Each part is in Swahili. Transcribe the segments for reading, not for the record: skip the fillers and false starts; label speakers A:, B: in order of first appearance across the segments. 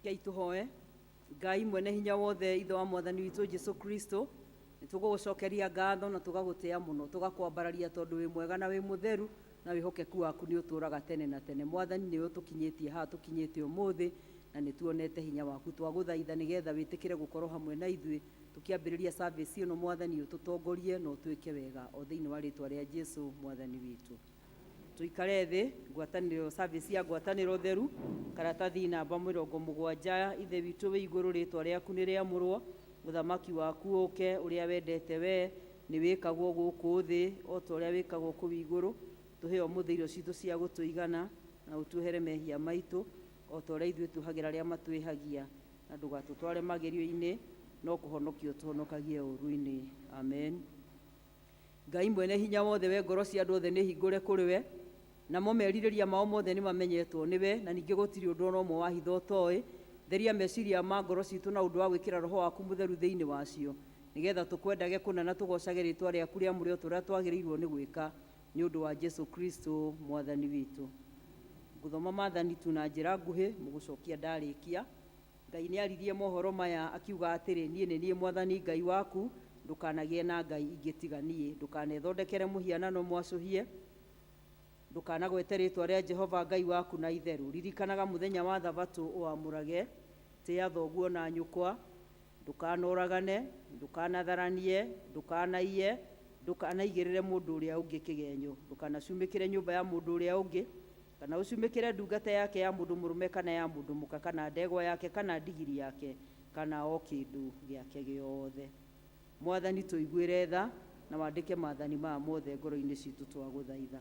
A: Rekei tuhoe. Ngai mwene hinya wothe, ithe wa mwathani witũ Jesu Kristo, nĩtũgũgũcokeria ngatho na tũgagũtĩĩa mũno, tũgakwambararia tondũ wĩ mwega na wĩ mũtheru na wĩhokeku waku nĩ ũtũũraga tene na tene. Mwathani nĩwe ũtũkinyĩtie haha tũkinyĩte ũmũthĩ, na nĩtuonete hinya waku. Twagũthaitha nĩgetha wĩtĩkĩre gũkorwo hamwe na ithuĩ tũkĩambĩrĩria service ĩno, Mwathani ũtũtongorie na ũtwĩke wega o thĩinĩ wa rĩtwa rĩa Jesu Mwathani witũ. Tuikare thĩ. Ngwatanĩro, service ya ngwatanĩro theru, karatathi namba 70. Ithe witũ wĩ igũrũ, rĩtwa rĩaku nĩ rĩamũrwo, ũthamaki waku ũke, ũrĩa wendete we nĩ wĩkagwo gũkũ thĩ o ta ũrĩa wĩkagwo kũu igũrũ. Tũhe ũmũthĩ irio citũ cia gũtũigana, na ũtuohere mehia maitũ o ta ũrĩa ithuĩ tuohagĩra arĩa matwĩhagia, na ndũgatũtware magerio-inĩ, no kũhonokia ũtũhonokagie ũũru-inĩ. Amen. Ngai mwene hinya wothe, we ngoro cia andũ othe nĩ hingũre kũrĩ we, namo merirĩria mao mothe nĩ mamenyetwo nĩwe, na ningĩ gũtirĩ ũndũ ona ũmwe wa hitho ũtoĩ. Theria meciria ma ngoro citũ na ũndũ wa gwĩkĩra roho waku mũtheru thĩinĩ wacio, nĩgetha tũkwendage kũna na tũgocage rĩtwa rĩaku rĩamũre o ta ũrĩa twagĩrĩirwo nĩ gwĩka, nĩ ũndũ wa Jesu Kristo mwathani witũ. Ngũthoma maathani tu na njĩra nguhĩ, mũgũcokia ndarĩkia. Ngai nĩ aririe mohoro maya akiuga atĩrĩ, niĩ nĩ niĩ Mwathani Ngai waku, ndũkanagĩe na ngai ingĩ tiga niĩ. Ndũkanethondekere mũhianano mwacũhie, ndũkanagwete rĩtwa rĩa Jehova Ngai waku na itherũ. Ririkanaga mũthenya wa Thabatũ ũwamũrage. Tĩa thoguo na nyũkwa. Ndũkanoragane, ndũkanatharanie, ndũkanaiye, ndũkanaigĩrĩre mũndũ ũrĩa ũngĩ kĩgenyo, ndũkanacumĩkĩre nyũmba ya mũndũ ũrĩa ũngĩ, kana ũcumĩkĩre ndungata yake ya mũndũ mũrũme kana ya mũndũ mũka, kana ndegwa yake kana ndigiri yake, kana o kĩndũ gĩake gĩothe. Mwathani tũiguĩre tha na wandĩke maathani maya mothe ngoro-inĩ citũ, twagũthaitha.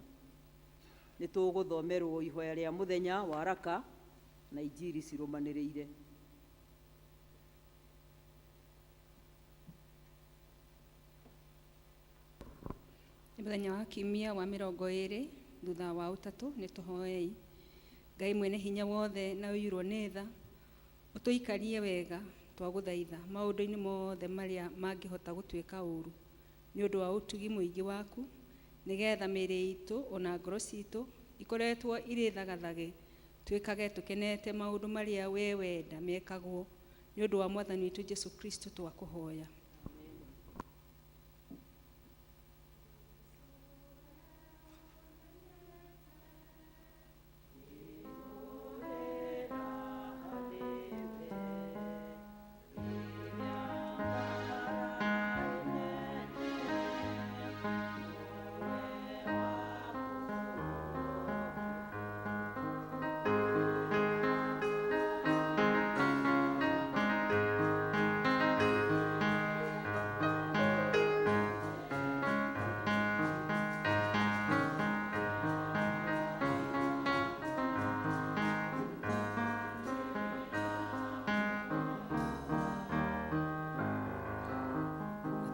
A: Nĩ tũgũthomerwo ihoya rĩa mũthenya wa raka na injiri cirũmanĩrĩire.
B: Mũthenya wa kiumia wa 20 thutha wa ũtatũ, nĩ tũhoei. Ngai mwene hinya wothe na ũirwo nĩ tha, ũtũikarie wega, twagũthaitha maũndũ-inĩ mothe marĩa mangĩhota gũtuĩka ũũru, nĩ ũndũ wa ũtugi mũingĩ waku, nĩgetha mĩĩrĩ itũ ona ngoro citũ ikoretwo irĩ thagathage, twĩkage tũkenete maũndũ marĩa we wenda mekagwo, nĩ ũndũ wa Mwathani witũ Jesu Kristo twakũhoya.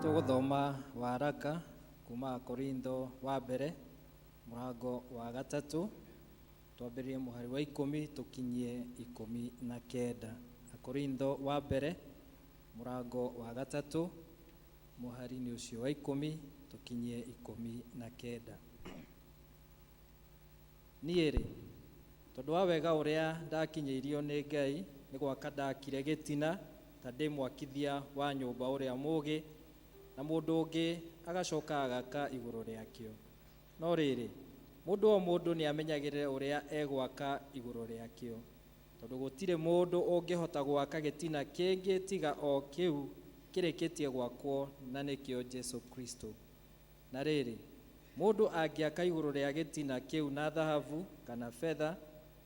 C: Tũgũthoma waraka kuma Korintho wa mbere mũrango wa 3, twambĩrĩrie mũhari wa 10 tũkinyie 19. Korintho wa mbere mũrango wa 3 mũhari-inĩ ũcio wa 10 tũkinyie 19. Niĩ-rĩ, tondũ wa wega ũrĩa ndakinyĩirio nĩ Ngai, nĩ gwaka ndakire gĩtina ta ndĩ mwakithia wa nyũmba ũrĩa mũũgĩ, na mũndũ ũngĩ agacoka agaka igũrũ rĩakĩo. No rĩrĩ, mũndũ o mũndũ nĩ amenyagĩrĩra ũrĩa egwaka igũrũ rĩakĩo, tondũ gũtirĩ mũndũ ũngĩhota gwaka gĩtina kĩngĩ tiga o kĩu kĩrĩkĩtie gwakwo, na nĩkĩo Jesu Kristo. Na rĩrĩ, mũndũ angĩaka igũrũ rĩa gĩtina kĩu na thahabu kana betha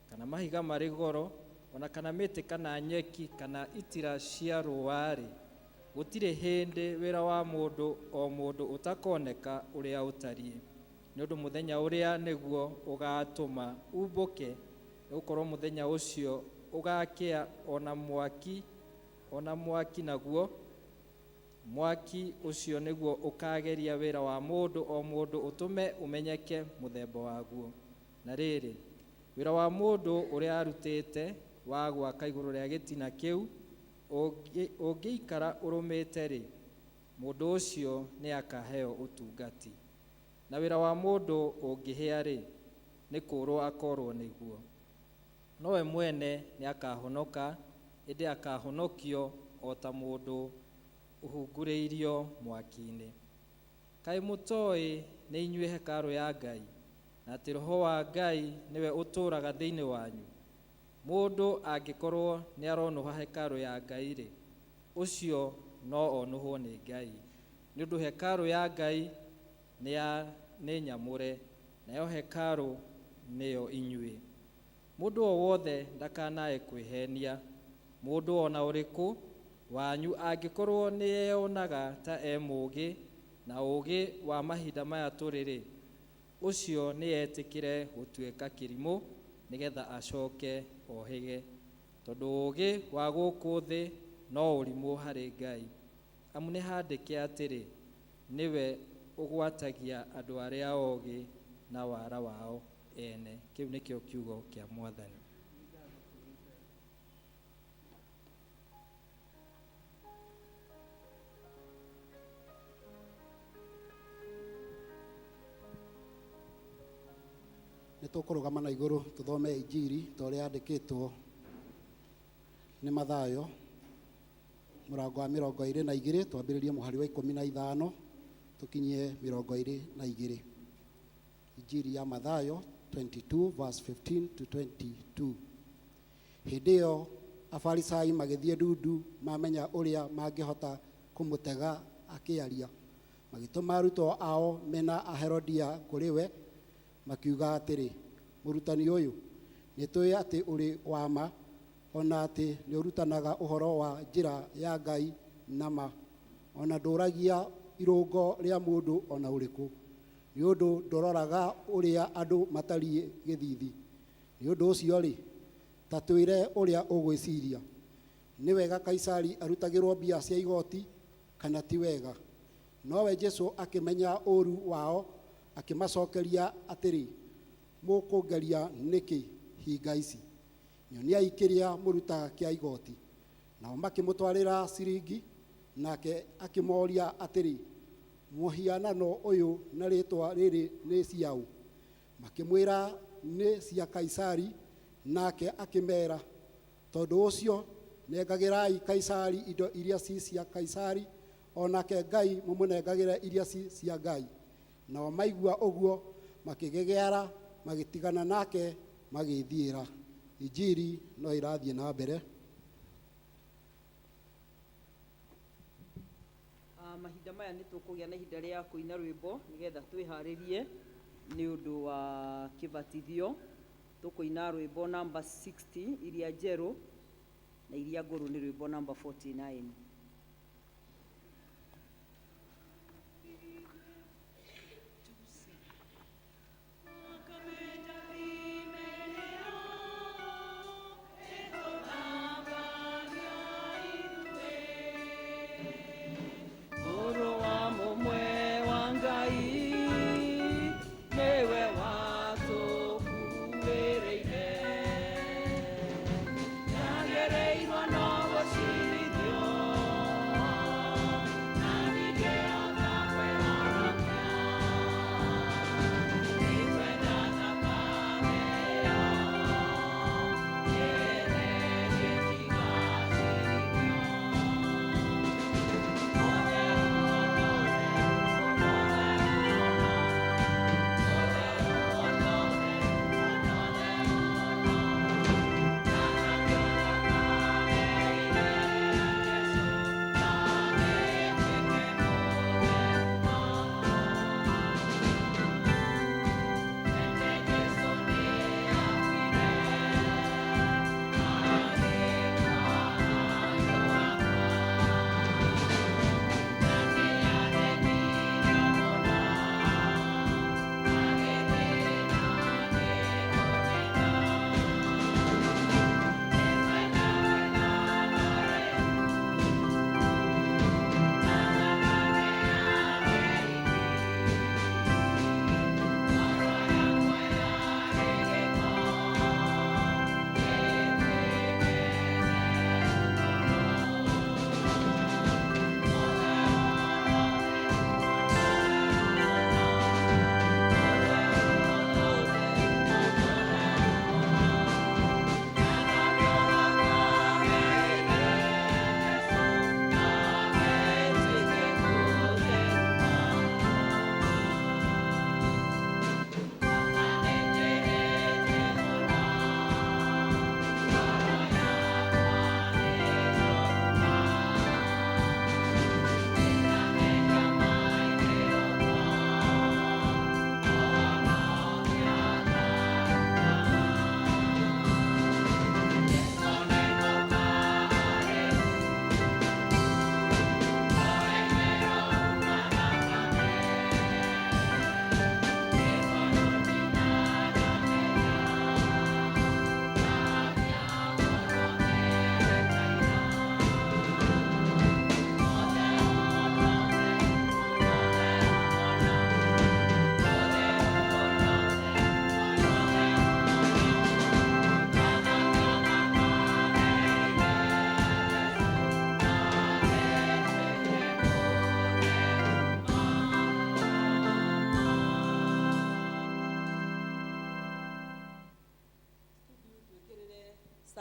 C: kana mahiga marĩ goro, ona kana mĩtĩ kana nyeki kana itira cia rũũa-rĩ, gũtirĩ hĩndĩ wĩra wa mũndũ o mũndũ ũtakoneka ũrĩa ũtariĩ, nĩ ũndũ mũthenya ũrĩa nĩguo ũgatũma umbũke, nĩgũkorwo mũthenya ũcio ũgakĩa ona mwaki naguo mwaki ũcio nĩguo ũkageria wĩra wa mũndũ o mũndũ ũtũme ũmenyeke mũthemba waguo. Na rĩrĩ, wĩra wa mũndũ ũrĩa arutĩte wa gwaka igũrũ rĩa gĩtina kĩu ũngĩikara ũrũmĩte-rĩ, mũndũ ũcio nĩ akaheo ũtungati. Na wĩra wa mũndũ ũngĩhĩa-rĩ, nĩ kũũrwo akorwo nĩguo. Nowe mwene nĩ akahonoka, ĩndĩ akahonokio o ta mũndũ ũhungurĩirio mwaki-inĩ. Kaĩ mũtoĩ nĩ inyuĩ hekarũ ya Ngai, na atĩ Roho wa Ngai nĩwe ũtũũraga thĩinĩ wanyu? Mũndũ angĩkorwo nĩ aronũha hekarũ ya Ngai-rĩ, ũcio no onũhwo nĩ Ngai, nĩ ũndũ hekarũ ya Ngai nĩ nyamũre, nayo hekarũ nĩyo inyuĩ. Mũndũ o wothe ndakanae kwĩhenia, mũndũ ona ũrĩkũ wanyu angĩkorwo nĩ eyonaga ta mũũgĩ, na ũũgĩ wa mahinda maya tũrĩ-rĩ, ũcio nĩ etĩkĩre gũtuĩka kĩrimũ nĩgetha acoke ohĩge, tondũ ũũgĩ wa gũkũ thĩ no ũrimũ harĩ Ngai. Amu nĩ handĩke atĩrĩ, nĩwe ũgwatagia andũ arĩa oogĩ na wara wao ene. Kĩu nĩkĩo kiugo kĩa Mwathani.
D: Nĩ tũkũrũgama na igũrũ tũthome injiri ta ũrĩa yandĩkĩtwo nĩ Mathayo mũrango wa 22, twambĩrĩrie mũhari wa 15 tũkinyie 22. Injiri ya Mathayo 22 verse 15 to 22. Hĩndĩ ĩyo Afarisai magĩthiĩ ndundu mamenya ũrĩa mangĩhota kũmũtega akĩaria, magĩtũma arutwo ao mena Aherodia kũrĩ we, makiuga atĩrĩ, mũrutani ũyũ nĩ tũĩ atĩ ũrĩ wa ma, ona atĩ nĩ ũrutanaga ũhoro wa njĩra ya Ngai na ma, ona ndũragia irũngo rĩa mũndũ ona ũrĩkũ, nĩ ũndũ ndũroraga ũrĩa andũ matariĩ gĩthiithi. Nĩ ũndũ ũcio-rĩ, ta twĩre ũrĩa ũgwĩciria, nĩ wega Kaisari arutagĩrwo mbia cia igoti kana ti wega? Nowe Jesũ akĩmenya ũũru wao, akĩmacokeria atĩrĩ, mũkũngeria nĩkĩ hinga ici? Nyoniai kĩrĩa mũrutaga kĩa igoti. Nao makĩmũtwarĩra ciringi, nake akĩmoria atĩrĩ, mũhianano ũyũ na rĩtwa rĩrĩ nĩ ciaũ? Makĩmwĩra nĩ cia Kaisari, nake akĩmera, tondũ ũcio nengagĩrai Kaisari indo iria ci cia Kaisari, onake Ngai mũmũnengagĩre iria ci cia Ngai. Nao maigua ũguo makĩgegeara, magĩtigana nake magĩthiĩra. Injiri no irathiĩ na mbere.
A: Mahinda maya nĩ tũkũgĩa na ihinda rĩa kũina rwĩmbo nĩgetha twĩharĩrie nĩ ũndũ wa kĩbatithio. Tũkũina rwĩmbo namba 60 iria njerũ, na iria ngũrũ nĩ rwĩmbo namba 49.
E: Nagereirwo no gũcirithio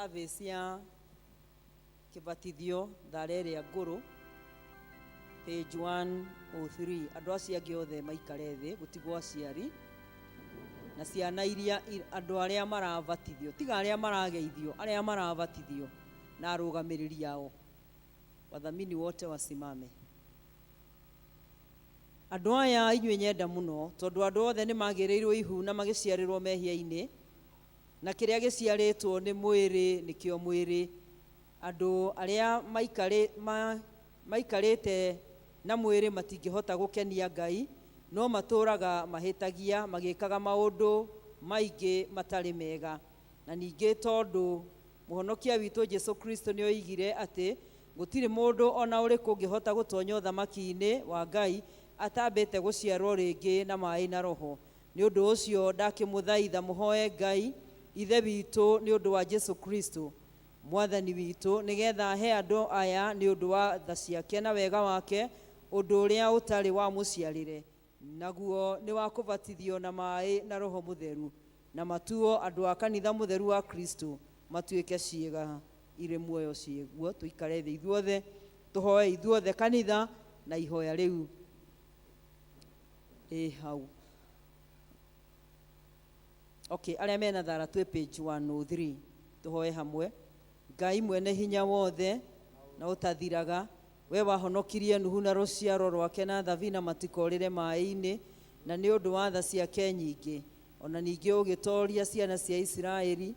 A: service ya kibatithio tharere ya nguru page 103 andu acio angĩ othe maikare thĩ gũtigwo aciari na ciana iria andu arĩa marabatithio tiga arĩa marageithio arĩa marabatithio na arũgamĩrĩri ao wathamini wote wasimame. Andũ aya inyuĩ nyenda mũno tondũ andũ othe nĩ magĩrĩirwo ihu na magĩciarĩrwo mehia-inĩ na kĩrĩa gĩciarĩtwo nĩ mwĩrĩ nĩkĩo mwĩrĩ. Andũ arĩa maikarĩte na mwĩrĩ matingĩhota gũkenia Ngai, no matũraga mahĩtagia magĩkaga maũndũ maingĩ matarĩ mega. Na ningĩ tondũ mũhonokia witũ Jesu Kristo nĩ oigire atĩ gũtirĩ mũndũ ona ũrĩkũ ũngĩhota gũtonya ũthamaki-inĩ wa Ngai atambĩte gũciarwo rĩngĩ na maaĩ na roho. Nĩ ũndũ ũcio ndakĩmũthaitha mũhoe Ngai ithe witũ nĩ ũndũ wa Jesu Kristo mwathani witũ, nĩgetha he andũ aya nĩ ũndũ wa tha ciake na wega wake ũndũ ũrĩa ũtarĩ wa mũciarĩre, naguo nĩ wa kũbatithio na maaĩ na roho mũtheru, na matuo andũ a kanitha mũtheru wa Kristo, matuĩke ciĩga irĩ muoyo ciĩguo. Tũikare thĩ ithuothe tũhoe ithuothe kanitha na ihoya rĩu hau. Okay, arĩa mena thara twĩ page 103 tũhoe hamwe. Ngai mwene hinya wothe na ũtathiraga, we wahonokirie Nuhu na rũciaro rwake na thavina matikorĩre maaĩ-inĩ, na nĩ ũndũ wa tha ciake nyingĩ, ona ningĩ ũgĩtoria ciana cia Isiraeli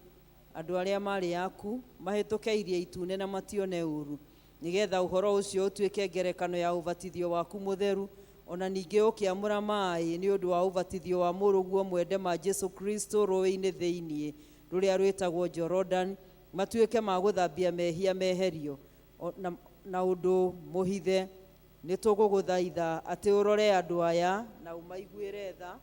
A: andũ arĩa marĩ aku mahĩtũke iria itune na matione ũũru, nĩgetha ũhoro ũcio ũtuĩke ngerekano ya ũbatithio waku mũtheru, ona ningĩ ũkĩamũra maaĩ nĩ ũndũ wa ũbatithio wa mũrũguo mwende ma Jesu Kristo rũĩ-inĩ thĩiniĩ rũrĩa rwĩtagwo Jordan, matuĩke ma gũthambia mehia meherio na ũndũ mũhithe. Nĩ tũgũgũthaitha atĩ ũrore andũ aya na ũmaiguĩre tha,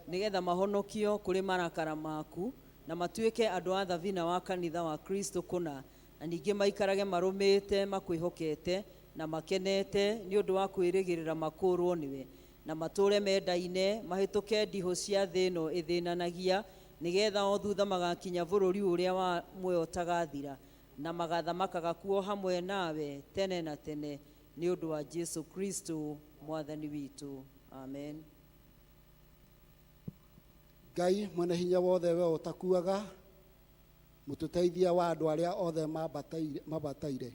A: nĩgetha mahonokio kũrĩ marakara maku na matuĩke andũ a thavina wa kanitha wa Kristo kũna, na ningĩ maikarage marũmĩte makwĩhokete na makenete nĩ ũndũ wa kwĩrĩgĩrĩra makũrwo nĩwe, na matũre mendaine mahĩtũke ndihũ cia thĩ ĩno ĩthĩnanagia, nĩgetha o thutha magakinya bũrũri ũrĩa wa muoyo ũtagathira, na magathamakaga kuo hamwe nawe tene na tene nĩ ũndũ wa Jesu Kristo mwathani witũ. Amen.
D: Ngai mwene hinya wothe, we ũtakuaga, mũtũteithia wa andũ arĩa othe mabataire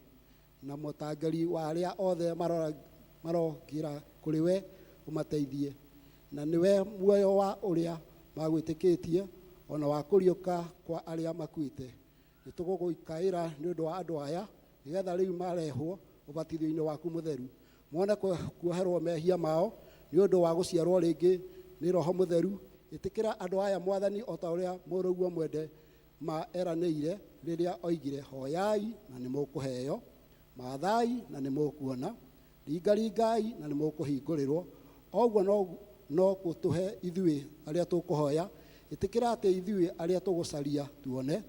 D: na mũtangari wa arĩa othe marongĩra kũrĩ we, ũmateithie. Na nĩwe muoyo wa ũrĩa magwĩtĩkĩtie ona wa kũriũka kwa arĩa makuĩte. Nĩ tũgũgũikaĩra nĩ ũndũ wa andũ aya, nĩgetha rĩu marehwo ũbatithio-inĩ waku mũtheru mone kuoherwo mehia mao nĩ ũndũ wa gũciarwo rĩngĩ nĩ roho mũtheru. Ĩtĩkĩra andũ aya mwathani o ta ũrĩa mũrũguo mwende eranĩire rĩrĩa oigire, hoyai na nĩ mũkũheo, maathai na nĩ mũkuona, ringaringai na nĩ mũkũhingũrĩrwo. Oguo no gũtũhe ithuĩ arĩa tũkũhoya. Ĩtĩkĩra atĩ ithuĩ arĩa tũgũcaria tuone,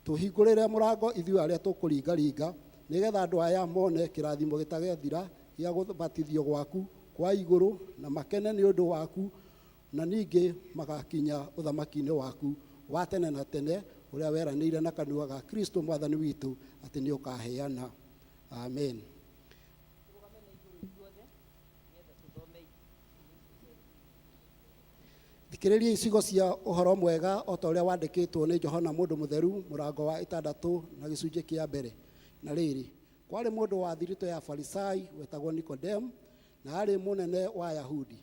D: tũhingũrĩre mũrango ithuĩ arĩa tũkũringaringa, nĩgetha andũ aya mone kĩrathimo gĩtagethira gĩa gũbatithio gwaku kwa igũrũ na makene nĩ ũndũ waku, na ningĩ magakinya ũthamaki-inĩ waku wa tene na tene ũrĩa weranĩire na kanua ga Kristo mwathani witũ atĩ nĩ ũkaheana. Amen. Thikĩrĩria icigo cia ũhoro mwega o ta ũrĩa wandĩkĩtwo nĩ Johana mũndũ mũtheru mũrango wa 6 na gĩcunjĩ kĩa mbere. Na rĩrĩ, kwarĩ mũndũ wa thiritũ ya Farisai wetagwo Nikodemu, na arĩ mũnene wa Ayahudi.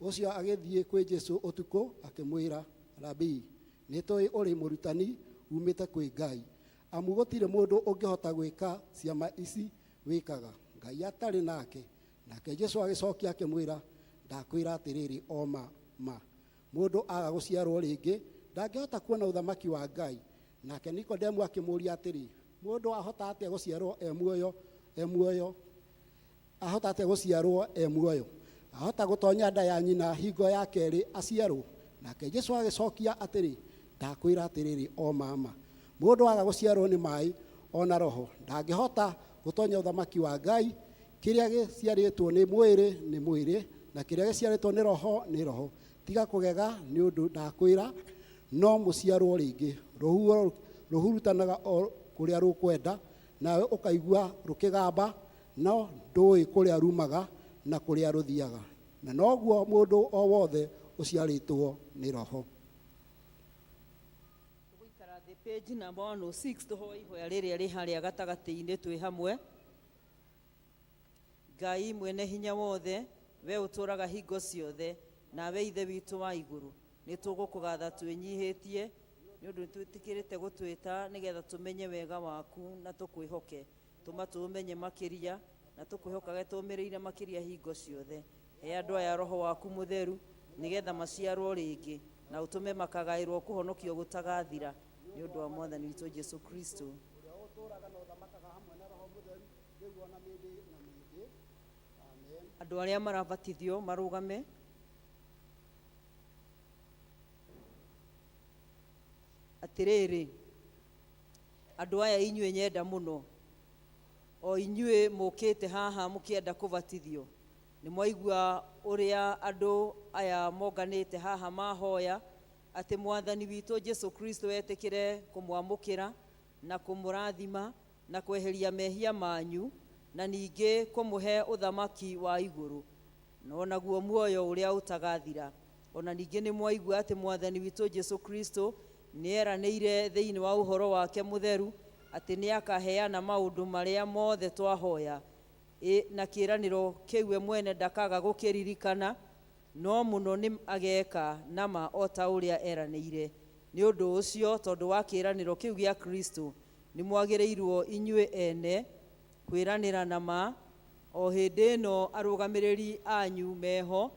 D: Ũcio agĩthiĩ kwĩ Jesũ ũtukũ akĩmwĩra, Rabii, nĩtũĩ ũrĩ mũrutani umĩte kwĩ Ngai, amu gũtirĩ mũndũ ũngĩhota gwĩka ciama ici wĩkaga Ngai atarĩ nake. Nake Jesũ agĩcokia akĩmwĩra, ndakwĩra atĩrĩrĩ o ma, mũndũ aga gũciarwo rĩngĩ ndangĩhota kuona ũthamaki wa Ngai. Nake Nikodemu akĩmũũria atĩrĩ, mũndũ ahota atĩa gũciarwo muoyo? Ahota atĩa gũciarwo muoyo? Ahota gũtonya nda ya nyina hingo ya kerĩ aciarwo? Nake Jesũ agĩcokia atĩrĩ, ndakwĩra atĩrĩrĩ o ma, mũndũ aga gũciarwo nĩ maaĩ ona roho ndangĩhota gũtonya ũthamaki wa Ngai. Kĩrĩa gĩciarĩtwo nĩ mwĩrĩ nĩ mwĩrĩ, na kĩrĩa gĩciarĩtwo nĩ roho nĩ roho. tiga kũgega nĩ ũndũ ndakwĩra, no mũciarwo rĩngĩ. Rũhuho rũhurutanaga o kũrĩa rũkwenda, nawe ũkaigua rũkĩgamba, no ndũĩ kũrĩa rumaga na kũrĩa rũthiaga. Na noguo mũndũ o wothe ũciarĩtwo nĩ Roho.
A: Tũgũikara thĩ page number 106 tũhoe ihoya rĩrĩa rĩ harĩa gatagatĩ-inĩ twĩ hamwe. Ngai mwene hinya wothe, we ũtũraga hingo ciothe, nawe ithe witũ wa igũrũ, nĩ tũgũkũgatha twĩnyihĩtie nĩ ũndũ nĩtwĩtĩkĩrĩte gũtwĩta nĩgetha tũmenye wega waku na tũkwĩhoke. Tũma tũmenye makĩria na tũkwĩhokage tũmĩrĩire makĩria hingo ciothe. He andũ aya Roho waku mũtheru nĩgetha maciarwo rĩngĩ na ũtũme makagaĩrwo kũhonokio gũtagathira nĩ ũndũ wa Mwathani witũ Jesu Kristo. Andũ arĩa marabatithio marũgame. Atĩrĩrĩ, andũ aya inyuĩ nyenda mũno, o inyuĩ mũkĩte haha mũkĩenda kũbatithio, nĩ mwaigua ũrĩa andũ aya monganĩte haha mahoya atĩ Mwathani witũ Jesu Kristo etĩkĩre kũmwamũkĩra na kũmũrathima na kweheria mehia manyu na ningĩ kũmũhe ũthamaki wa igũrũ na onaguo muoyo ũrĩa ũtagathira. Ona ningĩ nĩ mwaigua atĩ Mwathani witũ Jesu Kristo nĩ eranĩire thĩinĩ wa ũhoro wake mũtheru atĩ nĩ akaheana maũndũ marĩa mothe twahoya, na kĩĩranĩro kĩu we mwene ndakaga gũkĩririkana, no mũno nĩ ageka nama o ta ũrĩa eranĩire. Nĩ ũndũ ũcio, tondũ wa kĩĩranĩro kĩu gĩa Kristo, nĩ mwagĩrĩirwo inyuĩ ene kwĩranĩra nama o hĩndĩ ĩno arũgamĩrĩri anyu meho,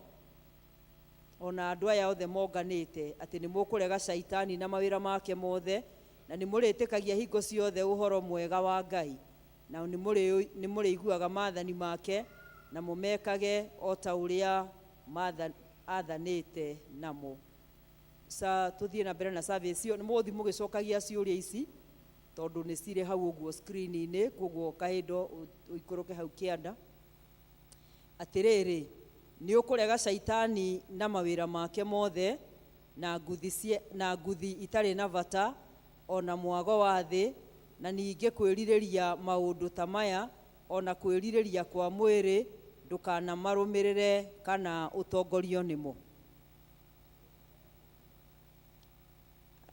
A: ona andũ aya othe monganĩte, atĩ nĩ mũkũrega Shaitani na mawĩra make mothe, na nĩ mũrĩtĩkagia hingo ciothe ũhoro mwega wa Ngai, na nĩ mũrĩiguaga maathani make na mũmekage o ta ũrĩa athanĩte namo. Tũthiĩ na mbere na service ĩyo. Nĩ mũgũthiĩ mũgĩcokagia ciũria ici tondũ nĩ cirĩ hau ũguo screen-inĩ, koguo kahindo ũikũrũke hau kĩanda. Atĩrĩrĩ, nĩ ũkũrega Shaitani na mawĩra make mothe na nguthi itarĩ na bata ona mwago wa thĩ, na ningĩ kwĩrirĩria maũndũ ta maya ona kwĩrirĩria kwa mwĩrĩ ndũkanamarũmĩrĩre kana ũtongorio nĩmo.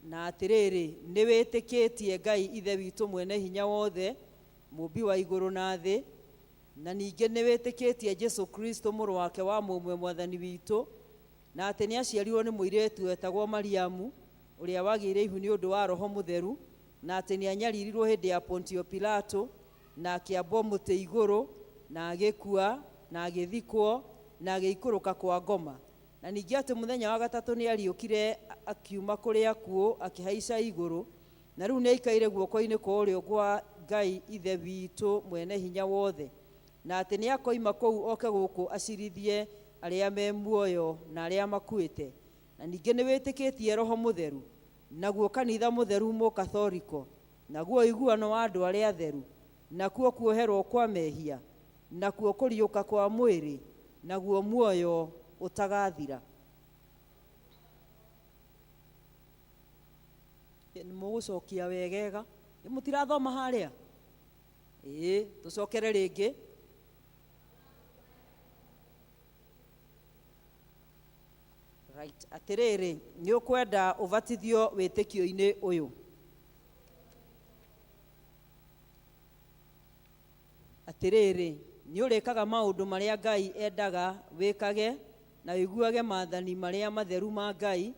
A: Na atĩrĩrĩ, nĩ wĩtĩkĩtie Ngai ithe witũ mwene hinya wothe, mũmbi wa igũrũ na thĩ, na ningĩ nĩ wĩtĩkĩtie Jesu Kristo mũrũ wake wa mũmwe Mwathani witũ, na atĩ nĩ aciarirwo nĩ mũirĩtu wetagwo Mariamu, ũrĩa wagĩire ihu nĩ ũndũ wa Roho Mũtheru, na atĩ nĩ anyaririrwo hĩndĩ ya Pontio Pilato, na akĩambwo mũtĩ igũrũ, na agĩkua, na agĩthikwo, na agĩikũrũka kwa ngoma. Na ningĩ atĩ mũthenya wa gatatũ nĩ ariũkire akiuma kũrĩ akuũ akĩhaica igũrũ, na rĩu nĩ aikaire guoko-inĩ kwa ũrĩo kwa Ngai ithe witũ mwene hinya wothe, na atĩ nĩ akoima kũu oke gũkũ acirithie arĩa me muoyo na arĩa makuĩte. Na ningĩ nĩ wĩtĩkĩtie Roho Mũtheru, naguo kanitha mũtheru mũkathoriko, naguo ũiguano wa andũ arĩa atheru, nakuo kuoherwo kwa mehia, nakuo kũriũka kwa mwĩrĩ, naguo muoyo ũtagathira. Nĩ mũgũcokia wegega. Nĩ mũtirathoma harĩa? Ĩĩ, tũcokere rĩngĩ. Right. Atĩrĩrĩ, nĩ ũkwenda ũbatithio wĩtĩkio-inĩ ũyũ? Atĩrĩrĩ, nĩ ũrĩkaga maũndũ marĩa Ngai endaga wĩkage na wĩiguage maathani marĩa matheru ma Ngai,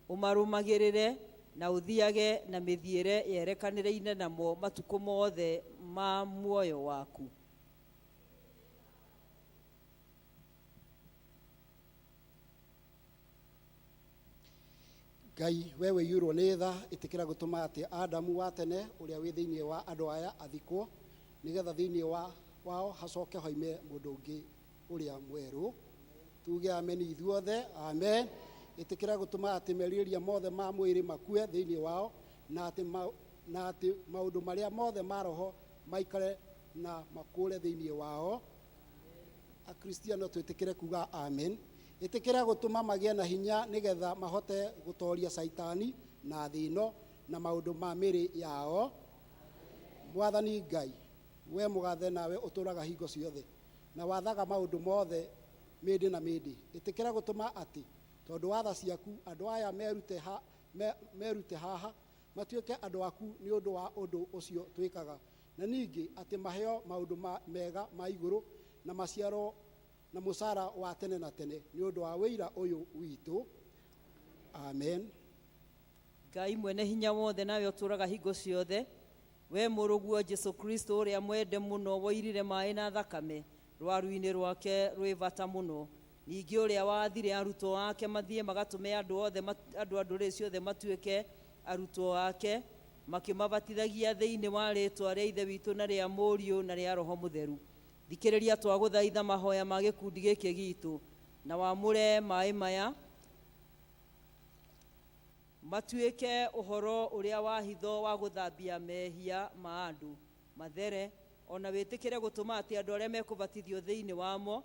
A: ũmarũmagĩrĩre na ũthiage na mĩthiĩre yerekanĩrĩine namo matukũ mothe ma muoyo waku.
D: Ngai we wĩiyũrwo nĩ tha, ĩtĩkĩra gũtũma atĩ Adamu wa tene ũrĩa wĩ thĩinĩ wa andũ aya athikwo, nĩgetha thĩinĩ wao hacoke hoime mũndũ ũngĩ ũrĩa mwerũ. Tuge amen ithuothe, amen. Ĩtĩkĩra gũtũma atĩ merirĩria mothe ma mwĩrĩ makue thĩinĩ wao, na atĩ maũndũ marĩa mothe ma roho maikare na makũre thĩinĩ wao. Akristiano twĩtĩkĩre kuga amen. itikira gutuma magie na hinya nigetha mahote gutoria saitani na thino na maundu ma miri yao. Mwathani Ngai, we mugathe nawe uturaga hingo ciothe na wathaga maundu mothe mindi na mindi. Itikira gutuma ati tondu watha ciaku andu aya merute haha matuike andu aku ni undu wa undu ucio twikaga, na ningi ati maheo maundu mega ma iguru na maciaro na musara wa tene na tene ni undu wa wira uyu witu. Amen.
A: Ngai mwene hinya wothe nawe uturaga hingo ciothe, we muruguo Jesu Kristo uria mwende muno woirire mai na thakame rwaru-ini rwake rwi bata muno, ningi uria wathire arutwo ake mathie magatume andu othe andu ndũrĩrĩ ciothe matuĩke arutwo ake, makimabatithagia thĩinĩ wa rĩtwa rĩa Ithe witũ na rĩa Mũriũ na rĩa Roho Mũtheru. Thikĩrĩria twagũthaitha mahoya ma gĩkundi gĩkĩ gitũ, na wamũre maĩ maya matuĩke ũhoro ũrĩa wa hitho wa gũthambia mehia ma andũ mathere, ona wĩtĩkĩre gũtũma atĩ andũ arĩa mekũbatithio thĩinĩ wamo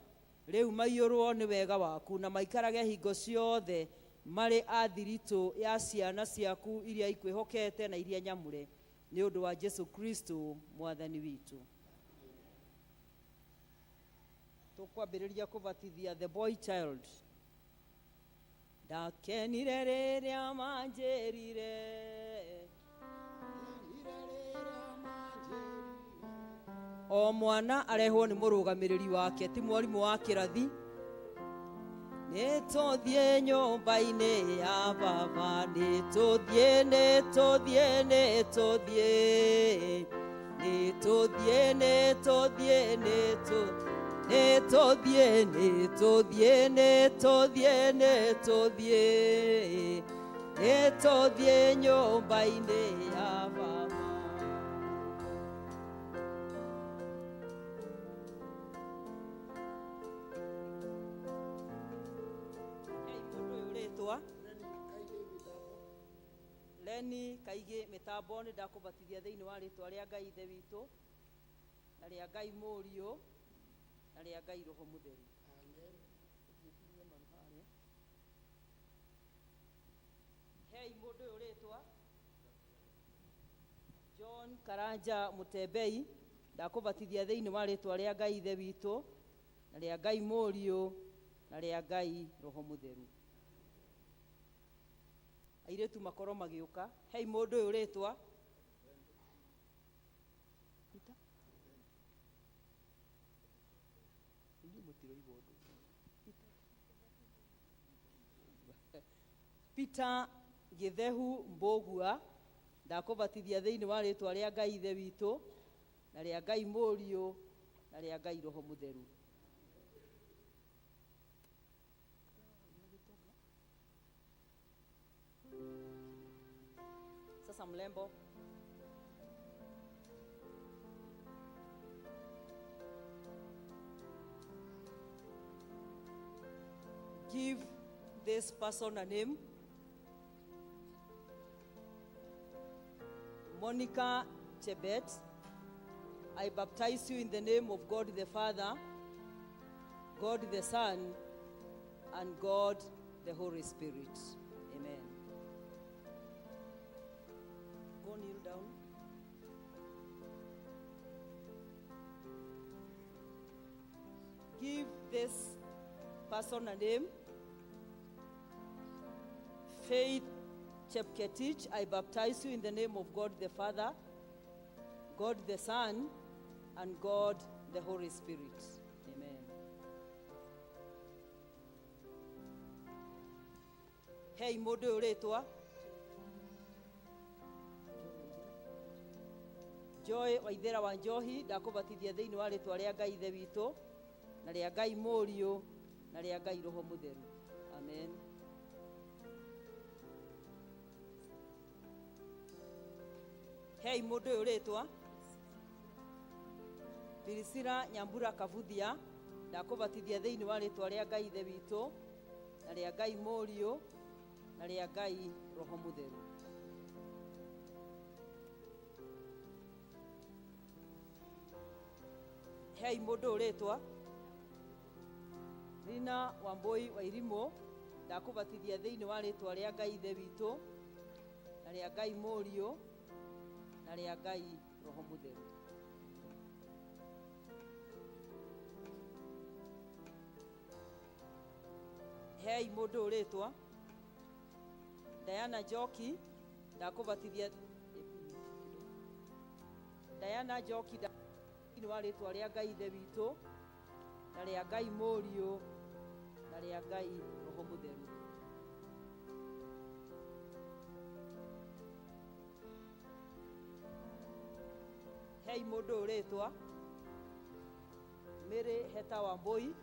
A: rĩu maiyũrwo nĩ wega waku na maikarage hingo ciothe marĩ athiritũ ya ciana ciaku iria ikwĩhokete na iria nyamũre, nĩ ũndũ wa Jesu Kristo mwathani witũ. Tũkwambĩrĩria kũbatithia the boy child. Ndakenire rĩrĩa manjĩrire, o mwana arehwo nĩ mũrũgamĩrĩri wake, ti mwarimũ wa kĩrathi. Nĩtũthiĩ nyũmba-inĩ ya baba, nĩtũthiĩ nĩtũthiĩ nĩtũthiĩ nĩtũthiĩ nĩtũthiĩ nĩtũthiĩ nĩtũthiĩ nĩtũthiĩ nĩtũthiĩ nĩtũthiĩ nyũmba-inĩ ya baba. Leni Kaigi mitambo nĩ ndakũbatithia thĩinĩ wa rĩtwa rĩa Ngai Ithe witũ na rĩa Ngai Mũriũ na rĩa Ngai Roho Mũtheru. Hei mũndũ ũyũ rĩtwa John Karanja Mũtembei, ndakũbatithia thĩinĩ wa rĩtwa rĩa Ngai Ithe witũ na rĩa Ngai Mũriũ na rĩa Ngai Roho Mũtheru. Airetu makorwo magĩũka. Hei mũndũ ũyũ rĩtwa Peter Gĩthehu Mbũgua, ndakũbatithia thĩinĩ wa rĩtwa rĩa Ngai Ithe witũ na rĩa Ngai Mũriũ na rĩa Ngai Roho Mũtheru. Sasa mlembo give this person a name. Monica Chebet, I baptize you in the name of God the Father, God the Son, and God the Holy Spirit. Amen. Go kneel down. Give this person a name. Faith Chepketich, I baptize you in the name of God the Father, God the Son, and God the Holy Spirit. Amen. Hei mũndũ ũyũ rĩtwa Joy Waithera wa Njohi, ndakũbatithia thĩinĩ wa rĩtwa rĩa Ngai Ithe witũ na rĩa Ngai Mũriũ na rĩa Ngai Roho Mũtheru. Amen. Hei mũndũ ũyũ rĩtwa Pirisira Nyambura Kabuthia, ndakũbatithia thĩinĩ wa rĩtwa rĩa Ngai Ithe witũ na rĩa Ngai Mũriũ na rĩa Ngai Roho Mũtheru. Hei mũndũ ũyũ rĩtwa Selina Wambui wa Irimo ndakubatithia thiini wa ritwa ria Ngai ithe witu na ria Ngai Mũriũ na ria Ngai Roho Mũtheru. Hei mũndũ ritwa Diana Njoki ndakubatithia Diana Njoki thiini wa ritwa ria Ngai ithe witu na ria Ngai Mũriũ na ria Ngai Roho Mũtheru. Hei mũndũ ritwa Mary Heta Wambui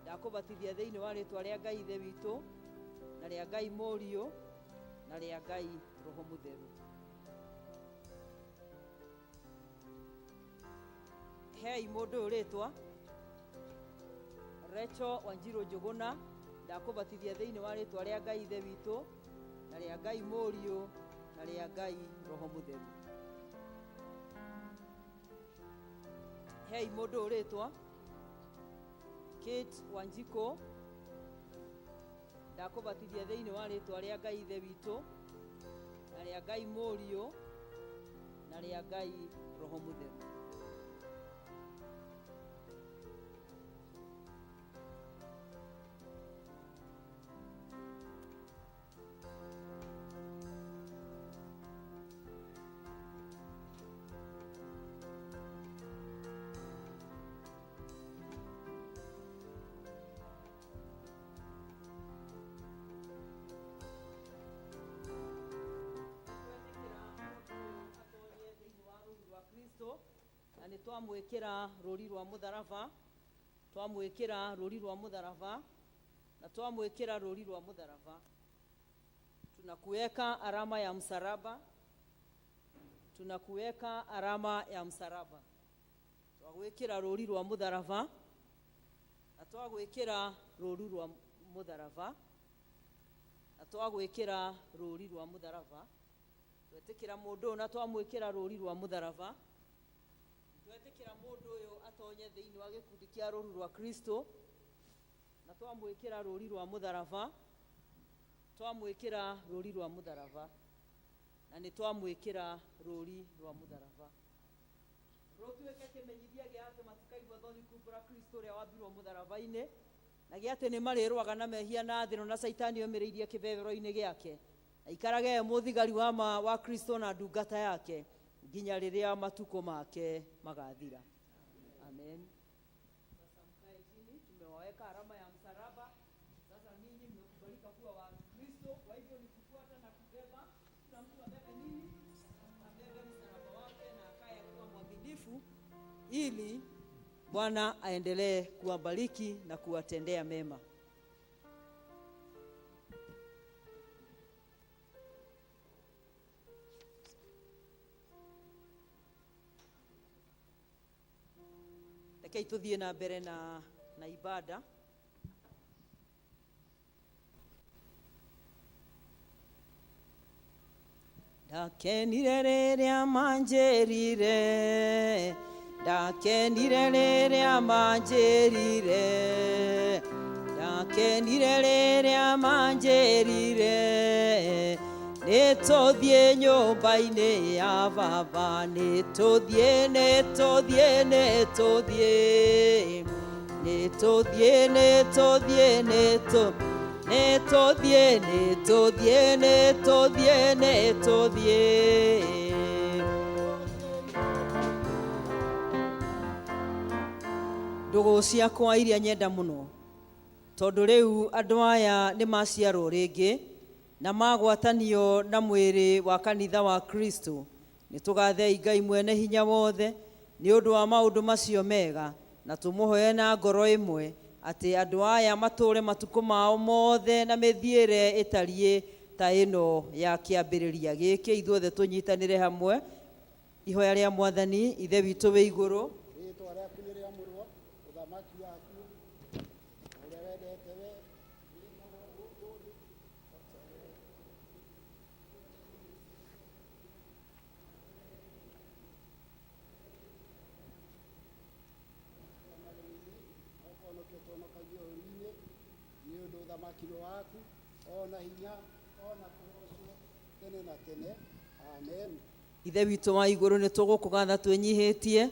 A: ndakubatithia thiini wa ritwa ria Ngai ithe witu na ria Ngai Mũriũ na ria Ngai Roho Mũtheru. Hei mũndũ ritwa Rachel Wanjiru Njuguna ndakubatithia thiini wa ritwa ria Ngai ithe witu na ria Ngai Mũriũ na ria Ngai Roho Mũtheru. Hei mũndũ ritwa Kate Wanjiko ndakubatithia thiini wa ritwa ria Ngai ithe witu na ria Ngai Mũriũ na ria Ngai Roho Mũtheru. Na nĩ twamwĩkĩra rũri rwa mũtharaba, twamwĩkĩra rũri rwa mũtharaba na twamwĩkĩra rũri rwa mũtharaba. Tunakuweka alama ya msalaba, tunakuweka alama ya msalaba. Twagwĩkĩra rũri rwa mũtharaba na twagwĩkĩra rũri rwa mũtharaba na twagwĩkĩra rũri rwa mũtharaba. Twetĩkĩra mũndũ na twamwĩkĩra rũri rwa mũtharaba. Twetĩkĩra mũndũ ũyũ atonye thĩinĩ wa gĩkundi kĩa rũru rwa Kristo na twamwĩkĩra rũri rwa mũtharaba, twamwĩkĩra rũri rwa mũtharaba na nĩ twamwĩkĩra rũri rwa mũtharaba. Rũtuĩke kĩmenyithia gĩa atĩ matikaigua thoni kumbũra Kristo ũrĩa wambirwo mũtharaba-inĩ na gĩa atĩ nĩ marĩrũaga na mehia na thĩno na Saitani oimĩrĩirie kĩbebero-inĩ gĩake na ikarage mũthigari wa Kristo na ndungata yake nginya rĩrĩa matukũ make magathira. Amen. Sasa mkae chini, tumewaweka alama ya msalaba. Sasa ninyi mmekubalika kuwa wa Kristo, kwa hivyo ni kufuata na kubeba. Kila mtu abebe nini? Abebe msalaba wake na akae kuwa mwaminifu ili Bwana aendelee kuwabariki na kuwatendea mema. Rekei tuthiĩ na mbere na ibada. Ndakenire rĩrĩa manjĩrire, ndakenire rĩrĩa manjĩrire, ndakenire rĩrĩa manjĩrire, nĩtũthiĩ nyũmba-inĩ ya Baba, nĩtũthiĩ, nĩtũthiĩ, nĩtũthiĩ, nĩtũthiĩ, nĩtũthiĩ, nĩtũthiĩ, nĩtũthiĩ, nĩtũthiĩ, nĩtũthiĩ. Ndũgũ ciakwa iria nyenda mũno, tondũ rĩu andũ aya nĩ maciarwo rĩngĩ na magwatanio na mwĩrĩ wa kanitha wa Kristo. Nĩ tũgathei Ngai mwene hinya wothe nĩ ũndũ wa maũndũ macio mega na tũmũhoe na ngoro ĩmwe atĩ andũ aya matũũre matukũ mao mothe na mĩthiĩre ĩtariĩ ta ĩno ya kĩambĩrĩria gĩkĩ. Ithuothe tũnyitanĩre hamwe. Ihoya rĩa Mwathani. Ithe witũ wĩ igũrũ,
D: rĩĩtwa rĩaku nĩ rĩamũrwo, ũthamaki waku ũrĩa wendete we okorwo nĩkĩo tũhonokagio ũũru-inĩ wakiro waku ona hinya ona kũgocwo tene na tene. Amen.
A: Ithe witũ wa igũrũ nĩ tũgũkũgatha twĩnyihĩtie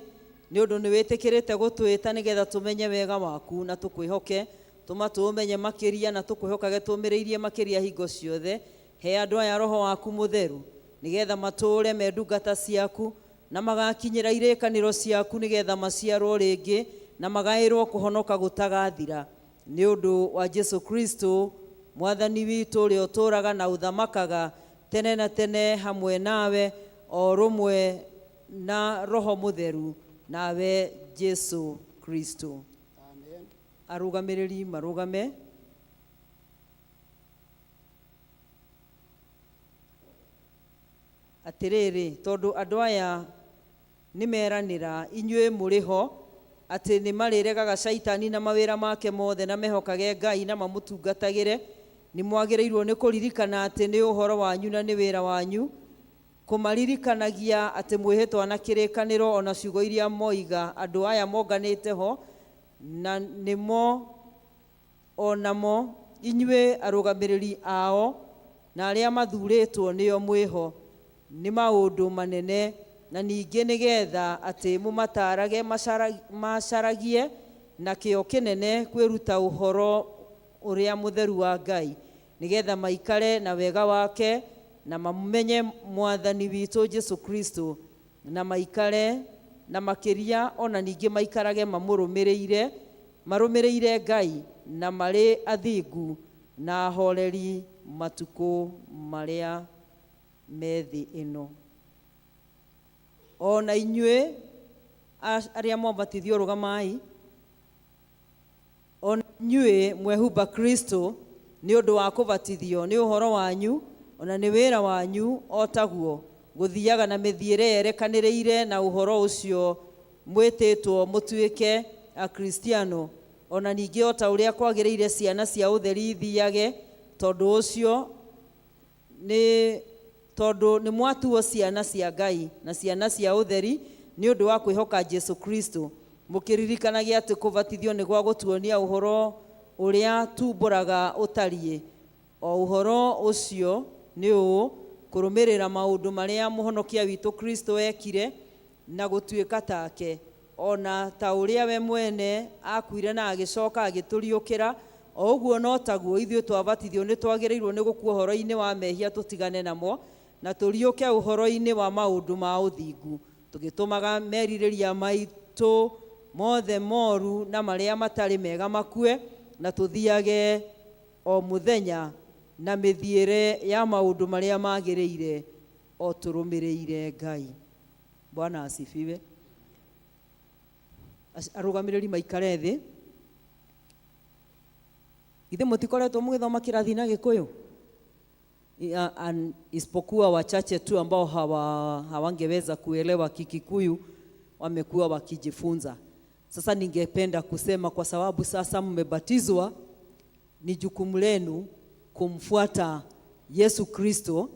A: nĩ ũndũ nĩ wĩtĩkĩrĩte gũtwĩta nĩgetha tũmenye wega waku na tũkwĩhoke. Tũma tũũmenye makĩria na tũkwĩhokage tũmĩrĩirie makĩria hingo ciothe. He andũ aya roho waku mũtheru nĩgetha matũũre me ndungata ciaku na magakinyĩra irĩkanĩro ciaku nĩgetha maciarwo rĩngĩ na magaĩrwo kũhonoka gũtagathira nĩ ũndũ wa Jesu Kristo mwathani witũ ũrĩa ũtũũraga na ũthamakaga tene na tene hamwe nawe o rũmwe na roho mũtheru nawe Jesu Kristo.
D: Amen.
A: Arũgamĩrĩri marũgame. Atĩrĩrĩ, tondũ andũ aya nĩ meranĩra inyuĩ mũrĩ ho atĩ nĩ marĩregaga caitani na mawĩra make mothe na mehokage Ngai na mamũtungatagĩre, nĩ mwagĩrĩirwo nĩ kũririkana atĩ nĩ ũhoro wanyu na nĩ wĩra wanyu kũmaririkanagia atĩ mwĩhĩtwa na kĩrĩkanĩro ona ciugo iria moiga andũ aya monganĩte ho na nĩmo onamo inyuĩ arũgamĩrĩri ao na arĩa mathurĩtwo nĩo mwĩho nĩ maũndũ manene na ningĩ nĩgetha atĩ mũmatarage macaragie na kĩo kĩnene kwĩruta ũhoro ũrĩa mũtheru wa Ngai nĩgetha maikare na wega wake na mamenye mwathani witũ Jesu Kristo na maikare na makĩria ona ningĩ maikarage marũmĩrĩire Ngai na marĩ athingu na ahoreri matukũ marĩa me thĩ ĩno. Ona inyuĩ arĩa mwabatithio rũgamai, ona inyuĩ mwehumba Kristo nĩ ũndũ wa kũbatithio nĩ ũhoro wanyu ona nĩ wĩra wanyu o taguo gũthiaga na mĩthiĩre yerekanĩrĩire na ũhoro ũcio mwĩtĩtwo mũtuĩke akristiano, ona ningĩ o ta ũrĩa kwagĩrĩire ciana cia ũtheri ithiage, tondũ nĩ mwatuo ciana cia Ngai na ciana cia ũtheri nĩ ũndũ wa kwĩhoka Jesu Kristo, mũkĩririkanagia atĩ kũbatithio nĩ gwa gũtuonia ũhoro ũrĩa tumbũraga ũtariĩ. O ũhoro ũcio nĩ ũũ kũrũmĩrĩra maũndũ marĩa mũhonokia witũ Kristo ekire na gũtuĩka take, ona ta ũrĩa we mwene akuire na agĩcoka agĩtũriũkĩra, o ũguo no taguo ithuĩ twabatithio nĩ twagĩrĩirwo nĩ gũkua ũhoro-inĩ wa mehia tũtigane namo na tũriũke ũhoro-inĩ wa maũndũ ma ũthingu, tũgĩtũmaga merirĩria maitũ mothe moru na marĩa matarĩ mega makue, na tũthiage o mũthenya na mĩthiĩre ya maũndũ marĩa magĩrĩire o tũrũmĩrĩire Ngai. Bwana asifiwe. Arũgamĩrĩri maikare thĩ. Ithe mũtikoretwo mũgĩthoma kĩrathi na Gĩkũyũ? Isipokuwa wachache tu ambao hawangeweza kuelewa Kikikuyu wamekuwa wakijifunza. Sasa ningependa kusema kwa sababu sasa mmebatizwa, ni jukumu lenu kumfuata Yesu Kristo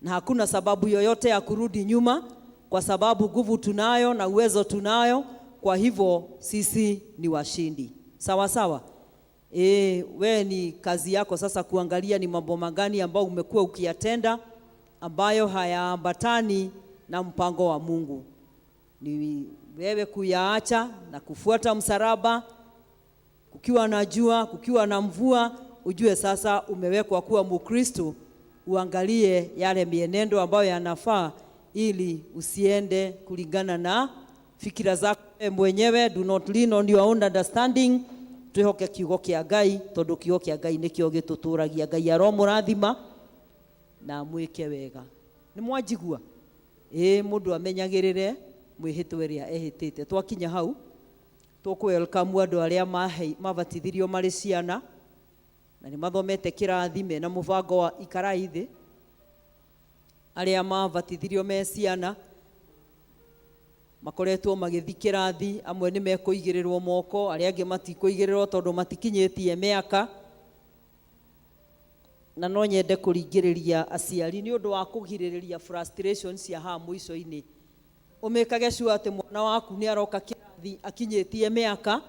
A: na hakuna sababu yoyote ya kurudi nyuma, kwa sababu nguvu tunayo na uwezo tunayo. Kwa hivyo sisi ni washindi. Sawa sawa. We ni kazi yako sasa kuangalia ni mambo magani ambao umekuwa ukiyatenda ambayo hayaambatani na mpango wa Mungu. Ni wewe kuyaacha na kufuata msalaba, kukiwa na jua, kukiwa na mvua, ujue sasa umewekwa kuwa Mkristo. Uangalie yale mienendo ambayo yanafaa ili usiende kulingana na fikira zako mwenyewe. Do not lean on your own understanding. Tuhoke kiugo kĩa Ngai, tondũ kiugo kĩa Ngai nĩkĩo gĩtũtũragia. Ngai aromũrathima na mwĩke wega. Nĩ mwanjigua? Mũndũ amenyagĩrĩre mwĩhĩtwa ĩrĩa ehĩtĩte. Twakinya hau tũkwelcome andũ arĩa mabatithirio marĩ ciana na nĩ mathomete kĩrathi mena mũbango wa ikarai thĩ. Arĩa mabatithirio me ciana makoretwo magĩthi kĩrathi, amwe nĩ mekũigĩrĩrwo moko, arĩa angĩ matikũigĩrĩrwo tondũ matikinyĩtie mĩaka. Na no nyende kũringĩrĩria aciari nĩ ũndũ wa kũgirĩrĩria frustration cia haha mũico-inĩ. Ũmĩkage sure atĩ mwana waku nĩ aroka kĩrathi akinyĩtie mĩaka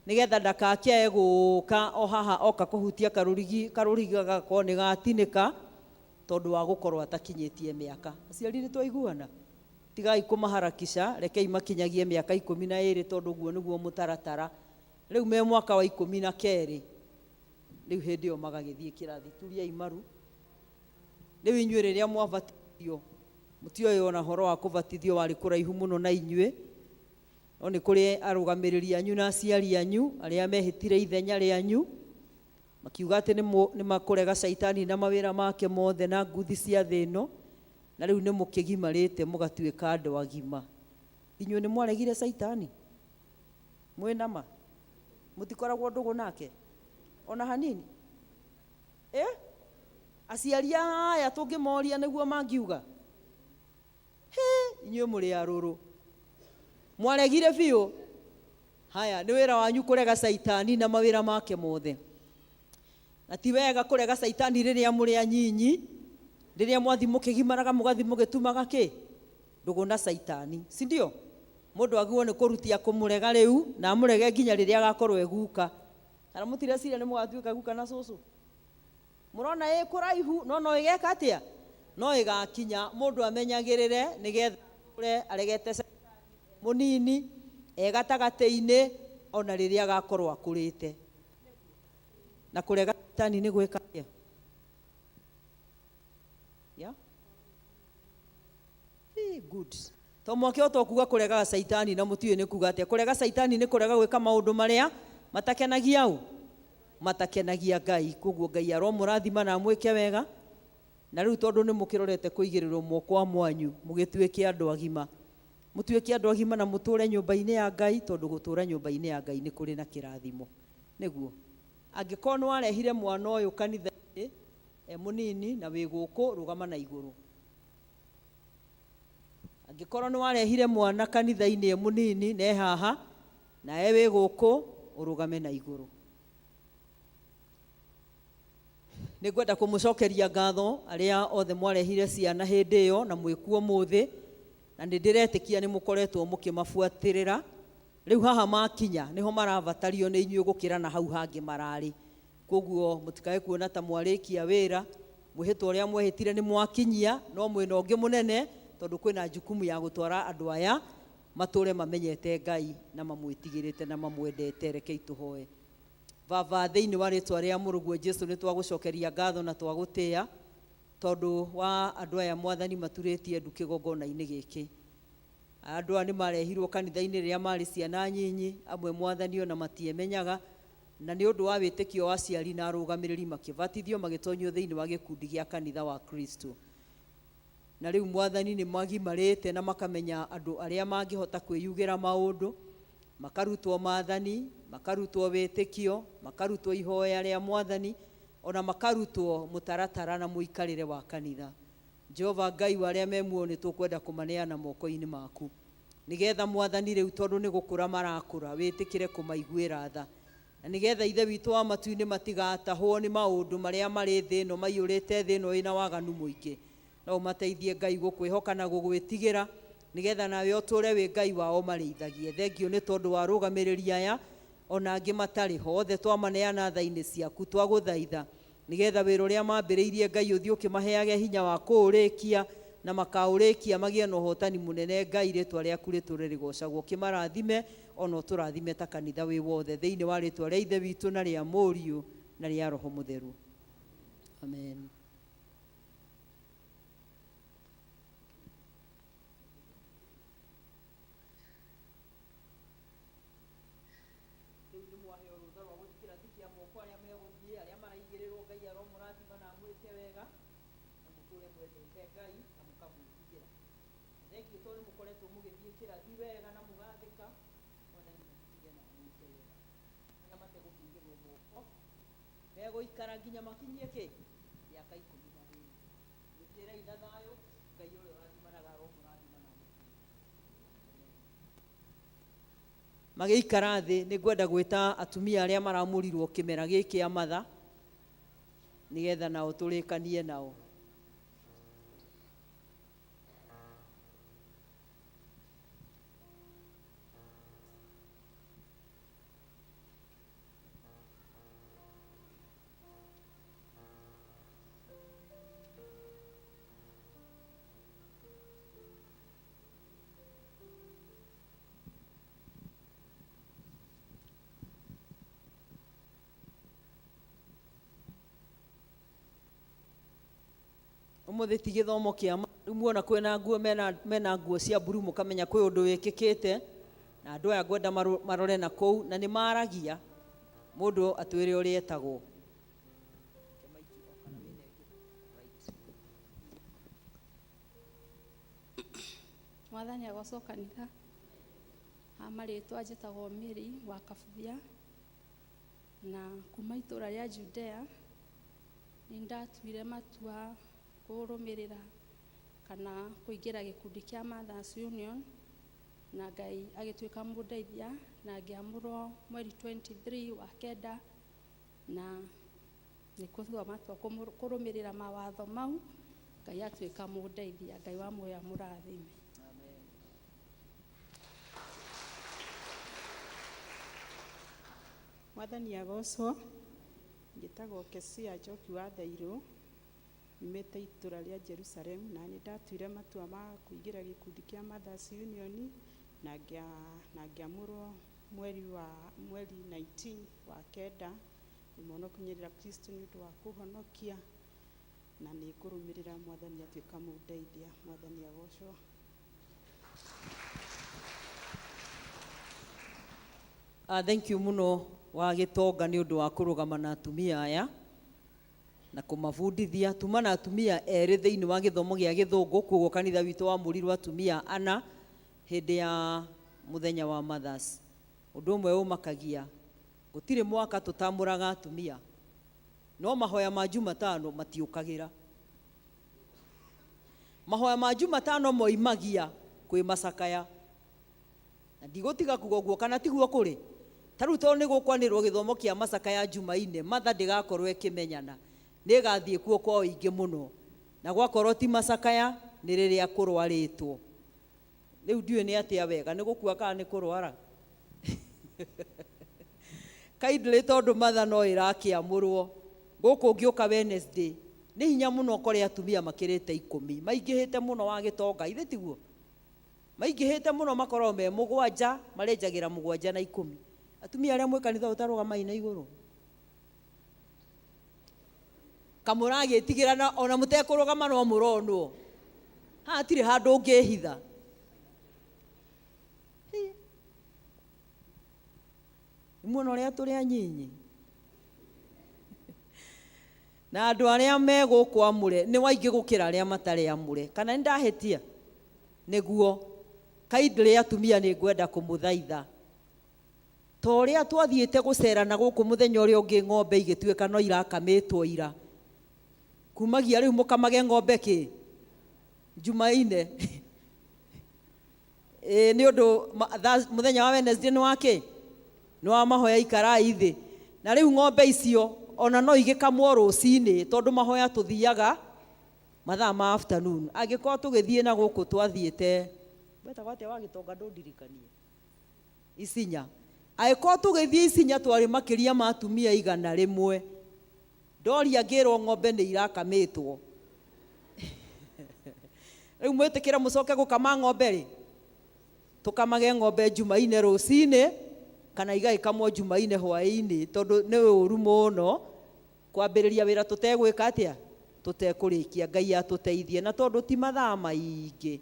A: nigetha ndakake guka o haha oka kuhutia karurigi gagakorwo nĩ gatinĩka tondũ wa gũkorwo atakinyĩtie mĩaka. Aciari nĩ twaiguana, tigai kũmaharakisha, rekei makinyagie mĩaka 12 tondũ guo nĩguo mũtaratara. Rĩu me mwaka wa 12 rĩu hĩndĩ ĩyo magagĩthiĩ kĩrathi. Turiai maru. Rĩu inyuĩ rĩrĩa mwabatithio, mũtioĩ ona horo wa kũbatithio warĩ kũraihu mũno na inyuĩ, no nĩ kũrĩ arũgamĩrĩri anyu na aciari anyu arĩa mehĩtire ithenya rĩanyu makiuga atĩ nĩ makũrega Saitani na mawĩra make mothe na nguthi cia thĩ ĩno, na rĩu nĩ mũkĩgimarĩte mũgatuĩka andũ agima. Inyuĩ nĩ mwaregire Saitani? Mwĩnama? Mũtikoragwo ndũgũ nake ona hanini? Aciari aya tũngĩmoria nĩguo mangiuga? Inyuĩ mũrĩ arũrũ, mwaregire biũ. Haya, nĩ wĩra wanyu kũrega Saitani na mawĩra make mothe, na ti wega kũrega Saitani rĩrĩa mũrĩ anyinyi, rĩrĩa mwathi mũkĩgimaraga mũgathi mũgĩtumaga ndũgũ na Saitani, si ndio? Mũndũ agĩrĩirwo nĩ kũrutia kũmũrega rĩu na amũrege nginya rĩrĩa agakorwo eguka. Kana mũtireciria nĩ mũgatuĩka guka na cũcũ? Mũrona kũraihu, no ĩgeka atĩa? No ĩgakinya. Mũndũ amenyagĩrĩre nĩgetha aregete mũnini gatagatĩ-inĩ ona rĩrĩa agakorwo akũrĩte. Na kũrega Saitani nĩ gwĩka atĩa? Good. To mwake otokuga kũregaga Saitani na mũtiũĩ nĩ kuga atĩa. Kũrega Saitani nĩ kũrega gwĩka maũndũ marĩa matakenagia matakenagia Ngai. Koguo Ngai aromũrathima na mwĩke wega, na rĩu tondũ nĩ mũkĩrorete kũigĩrĩrwo moko mwanyu mũgĩtuĩke andũ agima, mũtuĩke andũ agima na mũtũre nyũmba-inĩ ya Ngai, tondũ gũtũra nyũmba-inĩ ya Ngai nĩ kũrĩ na kĩrathimo. Nĩguo angĩkorwo nĩ warehire mwana ũyũ kanitha-inĩ mũnini na wĩ gũkũ, rũgama na igũrũ. Angĩkorwo nĩ warehire mwana kanitha-inĩ mũnini ne haha na wĩ gũkũ, ũrũgame na igũrũ. Nĩ ngwenda kũmũcokeria ngatho arĩa othe mwarehire ciana hĩndĩ ĩyo na mwĩkuo mũthĩ, na nĩ ndĩretĩkia nĩ mũkoretwo mũkĩmabuatĩrĩra. Rĩu haha makinya nĩho marabatario nĩ inyuĩ gũkĩra na hau hangĩ mararĩ. Koguo mũtikae kuona ta mwarĩkia wĩra, mwĩhĩtwa ũrĩa mwehĩtire nĩ mwakinyia, no mwĩna ũngĩ mũnene, tondũ kwĩna jukumu ya gũtwara andũ aya matũre mamenyete Ngai na mamwĩtigĩrĩte na mamwendete. Rekei tũhoe. Baba, thĩinĩ wa rĩtwa rĩa mũrũguo Jesũ nĩ twagũcokeria ngatho na twagũtĩĩa tondũ wa andũ aya Mwathani maturĩtie ndu kĩgongona-inĩ gĩkĩ. Andũ aya nĩ marehirwo kanitha-inĩ rĩrĩa marĩ ciana nyinyi, amwe Mwathani ona matiemenyaga, na nĩ ũndũ wa wĩtĩkio wa aciari na arũgamĩrĩri makĩbatithio magĩtonyio thĩinĩ wa gĩkundi gĩa kanitha wa Kristo. Na rĩu Mwathani nĩ magimarĩte na makamenya andũ arĩa mangĩhota kwĩyugĩra maũndũ, makarutwo maathani, makarutwo wĩtĩkio, makarutwo ihoya rĩa Mwathani, ona makarutwo mũtaratara na mũikarĩre wa kanitha. Jehova Ngai warĩa me muoyo nĩ tũkwenda kũmaneana moko-inĩ maku, nĩgetha Mwathani rĩu tondũ nĩ gũkũra marakũra, wĩtĩkĩre kũmaiguĩra tha, na nĩgetha Ithe witũ wa matu-inĩ matigatahwo nĩ maũndũ marĩa marĩ thĩ ĩno maiyũrĩte thĩ ĩno ĩna waganu mũingĩ. No ũmateithie Ngai gũkwĩhoka na gũgwĩtigĩra, nĩgetha nawe ũtũre wĩ Ngai wao marĩithagie. Thengio nĩ tondũ wa arũgamĩrĩri aya ona angĩ matarĩ ho, othe twamaneana tha-inĩ ciaku, twagũthaitha nĩgetha wĩra ũrĩa mambĩrĩirie Ngai ũthiĩ ũkĩmaheage hinya wa kũũrĩkia, na makaũrĩkia magĩe na ũhotani mũnene. Ngai rĩtwa rĩaku rĩtũre rĩgocagwo, ũkĩmarathime ona ũtũrathime ta kanitha wĩ wothe, thĩinĩ wa rĩtwa rĩa Ithe witũ na rĩa Mũriũ na rĩa Roho Mũtheru, amen. Gũikara nginya makinyie mĩaka 12. Gũtirĩ na thayũ, Ngai ũrĩa ũrathimanaga aromũrathima na magĩikara thĩ. Nĩ ngwenda gwĩta atumia arĩa maramũrirwo kĩmera gĩkĩ a matha, nĩgetha nao tũrĩkanie nao. umuthi ti githomo kia riu muona kwina nguo mena nguo cia mburu mukamenya kwi undu wikikite na andu aya ngwenda marore na kou na ni maragia mundu atwire uri etagwo.
E: Mwathani agocwo kanitha amaritwa njitagwo Mary wa Kabuthia na kuma itura ria Judea ni ndatuire matua kurumirira kana kuingira gikundi kia Mothers Union na Ngai agituika mundeithia na ngiamurwo mweri 23 wa kenda na nikuthua matua kurumirira mawatho mau Ngai atuika mundeithia. Ngai wa muoyo murathime.
F: Mwathani agocwo. Njĩtagwo Kesia Njoki wa Thairu, nyumĩte itura rĩa Jerusalem na nĩ ndatuire matua ma kũingĩra gĩkundi kĩa Mothers Union na ngĩamũrwo mweri 19 wa kenda nĩmonokinyĩrĩra Kristo nĩ ũndũ wa kũhonokia na nĩ ngũrũmĩrĩra Mwathani atuĩka mũndeithia. Mwathani agocwo.
A: Thank you muno wa Gitonga ni undu wa kurugama na atumia aya na kumabundithia. Tuma na atumia eri thiini wa githomo gia Githungu, koguo kanitha witu wa murirwo atumia ana hindi ya muthenya wa Mothers. Undu umwe umakagia, gutire mwaka tutamuraga atumia, no mahoya ma Jumatano matiukagira. Mahoya ma Jumatano moimagia kwi macakaya na ndigutiga kugo guo kana tiguo kuri. Taru to ni gukwanirwo githomo kia macakaya Jumaine, matha ndigakorwo ikimenyana ni gathie kuo kwa ingi muno na gwakorwo ti macakaya ni riria kurwaritwo. Riu ndiwe ni atia wega ni gukua kana ni kurwara kaidle tondu matha no irakiamurwo guku ngiuka Wednesday ni hinya muno kore atumia makirite 10 maingihite muno wa Gitonga ithe tiguo maingihite muno makoro me mugwanja marenjagira mugwanja na 10 atumia aria mwe kanitha utarugama ina iguru kamurage tigirana ona mutekurugama no muronwo ha tire handu ngehitha muno ria turi anyinyi na andu aria meguku amure ni waingi gukira aria matari amure kana ndahetia niguo kaidle atumia ni ngwenda kumuthaitha toria twathiite gucera na guku muthenya uria ungi ng'ombe igituika no irakamitwo ira kumagia riu mukamage ng'ombe ki Jumaine ni undu muthenya wa Wednesday ni wake no amahoya ikarai thi na riu ng'ombe icio ona no igikamwo rucini tondu mahoya tuthiaga mathaa ma afternoon agikoo tugithie na guku twathiite beta gwate wa Gitonga ndundirikanie Isinya agikoo tugithie Isinya twari makiria ma atumia 100 ndoria ngirwo ng'ombe ni irakamitwo riu mwitikira mucoke gukama ng'ombe ri tukamage ng'ombe Jumaine rucini kana igaikamwo Jumaine hwaini tondu ni uru muno kwambiriria wira tutegwika atia tutekurikia. Ngai atuteithie na tondu ti mathaa maingi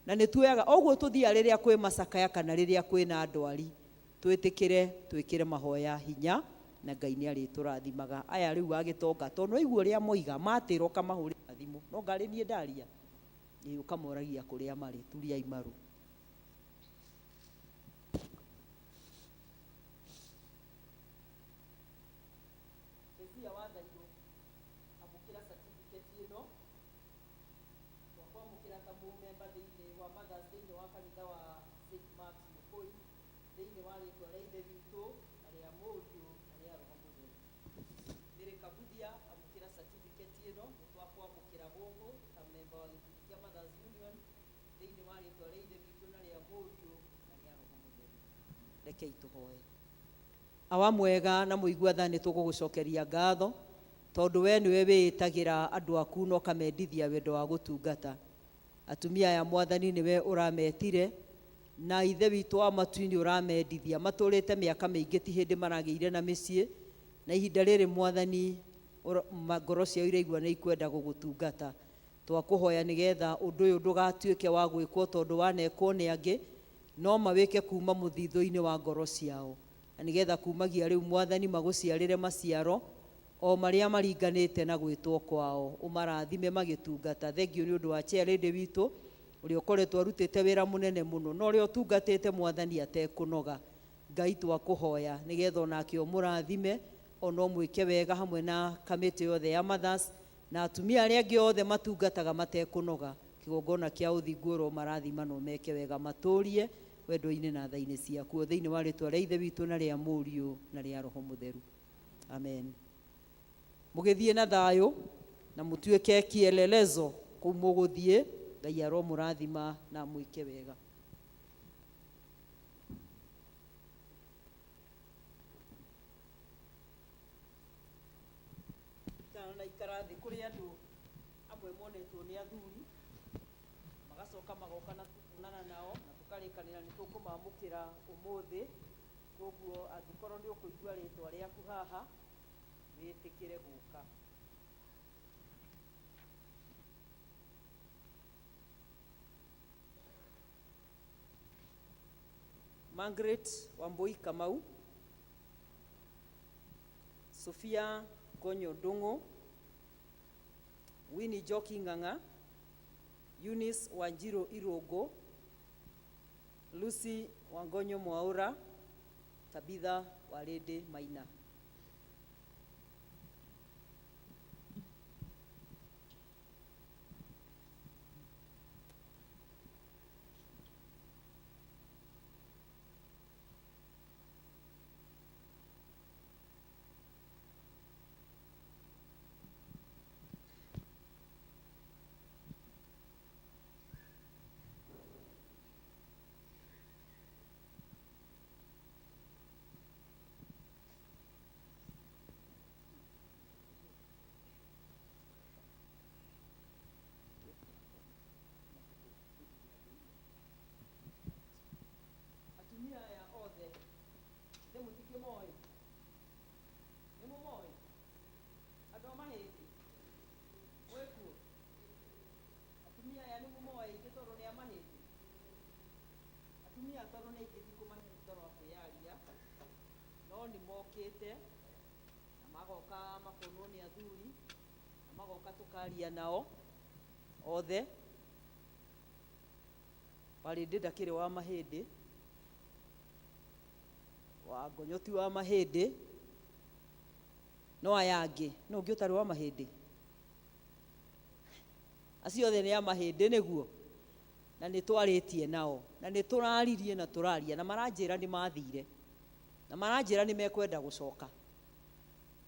A: na nituyaga oguo tuthia riria kwi macakaya kana riria kwina ndwari twitikire twikire mahoya hinya na Ngai ni ariturathimaga. Aya riu wa Gitonga tondu iguo ria moiga matiro kamahuri thimu no ngari nie ndaria ni ukamoragia kuria mari turia imaru. Rekei tuhoe. Awa mwega na muigua thani tugugucokeria ngatho tondu we niwe witagira andu aku no kamendithia wendo wa gutungata. Atumia ya Mwathani niwe urametire na ithe witu wa matuini uramendithia maturite miaka mingi ti hindi marageire na micii na ihinda riri Mwathani ngoro ciao iraigua na ikwenda gugutungata twakuhoya nigetha undu uyu ndugatuike wa gwikwo tondu wanekwo ni angi, no mawike kuma muthitho-ini wa ngoro ciao, na nigetha kumagia riu Mwathani maguciarire maciaro o maria maringanite na gwitwo kwao. Umarathime magitungata. Thengiu ni undu wa chairlady witu uria ukoretwo arutite wira munene muno, no uria utungatite Mwathani atekunoga. Ngai twakuhoya nigetha onake umurathime, ona umwike wega hamwe na kamiti yothe ya mothers na atumia aria angi othe matungataga matekunoga. Kigongona kia uthingu ro marathima no meke wega, maturie wendo-ini na thaini ciaku thiini wa ritwa ria ithe witu na ria Muriu na ria Roho Mutheru. Amen. Mugithie na thayo na mutuike kielelezo kuu muguthie. Ngai aro murathima na mwike wega. Na ikarathi kuri andu amwe monetwo ni athuri magacoka magoka na tukunana nao na tukarikanira ni tukumamukira umuthi. Koguo angikorwo ni ukuigua ritwa riaku haha witikire guka. Margaret Wambui Kamau, Sophia Gonyo Dongo, Winnie Joki Nganga, Eunice Wanjiro Irogo, Lucy Wangonyo Mwaura, Tabitha Walede Maina. Ni mokite na magoka makonwo ni athuri na magoka tukaria nao othe. Parinde ndakiri wa mahindi, wa ngonyoti wa mahindi, no aya angi no ngi utari wa mahindi. Acio othe ni a mahindi niguo, na ni twaritie nao na ni turaririe na turaria na maranjira ni mathire na maranjira ni mekwenda gucoka,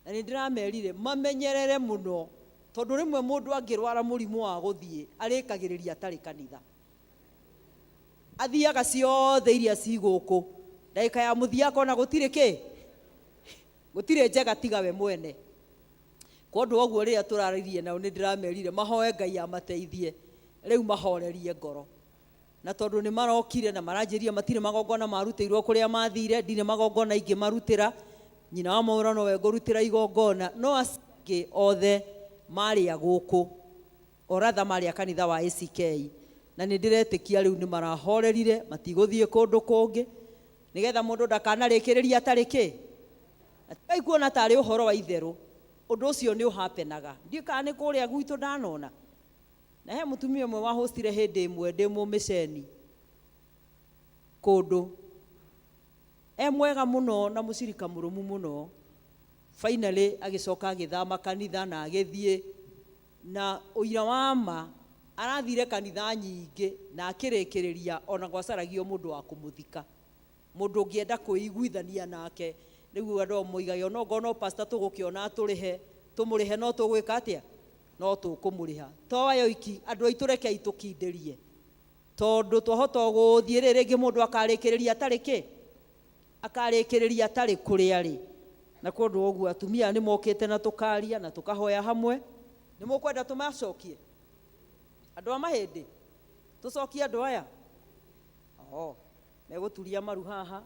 A: na ni ndiramerire mamenyerere muno tondu rimwe mundu angirwara murimu wa guthie arikagiriria atari kanitha, athiaga ciothe iria ciguku ndagika ya muthia akona gutire ki gutire njega tiga we mwene. Kondu oguo riria turaririe nao ni ndiramerire mahoe Ngai amateithie riu mahorerie ngoro, na tondu ni marokire na maranjiria matire magongona marutirwo kuria mathire, ndine magongona ingi marutira. Nyina wa Mwaura no we ngurutira igongona, no acingi othe mari aguku oratha mari akanitha wa ACK, na ni ndiretikia riu ni marahorerire matiguthie kundu kungi nigetha mundu ndakanarikiriria atari ki atigai kuona tari uhoro wa itheru. Undu ucio ni uhapenaga ndie kana ni kuria gwitu ndanona. Na he mutumia mwe wa hostire hindi imwe ndi mumiceni kundu mwega muno na mucirika murumu muno. Finally agicoka agithama kanitha na agithie na uira wa ma arathire kanitha nyingi na akirikiriria ona gwacaragio mundu wa kumuthika, mundu ungienda kuiguithania nake. Riu andu moigayo no ngono pastor tugukiona turihe tumurihe no tugwika atia no tukumuriha towayo iki andu aitu reke itukinderie tondu twahota guthie ringi mundu akarikiriria atari ki akarikiriria atari kuria ri. Na kondu oguo atumia ni mokite na tukaria na tukahoya hamwe. Ni mukwenda tumacokie andu a mahindi tucokie andu aya meguturia maru haha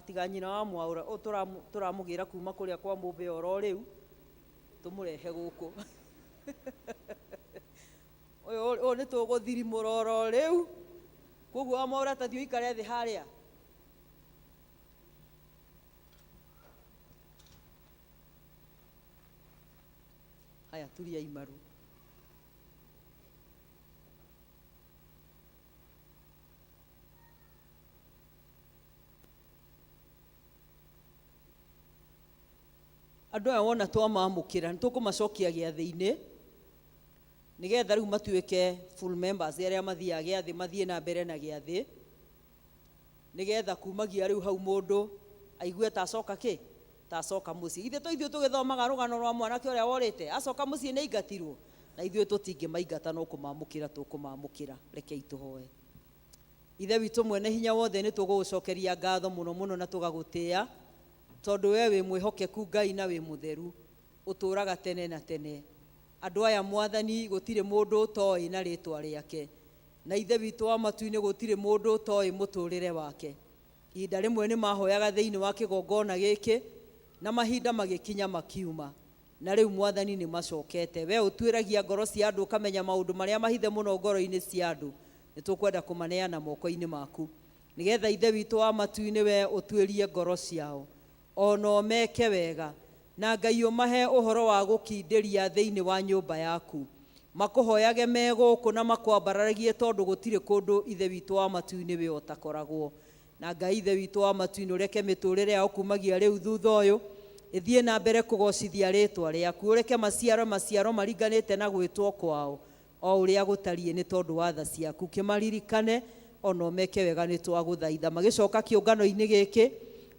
A: tiga nyina wa Mwaura o turamugira kuma kuria kwa mumbe oro riu tumurehe guku Oyo nĩ tũgũthirimũra oro rĩu. Koguo Wamwaũra ta thiĩ ũikare thĩ harĩa. Haya, tulia imaru. Andũ aya wona twamamũkĩra nĩ tũkũmacokia gĩathĩ-inĩ nĩgetha rĩu matuĩke full members arĩa mathiaga gĩathĩ mathiĩ na mbere na gĩathĩ nĩgetha kumagia rĩu hau mũndũ aigue tacoka kĩ tacoka mũciĩ. Ithe to ithuĩ tũgĩthomaga rũgano rwa mwanake ũrĩa worĩte acoka mũciĩ nĩ aingatirwo, na ithuĩ tũtingĩmaingata no kũmamũkĩra tũkũmamũkĩra. Rekei tũhoe. Ithe witũ mwene hinya wothe nĩ tũgũgũcokeria ngatho mũno mũno na tũgagũtĩĩa tondũ we wĩ mwĩhokeku Ngai na wĩ mũtheru ũtũũraga tene na tene. Andũ aya Mwathani gũtirĩ mũndũ ũtoĩ na rĩtwa rĩake, na ithe witũ wa matu-inĩ gũtirĩ mũndũ ũtoĩ mũtũũrĩre wake. Ihinda rĩmwe nĩ mahoyaga thĩinĩ wa kĩgongona gĩkĩ na mahinda magĩkinya makiuma, na rĩu Mwathani nĩ macokete. We ũtuĩragia ngoro cia andũ ũkamenya maũndũ marĩa mahithe mũno ngoro-inĩ cia andũ, nĩ tũkwenda kũmaneana moko-inĩ maku nĩgetha ithe witũ wa matu-inĩ we ũtuĩrie ngoro ciao ono meke wega, na Ngai ũmahe ũhoro wa gũkindĩria thĩinĩ wa nyũmba yaku, makũhoyage me gũkũ na makwambararagie tondũ gũtirĩ kũndũ ithe witũ wa matu-inĩ we ũtakoragwo. Na Ngai ithe witũ wa matu-inĩ ũreke mĩtũrĩre yao kumagia rĩu thutha ũyũ ĩthiĩ na mbere kũgocithia rĩtwa rĩaku, ũreke maciaro maringanĩte na gwĩtwo kwao o ũrĩa gũtariĩ nĩ tondũ wa tha ciaku. Kĩmaririkane ono meke wega nĩ twagũthaitha magĩcoka kĩũngano-inĩ gĩkĩ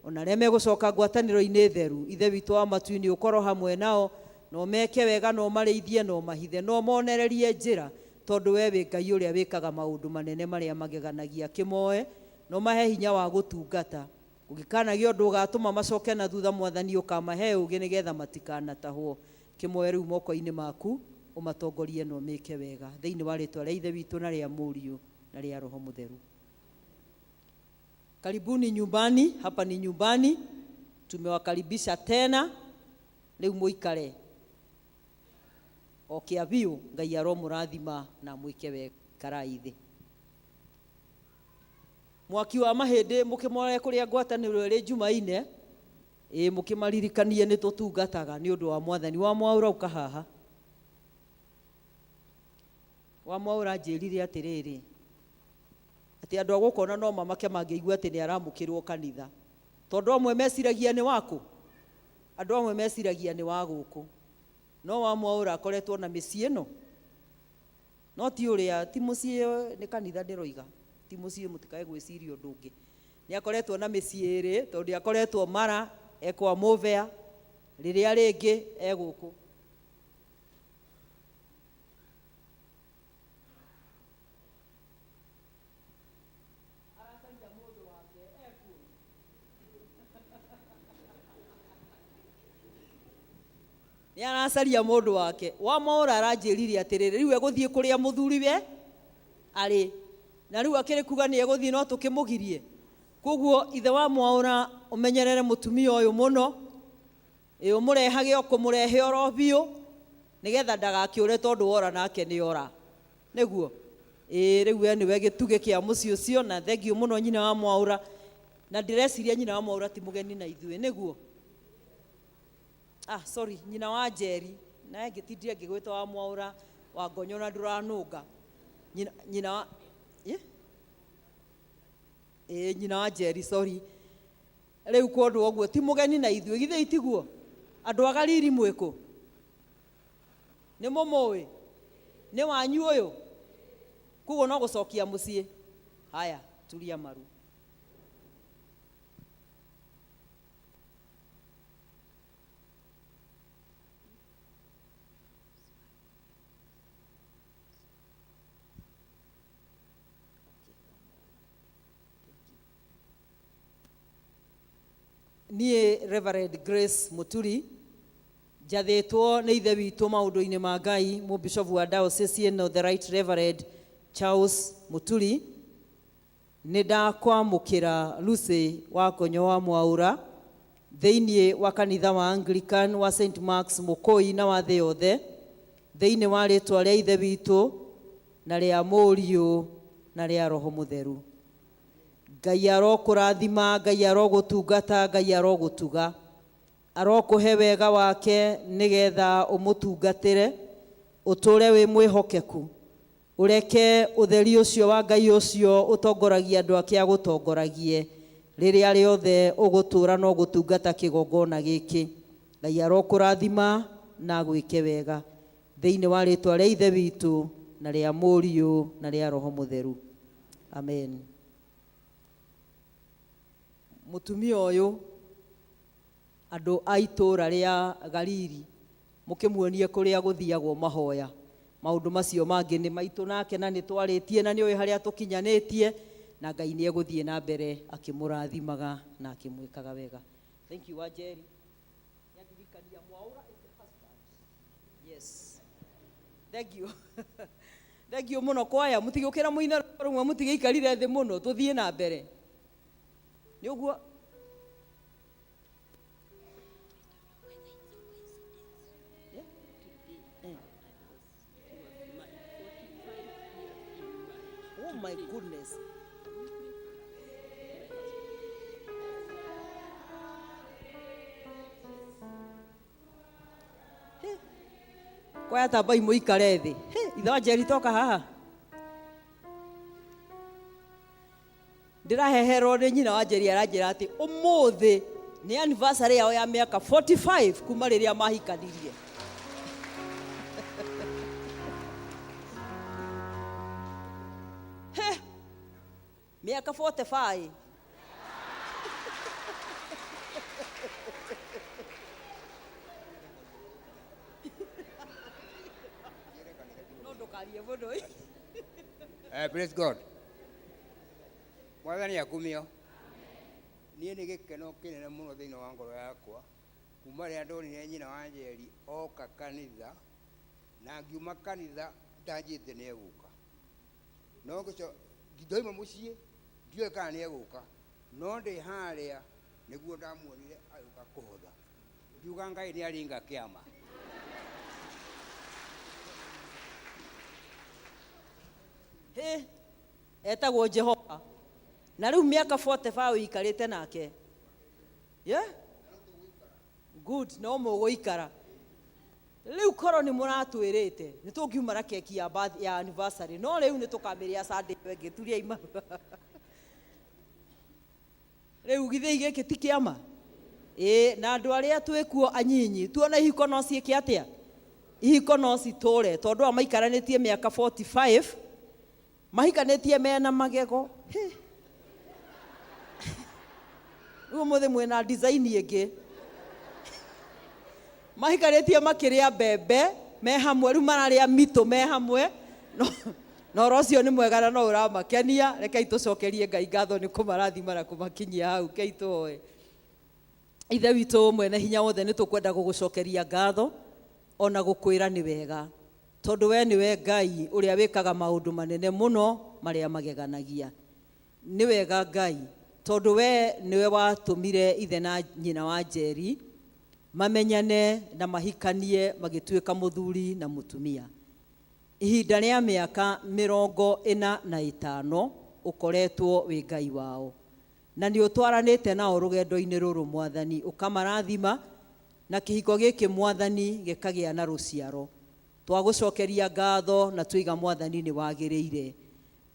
A: ona arĩa megũcoka ngwatanĩro-inĩ theru. Ithe witũ wa matu-inĩ ũkorwo hamwe nao no meke wega no marĩithie no mahithe no monererie njĩra tondũ we wĩ Ngai ũrĩa wĩkaga maũndũ manene marĩa mageganagia. Kĩmoe no mahe hinya wa gũtungata, gũgĩkanagia ũndũ ũgatũma macoke na thutha Mwathani ũkamahe ũgĩ nĩgetha matikanatahwo. Kĩmoe rĩu moko-inĩ maku ũmatongorie no meke wega thĩinĩ wa rĩtwa rĩa ithe witũ na rĩa Mũriũ na rĩa Roho Mũtheru. Karibuni nyumbani, hapa ni nyumbani, tumewakaribisha tena, leo muikare o kĩabiũ. Ngai aromũrathima na mwĩke karaithi. Mwaki wa mahĩndĩ mũkĩmwore kũrĩa ngwatanĩro ĩrĩ Jumaine, mũkĩmaririkanie nĩ tũtungataga nĩ ũndũ wa Mwathani. Wamwaũra ũka haha. Wamwaũra njĩrire atĩrĩrĩ atĩ andũ a gũkona no mamake mangĩigua atĩ nĩ aramũkĩrwo kanitha, tondũ amwe meciragia nĩ waku, andũ amwe meciragia nĩ wa gũkũ, no Wamwaũra akoretwo na mĩciĩ ĩno, no ti ũrĩa, ti mũciĩ nĩ kanitha ndĩroiga, ti mũciĩ mũtikae gwĩciria ũndũ ũngĩ. Nĩ akoretwo na mĩciĩ ĩrĩ tondũ akoretwo Mara ekwa Mũvea, rĩrĩa rĩngĩ egũkũ. Nĩ aracaria mũndũ wake. Wamwaũra aranjĩrire atĩrĩrĩ rĩu egũthiĩ kũrĩa mũthuriwe arĩ, na rĩu akĩrĩ kuga nĩ egũthiĩ no tũkĩmũgirie. Koguo ithe wa Mwaũra ũmenyerere mũtumia ũyũ mũno, ũmũrehage o kũmũrehe oro biũ nĩgetha ndagakĩũre tondũ wora nake nĩ ora, nĩguo rĩu we nĩwe gĩtugĩ kĩa mũciĩ ũcio, na thengiũ mũno nyina wa Mwaũra, na ndĩreciria nyina wa Mwaũra ti mũgeni na ithuĩ, nĩguo sorry, nyina wa Njeri, na ngĩtindire ngĩgwĩta wa Mwaũra wa Ngonyo na ndũranũnga. Nyina wa nyina wa Njeri, sorry. Rĩu kũndũ ũguo ti mũgeni na ithuĩ, githĩ itiguo? Andũ a Galili mwĩkũ? Nĩ mũmũĩ? Nĩ wanyu ũyũ? Koguo no gũcokia mũciĩ. Haya, tulia maru. Niĩ Reverend Grace Muturi njathĩtwo nĩ ithe witũ maũndũ-inĩ ma Ngai, mũbishofu wa diocese ĩno the right Reverend Charles Muturi, nĩ ndakwamũkĩra Lucy wa Ngonyo wa Mwaũra thĩinĩ wa kanitha wa Anglican wa St. Mark's Mũkũi na wa thĩ yothe thĩinĩ wa rĩtwa rĩa ithe witũ na rĩa Mũriũ na rĩa Roho Mũtheru. Ngai arokũrathima, Ngai arogũtungata, Ngai arogũtuga, arokũhe wega wake nĩgetha ũmũtungatĩre, ũtũre wĩ mwĩhokeku, ũreke ũtheri ũcio wa Ngai ũcio ũtongoragia andũ ake agũtongoragie rĩrĩa rĩothe ũgũtũra na ũgũtungata kĩgongona gĩkĩ. Ngai arokũrathima na gwĩke wega thĩinĩ wa rĩtwa rĩa Ithe witũ na rĩa Mũriũ na rĩa Roho Mũtheru. Amen. Mũtumia ũyũ andũ a itũũra rĩa Galili mũkĩmuonie kũrĩa gũthiagwo mahoya. Maũndũ macio mangĩ nĩ maitũ nake na nĩ twarĩtie na nĩ oĩ harĩa tũkinyanĩtie, na Ngai nĩ egũthiĩ na mbere akĩmũrathimaga na akĩmwĩkaga wega. Thank you, Wajeri. Nyandirikania Mwaũra is the husband. Yes. Thank you. Thank you mũno kwaya, mũtigĩũkĩra mũina rũmwe, mũtigĩikarire thĩ mũno, tũthiĩ na mbere. Nĩ ũguo. Oh my goodness. Kwaya tambai mũikare thĩ. Ithe wa Njeri toka haha. Ndĩraheherwo nĩ nyina wa Njeri aranjĩra atĩ ũmũthĩ nĩ anniversary yao ya mĩaka 45 kuma rĩrĩa mahikanirie. Miaka 45. No ndokarie mũndũ.
G: Praise God. Mwathani akumio. Niĩ nĩ gĩkeno kĩnene mũno thĩinĩ wa ngoro yakwa kuma rĩrĩa ndonire nyina wa Njeri oka kanitha, na ngiuma kanitha ndanjĩte nĩ egũka. No ndoima mũciĩ ndiũĩ kana nĩ egũka, no ndĩ harĩa nĩguo ndamuonire agĩũka kũhotha. Ngiuga Ngai nĩ aringa kĩama.
A: Etagwo Jehova. Na rĩu mĩaka 45 ũikarĩte nake. Yeah? Good, no mũgũikara. Rĩu korwo nĩ mũratwĩrĩte nĩ tũngiuma na keki ya anniversary, no rĩu nĩ tũkambĩrĩria Sunday wengĩ turia ima. Rĩu githĩ gĩkĩ ti kĩama? Na andũ arĩa twĩkuo anyinyi tuona ihiko no ciĩke atĩa? Ihiko no citũre, tondũ a maikaranĩtie mĩaka 45 mahikanĩtie mena magego. Rĩu mũthĩ mwĩna design ĩngĩ. Mahikanĩtie makĩrĩa mbembe me hamwe, rĩu mararĩa mito me hamwe. No rũcio nĩ mwega na no ũramakenia. Rekei tũcokerie Ngai ngatho nĩ kũmarathima na kũmakinyia hau. Kei tũhoe. Ithe witũ mwene hinya wothe nĩ tũkwenda gũgũcokeria ngatho ona gũkwĩra nĩ wega, tondũ we nĩwe Ngai ũrĩa wĩkaga maũndũ manene mũno marĩa mageganagia. Nĩ wega Ngai, tondũ we nĩwe watũmire ithe na nyina wa Njeri mamenyane na mahikanie magĩtuĩka mũthuri na mũtumia. Ihinda rĩa mĩaka 45 ũkoretwo wĩ Ngai wao, na nĩ ũtwaranĩte nao rũgendo-inĩ rũrũ Mwathani, ũkamarathima na kĩhiko gĩkĩ Mwathani gĩkagĩa na rũciaro. Twagũcokeria ngatho na twiga Mwathani nĩ wagĩrĩire.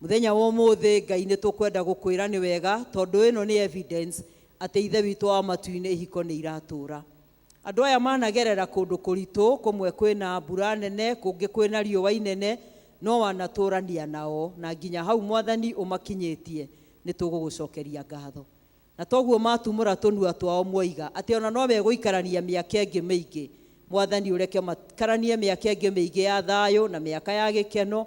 A: Mũthenya wa ũmũthĩ Ngai nĩ tũkwenda gũkwĩra nĩ wega, tondũ ĩno nĩ evidence atĩ ithe witũ wa matu-inĩ ihiko nĩ iratũra. Andũ aya managerera kũndũ kũritũ, kũmwe kwĩna mbura nene, kũngĩ kwĩna riũa inene, no wanatũrania nao na nginya hau Mwathani ũmakinyĩtie. Nĩ tũgũgũcokeria ngatho. Na toguo matumũra tũnua twao moiga atĩ ona no megũikarania mĩaka ĩngĩ mĩingĩ. Mwathani ũreke makaranie mĩaka ĩngĩ mĩingĩ ya thayũ na mĩaka ya gĩkeno,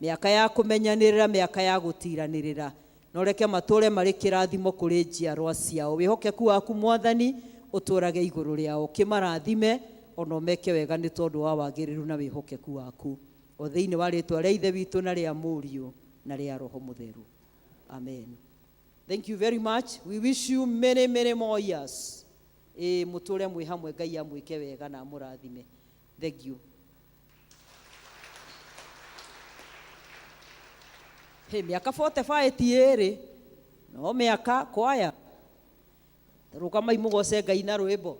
A: mĩaka ya kũmenyanĩrĩra, mĩaka ya gũtiranĩrĩra. Na ũreke matũre marĩ kĩrathimo kũrĩ njiarwa ciao. Wĩhokeku waku Mwathani ũtũrage igũrũ rĩao, kĩmarathime ona ũmeke wega nĩ tondũ wa wagĩrĩru na wĩhokeku waku. O thĩinĩ wa rĩtwa rĩa ithe witũ na rĩa Mũriũ na rĩa Roho Mũtheru. Amen. Thank you very much. We wish you many, many more years. Mũtũre mwĩ hamwe, Ngai amwĩke wega na amũrathime. Thank you. mĩaka 45 ti ĩrĩ no mĩaka kwaya rũgamai mũgoce Ngai na rwĩmbo.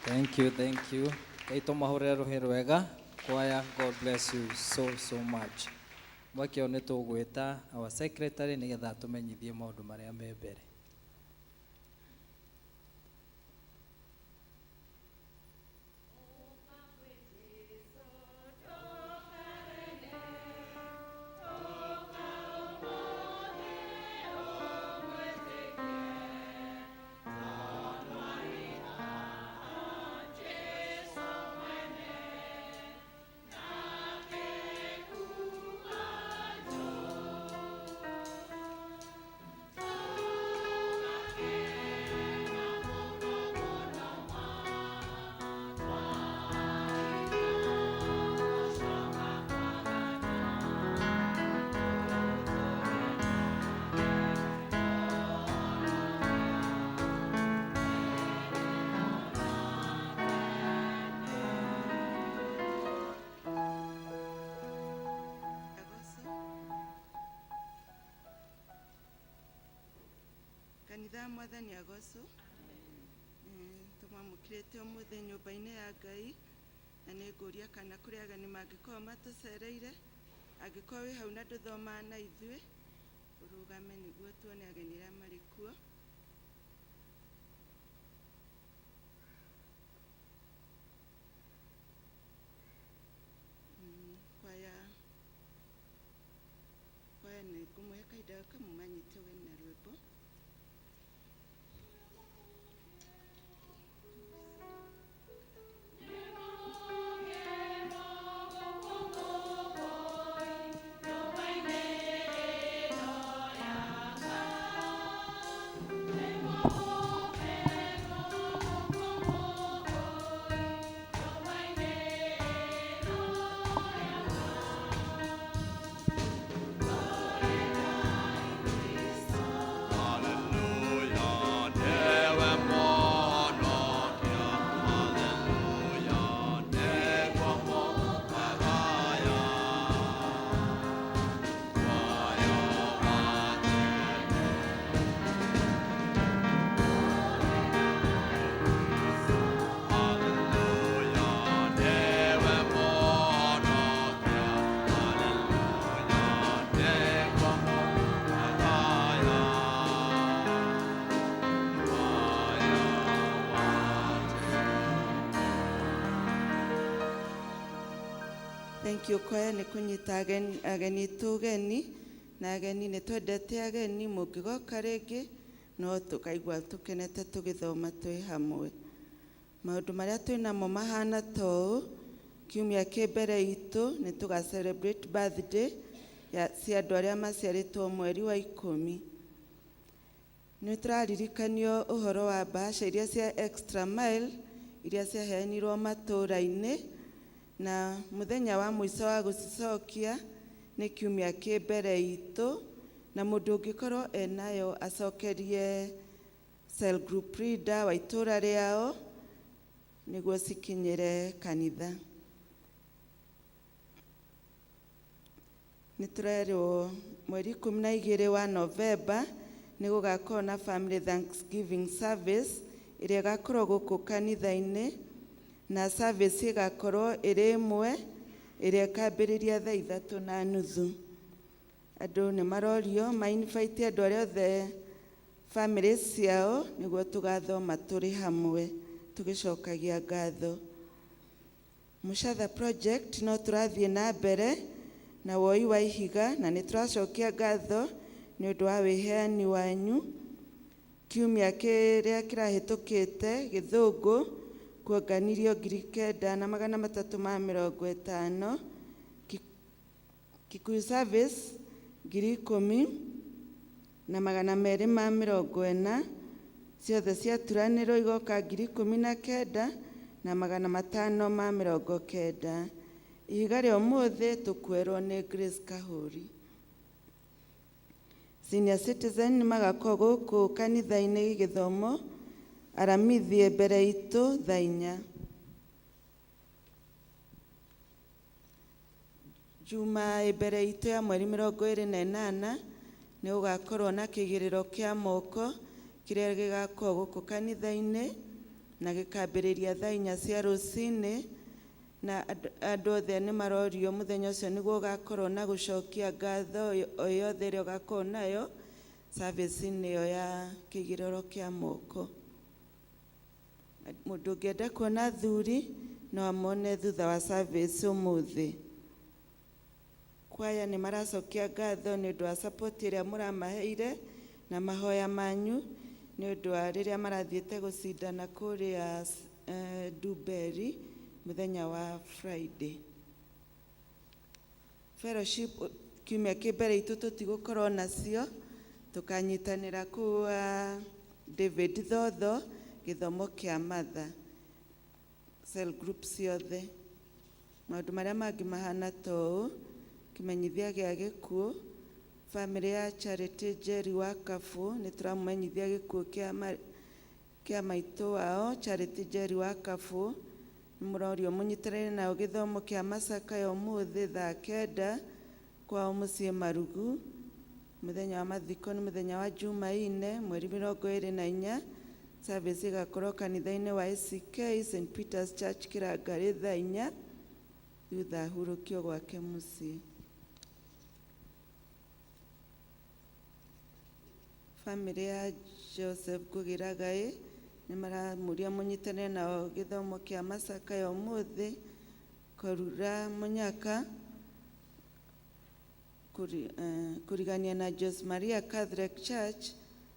C: Thank you, thank you. Kaito mahore rohe rwega. Choir, God bless you so much. Mwakio nĩ tũgwĩta our secretary nĩgetha tũmenyithie maũndũ marĩa me mbere.
H: Kanitha Mwathani agocwo. Tumamũkĩrĩte ũmũthĩ nyũmba-inĩ ya Ngai na nĩngũria kana kũrĩ ageni mangĩkorwo matũcereire, angĩkorwo wĩ hau na ndũthomaga na ithuĩ ũrũgame nĩguo tuone ageni arĩa marĩ kuo. Kwaya nĩngũmũhe kahinda gaka mũmanyite ũgeni na rwĩmbo.
I: Glory,
H: Thank you kwaya nĩ kũnyita ageni tũgeni, na ageni nĩ twendete ageni, mũngĩgoka rĩngĩ no tũkaigua tũkenete tũgĩthoma twĩ hamwe. Maũndũ marĩa twĩnamo mahana toũ, kiumia kĩ mbere itũ nĩ tũga celebrate birthday cia andũ arĩa maciarĩtwo mweri wa 10. Nĩ tũraririkanio ũhoro wa bahasha iria cia extra mile iria ciaheanirwo matũũra-inĩ, na mũthenya wa mũico wa gũcicokia nĩ kiumia kĩ mbere itũ, na mũndũ ũngĩkorwo enayo acokerie cell group leader wa itũũra rĩao nĩguo cikinyĩre kanitha. Nĩ tũrerwo mweri 12 wa Novemba nĩ gũgakorwo na family thanksgiving service ĩrĩa ĩgakorwo gũkũ kanitha-inĩ, na service ĩgakorwo ĩrĩ ĩmwe ĩrĩa ĩkambĩrĩria thaa 3:30. Andũ nĩ marorio ma-invite andũ arĩa othe family ciao nĩguo tũgathoma tũrĩ hamwe tũgĩcokagia ngatho. Mũchatha project no tũrathiĩ na mbere na woi wa ihiga, na nĩ tũracokia ngatho nĩ ũndũ wa wĩheani wanyu. Kiumia kĩrĩa kĩrahĩtũkĩte Gĩthũngũ kuonganirio 9,350, Kikuyu service 10,240, ciothe ciaturanĩrwo igoka 19,590. Ihiga rĩa ũmũthĩ tũkuerwo nĩ Grace Kahũri. Senior citizen nĩ magakorwo gũkũ kanitha-inĩ gĩthomo aramithi mbere itũ thaa 4. Juma mbere itũ ya mweri 28 nĩ gũgakorwo na kĩgĩrĩro kĩa moko kĩrĩa gĩgakorwo gũkũ kanitha-inĩ na gĩkambĩrĩria thaa 4 cia rũcinĩ, na andũ othe nĩ marorio mũthenya ũcio nĩguo ũgakorwo na gũcokia ngatho o yothe ĩrĩa ũgakorwo nayo service-inĩ ĩyo ya kĩgĩrĩro kĩa moko. Mũndũ ũngĩenda kuona athuri no amone thutha wa service ũmũthĩ. Kwaya nĩ maracokia ngatho nĩ ũndũ wa support ĩrĩa mũramaheire na mahoya manyu nĩ ũndũ wa rĩrĩa marathiĩte gũcindana kũrĩa Duberi mũthenya wa Friday. Fellowship kiumia kĩ mbere itũ tũtigũkorwo nacio, tũkanyitanĩra kwa David Thotho gĩthomo kĩa matha cell group ciothe. Maũndũ marĩa mangĩ mahana toũ, kĩmenyithia gĩa gĩkuũ, family ya Charity Jerry wa Kabu nĩ tũramũmenyithia gĩkuũ kĩa maitũ wao Charity Jerry wa Kabu. Mũrorio mũnyitanĩre nao gĩthomo kĩa macakaya ũmũthĩ thaa 9 kwao mũciĩ Marugu. Mũthenya wa mathiko nĩ mũthenya wa Jumaine mweri 24. Service ĩgakorwo kanitha-inĩ wa ACK St Peter's Church Kĩrangarĩ thaa 4 thutha ahurũkio gwake mũciĩ. Family ya Joseph Kũgĩragaĩ nĩ maramũria mũnyitanĩre nao gĩthomo kĩa macakaya ũmũthĩ Korura Mũnyaka kũrigania na Jose Maria Catholic Church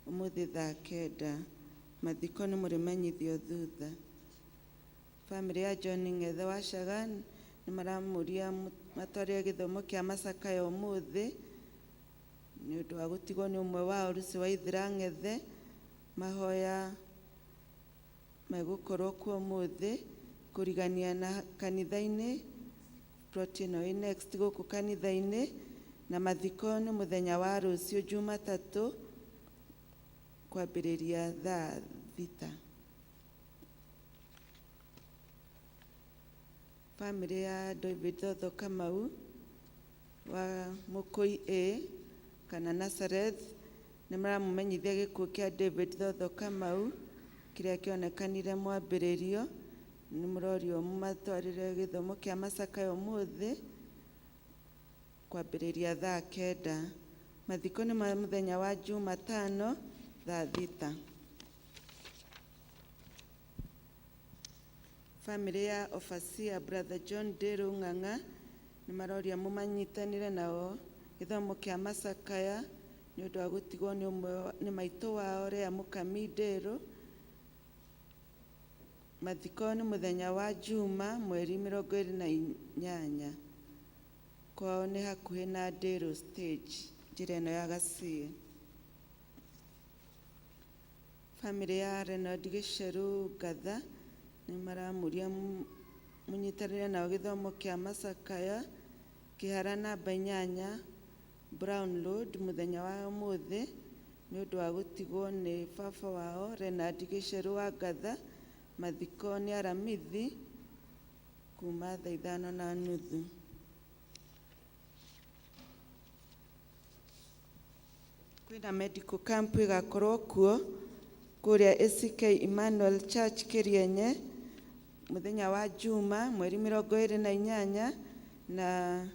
H: ũmũthĩ thaa 9. Mathiko nĩ mũrĩmenyithio thutha. Family ya John Ng'ethe wa Shaga nĩ maramũria matwarĩre gĩthomo kĩa macakaya ũmũthĩ nĩ ũndũ wa gũtigwo nĩ ũmwe wao Lucy Waithĩra Ng'ethe. Mahoya megũkorwo kuo ũmũthĩ kũrigania na kanitha-inĩ plot ĩno ĩ next gũkũ kanitha-inĩ, na mathiko nĩ mũthenya wa rũciũ Jumatatũ kwambĩrĩria thaa 6. Family ya David Thotho Kamau wa Mũkũi A kana Nazareth nĩ maramũmenyithia gĩkuũ kĩa David Thotho Kamau kĩrĩa kĩonekanire mwambĩrĩrio. Nĩ mũrorio mũmatwarĩre gĩthomo kĩa macakaya ũmũthĩ kwambĩrĩria thaa 9. Mathiko nĩ ma mũthenya wa Jumatano thaa 6. Family ya Overseer Brother John Deru Ng'ang'a nĩ maroria mũmanyitanĩre nao gĩthomo kĩa macakaya nĩ ũndũ wa gũtigwo nĩ maitũ wao Lea Mũkami Ndĩrũ. Mathiko nĩ mũthenya wa Juma mweri 28. Kwao nĩ hakuhĩ na Ndĩrũ stage, njĩra ĩno ya Gaciĩ. Famĩlĩ ya Renard Gĩceru Ngatha nĩ maramũria mũnyitanĩre nao gĩthomo kĩa macakaya kĩhara namba 8 Brown Road mũthenya wa ũmũthĩ nĩ ũndũ wa gũtigwo nĩ baba wao Renard Gĩceru wa Ngatha. Mathiko nĩ aramithi kuma thaa 5:30. Kwĩna medical camp ĩgakorwo kuo kũrĩa ACK Emmanuel Church Kĩrĩenye mũthenya wa Juma mweri 28 na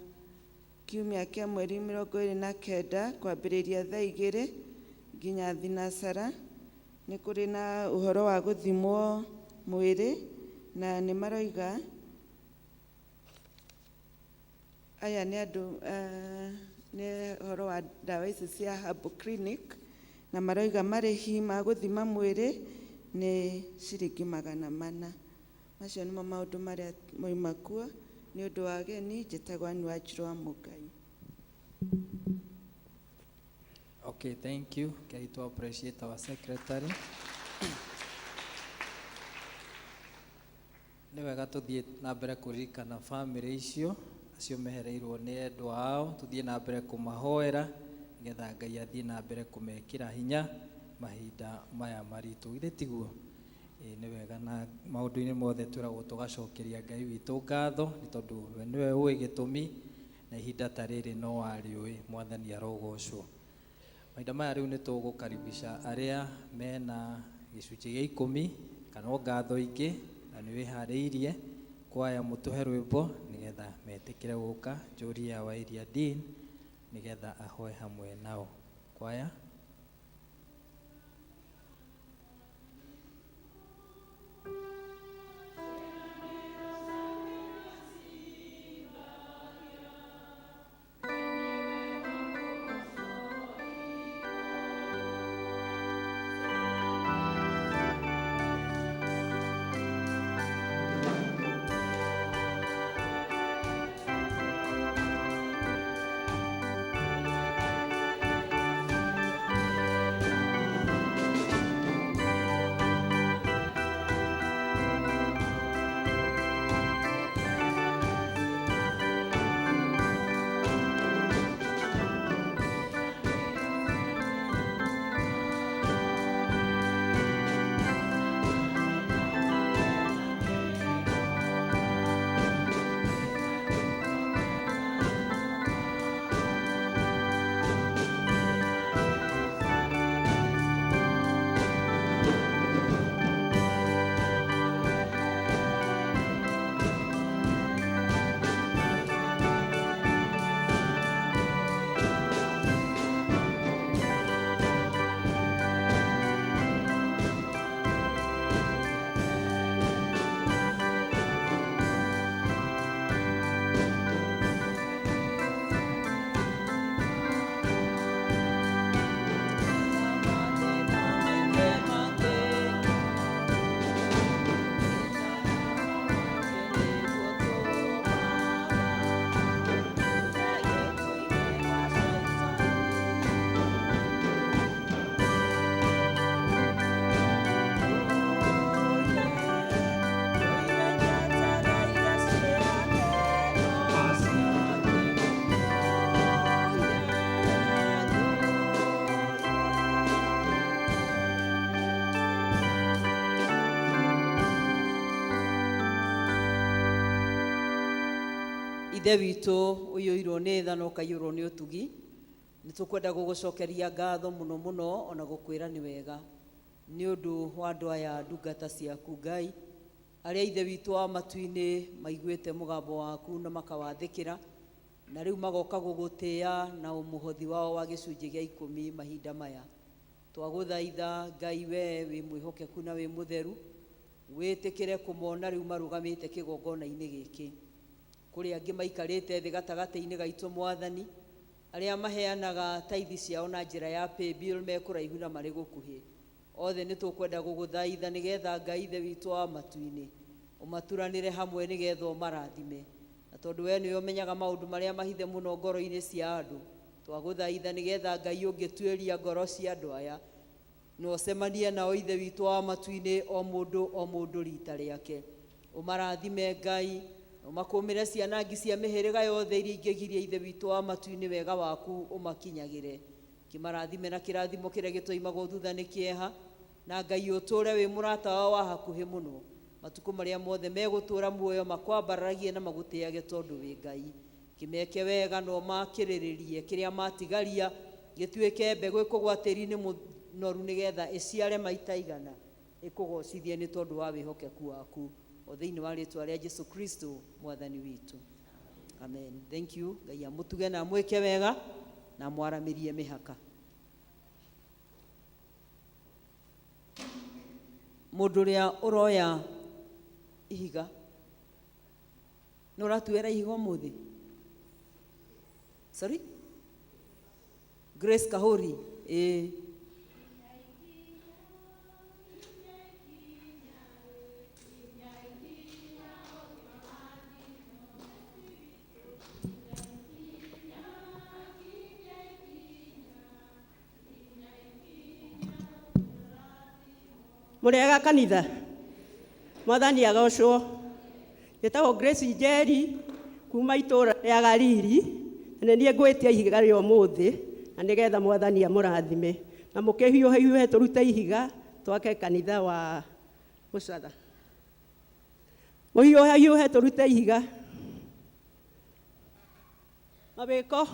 H: kiumia kĩa mweri 29 kwambĩrĩria thaa 2 nginya thinacara. Nĩ kũrĩ na ũhoro wa gũthimwo mwĩrĩ na nĩ maroiga aya nĩ andũ nĩ ũhoro wa ndawa ici cia Herbal Clinic, na maroiga marĩhi ma gũthima mwĩrĩ nĩ ciringi 400. Macio nĩmo maũndũ marĩa moima kuo nĩ ũndũ wa ageni. Njĩtagwo Anne Wanjirũ wa Mũngai.
C: Okay, thank you. Can to appreciate our secretary. Nĩ wega tũthiĩ na mbere kũririkana famĩlĩ icio acio mehereirwo nĩ endwa ao, tũthiĩ na mbere kũmahoera nĩgetha Ngai athiĩ na mbere kũmekĩra hinya mahinda maya maritũ. Githĩ tiguo? Nĩ wega na maũndũ-inĩ mothe twĩragwo tũgacokeria Ngai witũ ngatho nĩ tondũ we nĩwe ũĩ gĩtũmi na ihinda ta rĩrĩ no warĩũĩ. Mwathani arogocwo. Mahinda maya rĩu nĩ tũgũkaribisha arĩa mena gĩcunjĩ gĩa 10 kana ngatho ingĩ na nĩ wĩharĩirie kwaya mũtũhe rwĩmbo nĩgetha metĩkĩre gũka. Njũria wa Iria Dean nĩgetha ahoe hamwe nao. Kwaya.
A: Ithe witũ ũyũirwo nĩ tha na ũkaiyũrwo nĩ ũtugi, nĩ tũkwenda gũgũcokeria ngatho mũno mũno ona gũkwĩra nĩ wega nĩ ũndũ wa andũ aya ndungata ciaku Ngai, arĩa ithe witũ wa matu-inĩ maiguĩte mũgambo waku na makawathĩkĩra, na rĩu magoka gũgũtĩĩa na ũmũhothi wao wa gĩcunjĩ gĩa 10 mahinda maya. Twagũthaitha Ngai we wĩ mwĩhokeku na wĩ mũtheru, wĩtĩkĩre kũmona rĩu marũgamĩte kĩgongona-inĩ gĩkĩ. kuri angi maikarite thi gatagati-ini gaitũ Mwathani, aria maheanaga taithi ciao na njira ya paybill mekuraihu na marĩ gũkuhĩ. Othe nĩ tũkwenda gũgũthaitha nĩgetha Ngai Ithe witũ wa matu-inĩ ũmaturanĩre hamwe nĩgetha ũmarathime, na tondũ we nĩwe ũmenyaga maũndũ marĩa mahithe mũno ngoro-inĩ cia andũ, twagũthaitha nĩgetha Ngai ũngĩtuĩria ngoro cia andũ aya na ũcemanie nao Ithe witũ wa matu-inĩ, o mũndũ rita rĩake. Ũmarathime Ngai, ũmakũmĩre cianangi cia mĩhĩrĩga yothe iria ingĩgiria Ithe witũ wa matu-inĩ wega waku ũmakinyagĩre. Kĩmarathime na kĩrathimo kĩrĩa gĩtoimagwo thutha nĩ kĩeha, na Ngai ũtũũre wĩ mũrata wao wa hakuhĩ mũno matukũ marĩa mothe megũtũũra muoyo, makwambaragie na magũtĩage tondũ wĩ Ngai. Kĩmeke wega na ũmakĩrĩrĩrie kĩrĩa matigaria gĩtuĩke mbegũ ĩkũgwa tĩĩri-inĩ mũnoru nĩgetha ĩciare maita igana, ĩkũgocithie nĩ tondũ wa wĩhokeku waku, o thĩinĩ wa rĩĩtwa rĩa Jesũ Kristo Mwathani witũ. Amen. Thank you. Ngai amũtuge na amwĩke wega na mwaramĩrie mĩhaka. Mũndũ ũrĩa ũroya ihiga, nĩ ũratuĩra ihiga ũmũthĩ? Sorry? Grace Kahuri.
I: Mũrega kanitha, Mwathani agocwo. Gĩtagwo Grace Njeri kuma itũũra rĩa Gariri, na niĩ ngwĩtia ihiga rĩa ũmũthĩ na nĩgetha Mwathani amũrathime, na mũkĩhiũhe tũrute ihiga twake kanitha wa Mũcatha. Mũhiũhe tũrute ihiga. Mabĩko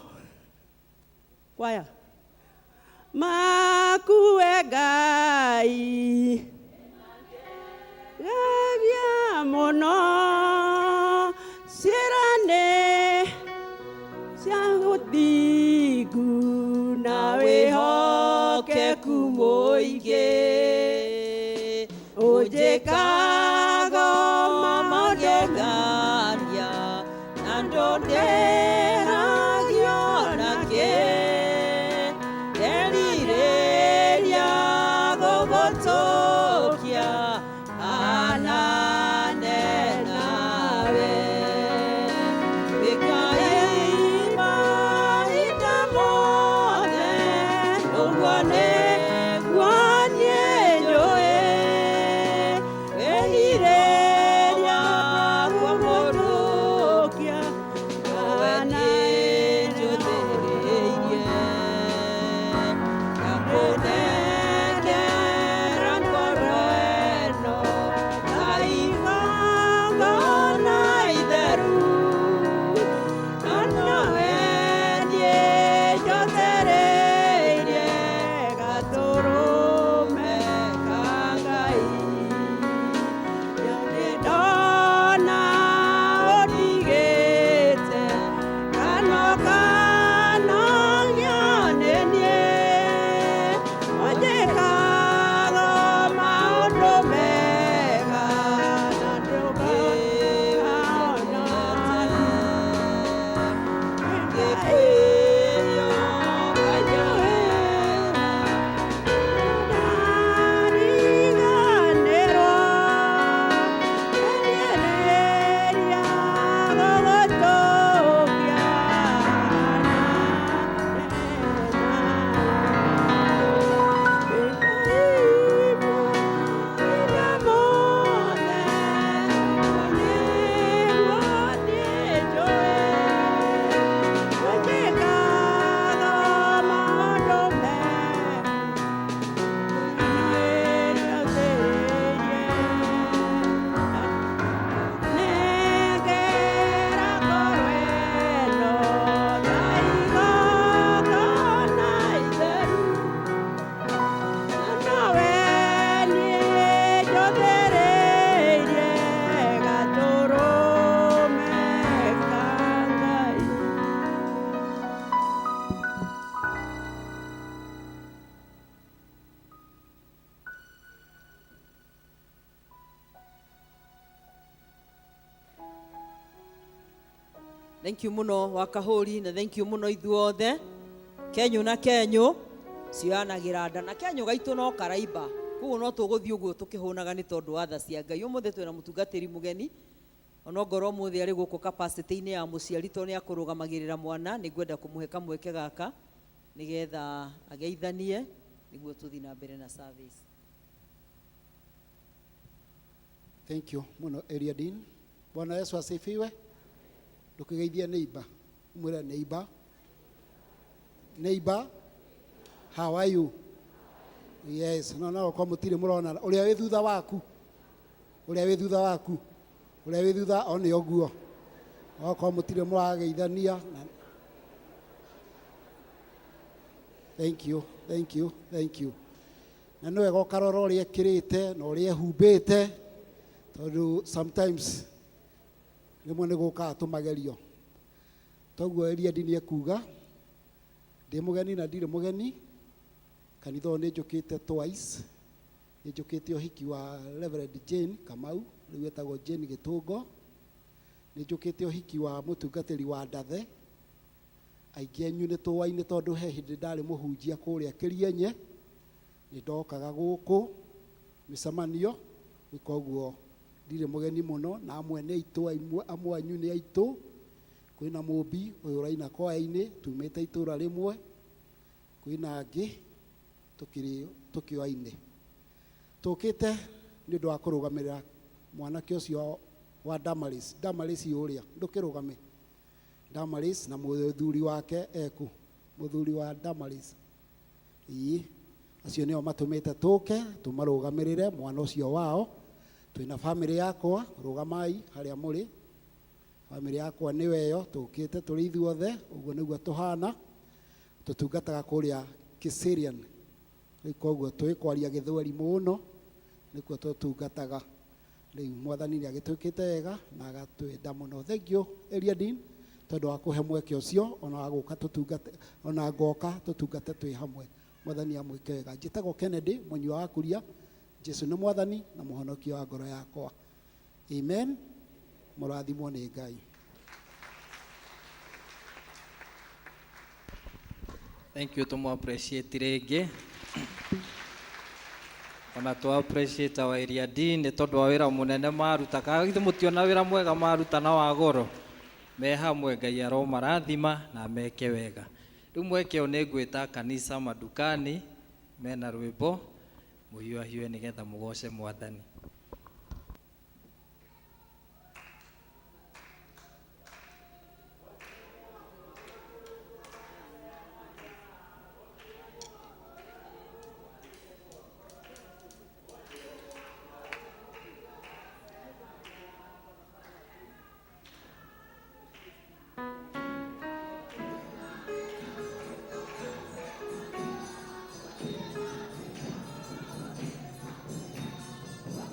I: kwaya makue Ngai gavia mũno ciĩrane cia ũthingu na wĩhokeku mũingĩ ũnjĩkaga magegania na ndũndĩhagio nakĩ nderirĩria gũgũtũkia anane nawe mĩkaima ita mothe ũguo nĩguo niĩ njũĩ wehire
A: Thank you muno Wakahuri na thank you muno ithuothe. Kenyu na Kenyu cianagira nda na Kenyu gaitu no karaimba. Kuo no tuguthii uguo tukihunaga ni tondu wa tha cia Ngai. Umuthe twina mutungatiri mugeni. Ono ngoro muthi ari guku capacity ini ya muciari to ni akurugamagirira mwana ni gwenda kumuhe kamweke gaka nigetha ageithanie niguo tuthi na mbere na service.
D: Thank you muno Eliadin. Bwana Yesu asifiwe. Tukigeithia neighbor. Mwira neighbor. Neighbor, how are you? Yes, no kwa mutire murona uria wi thutha waku. Uria wi thutha waku. Uria wi thutha one oguo. Kwa mutire murageithania. Thank you, thank you, thank you. Na no ego karora uria kirite na uria humbite tondu sometimes rimwe ni guka tumagerio. Toguo Eliadi ni ekuga ndi mugeni na ndire mugeni kanitha ni njukite twice. Ni njukite uhiki wa Reverend Jane Kamau riu etagwo Jane Gitungo. Ni njukite uhiki wa mutungatiri wa Ndathe. Aingi enyu ni tuwaine tondu he hindi ndari muhunjia kuria Kirienye ni ndokaga guku micemanio ikoguo ndire mugeni muno na amwe ni aitu amwe anyu ni aitu. Kwina Mumbi uyu uraina koya-ini tumite itura rimwe. Kwina angi tukioaine tukite ni ndu wa kurugamirira mwanake ucio wa Damaris. Damaris uria ndukirugame Damaris na muthuri wake eku muthuri wa Damaris acio nio matumite tuke tumarugamirire mwana ucio wao. Twina family yakwa rugamai haria muri. Family yakwa ni weyo tukite turi ithuothe uguo niguo tuhana tutungataga kuria Kiserian. Ikoguo twikwaria Githweri muno nikuo tutungataga. Riu mwathani ni agitwikite wega na agatwenda muno. Thank you Eliadin tondu wa kuhe mweke ucio ona waguka tutungate ona ngoka tutungate twi hamwe. Mwathani amwike wega. Njitagwo Kennedy Munyua wa Kuria. Jesu ni mwathani na muhonokia wa ngoro yakwa. Amen. Murathimwo ni Ngai.
C: Thank you, tumu appreciate rege. Ona tu appreciate wa Eliadi ni tondu wa wira munene marutaga. Githe mutiona wira mwega maruta na wa goro. Me hamwe Ngai aromarathima na meke wega. Riu mweke o ni ngwita kanisa madukani mena rwimbo muhiuhiue nigetha mugoce mwathani.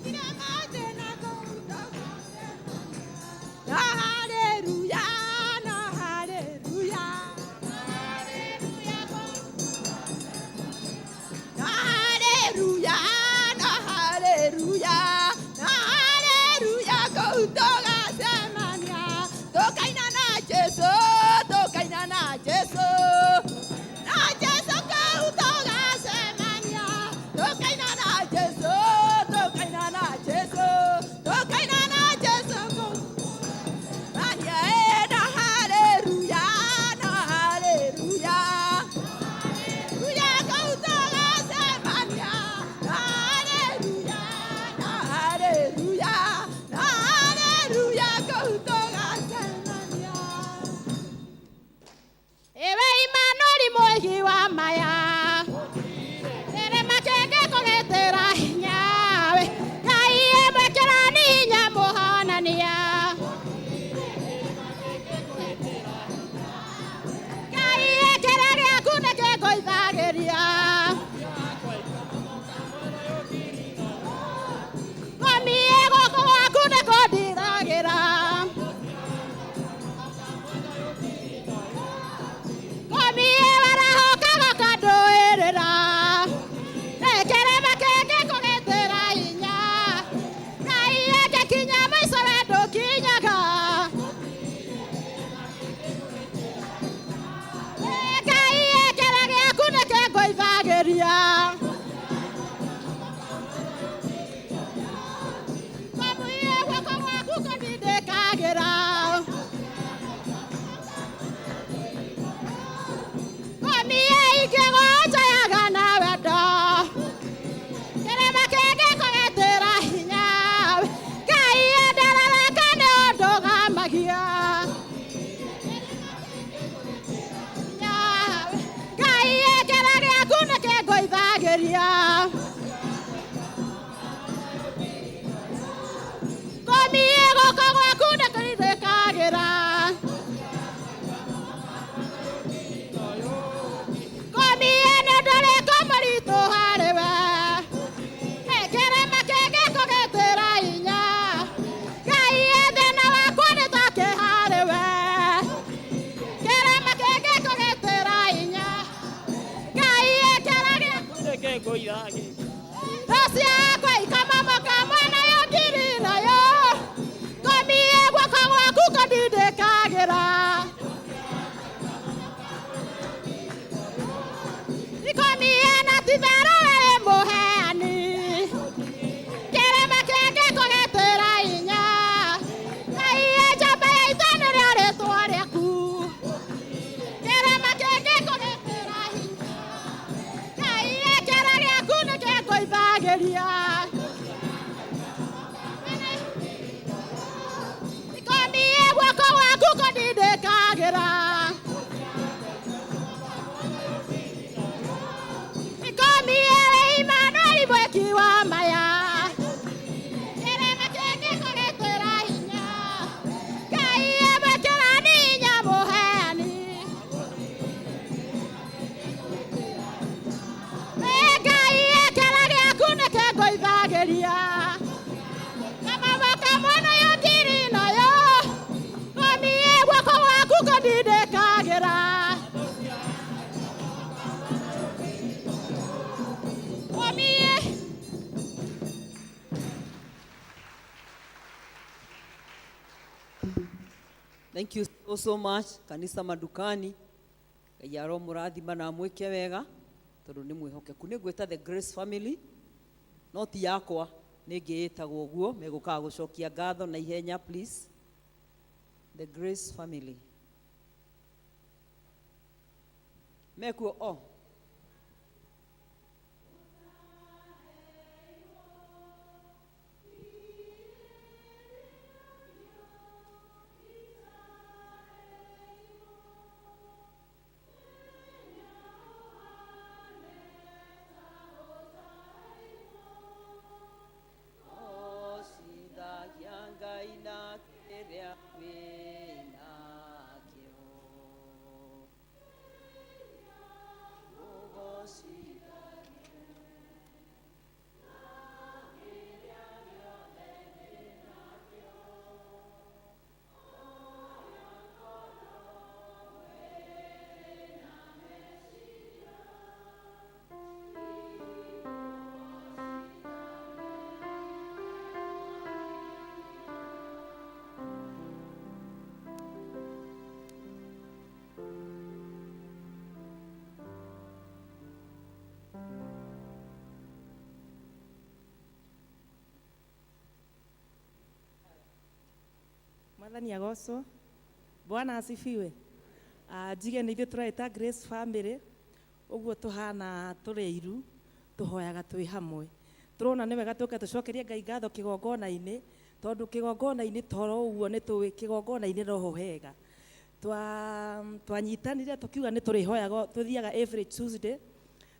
J: Mira Rosia kwa ikamama kamwana yo ngiri nayo komie gwaka gwaku kandindĩkagĩra ikomie na titherũ wĩ mũheani kĩrĩma kĩngĩ kũgĩtĩra hinya Ngai njamba ya ita nĩrĩo rĩĩtwa rĩaku kĩrĩma kĩngĩ kũgĩtĩra hinya Ngai kĩara gĩaku nĩkĩngũithagĩria ikomie gwako gwaku kandindĩkagĩra ikomie wĩ Imanueli mweki wa maya kĩrĩma kĩngĩ kũgĩtĩra hinya Ngai mwĩkĩrani hinya mũheani Ngai kĩara gĩaku nĩkĩngũithagĩria kamama kamwana yo ngiri nayo komie gwako gwaku kandindĩkagĩra komie
A: Thank you so much kanisa madukani Ngai aromũrathima na mwĩke wega tondũ nĩ mwĩhokeku nĩ ngwĩta the Grace family no ti yakwa nĩ ngĩĩtagwo ũguo megũkaga gũcokia ngatho na ihenya please the Grace family mekuo
K: Mwathani agocwo. Bwana asifiwe. Njige nĩ ithuĩ tũreta Grace family ũguo tũhana tũrĩ iru tũhoyaga twĩ hamwe. Tũrona nĩ wega tũke tũcokerie Ngai ngatho kĩgongona-inĩ tondũ kĩgongona-inĩ toro ũguo nĩ tũĩ kĩgongona-inĩ roho hega. Twanyitanire tũkiuga nĩ tũrĩhoyaga tũthiaga every Tuesday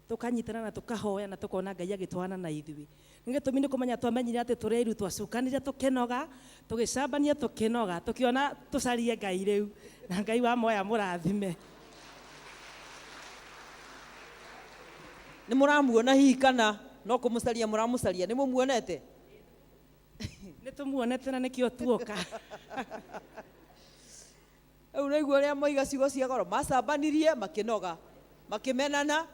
K: tukanyitana na tukahoya na tukona Ngai agĩtwana na ithuĩ. Nĩ gĩtũmi nĩ kũmenya twamenyire atĩ tũrĩ iru twacukanire tũkĩnoga tũgĩcambania tũkĩnoga tũkĩona tũcarie Ngai rĩu na Ngai wa moya mũrathime.
A: nĩ mũramuona hihi kana no kũmũcaria mũramũcaria nĩ mũmuonete
K: Nĩ tũmuonete na nĩkĩo tuoka.
A: Rĩu nĩguo ũrĩa moiga ciugo cia goro macambanirie makĩnoga makĩmenana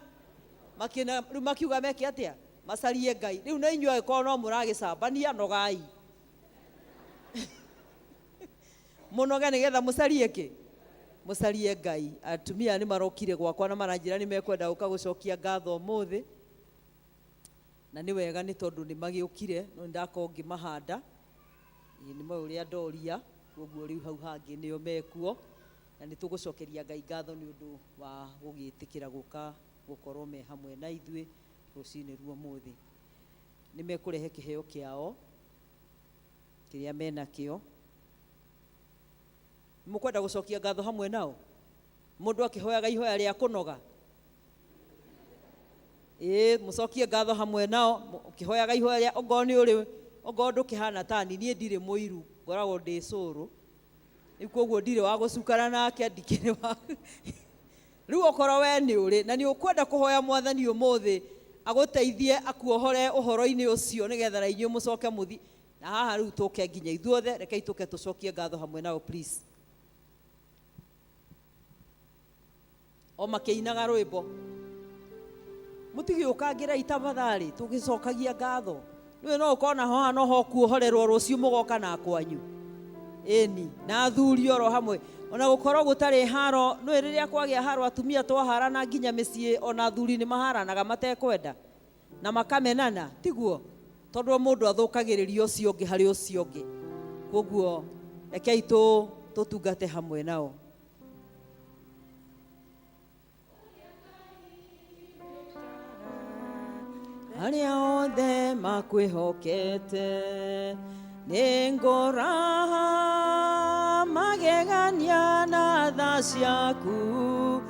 A: rĩu makiuga meke atĩa macarie Ngai rĩu nĩ inyuĩ angĩkorwo no mũragĩcambania nogai mũnoge nĩgetha mũcarie kĩ mũcarie Ngai. Atumia nĩ marokire gwakwa na maranjĩra nĩ mekwenda gũka gũcokia ngatho ũmũthĩ na nĩ wega nĩ tondũ nĩ magĩũkire no nĩndakorwo ngĩmahanda nĩ moĩ ũrĩa ndoria koguo rĩu hau hangĩ nĩo mekuo na nĩ tũgũcokeria Ngai ngatho nĩ ũndũ wa gũgĩtĩkĩra gũka gũkorwo me hamwe na ithuĩ rũcinĩ ruo mũthĩ. Nĩ mekũrehe kĩheo kĩao kĩrĩa menakĩo. Mũkwenda gũcokia ngatho hamwe nao mũndũ akĩhoyaga ihoya rĩa kũnoga mũcokie ngatho hamwe nao ũkĩhoyaga ihoya rĩa ongorwo ndũkĩhana tani niĩ ndirĩ mũiru ngoragwo ndĩ cũrũ rĩu koguo ndirĩ wa gũcukana nake ndikĩrĩ wa rĩu okorwo we nĩ ũrĩ na nĩ ũkwenda kũhoya Mwathani ũmũthĩ agũteithie akuohore ũhoro-inĩ ũcio nĩgetha na inyuĩ mũcoke mũthi na haha rĩu tũke nginya ithuothe rekei tũke tũcokie ngatho hamwe nao please. O makĩinaga rwĩmbo mutigiukangira itabathari tugicokagia ngatho niwe no ukona ho no ho kuohorerwo rucio mugoka na kwanyu eni na athuri oro hamwe ona gukorwo gutari haro no riria kwagia haro atumia twaharana nginya micii ona athuri ni maharanaga matekwenda na makamenana tiguo tondu mundu athukagiririo ucio ungi hari ucio ungi koguo rekei tutungate hamwe nao. Aria othe makwihokete nĩ ngũraha magegania na tha ciaku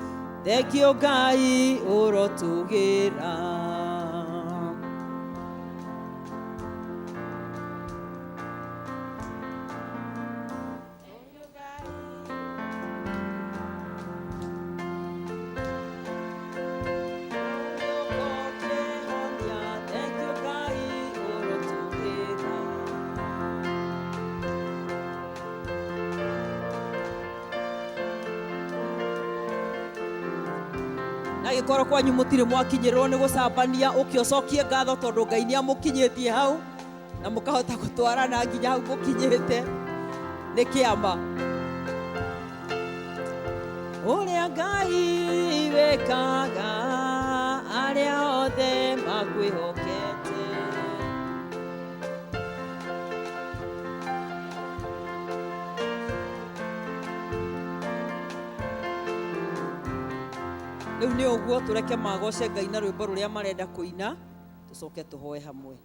A: thengio Ngai ũrotugĩra. Agikoro kwanyu mutire mwakinyirwo ni gucambania ukiocokie ngatho tondu Ngai ni amukinyitie hau na mukahota gutwarana nginya hau mukinyite ni kiama uria Ngai wekaga aria othe makwihokete. Riu ni uguo tureke magoce Ngai na rwimbo ruria marenda kuina tucoke tuhoe hamwe.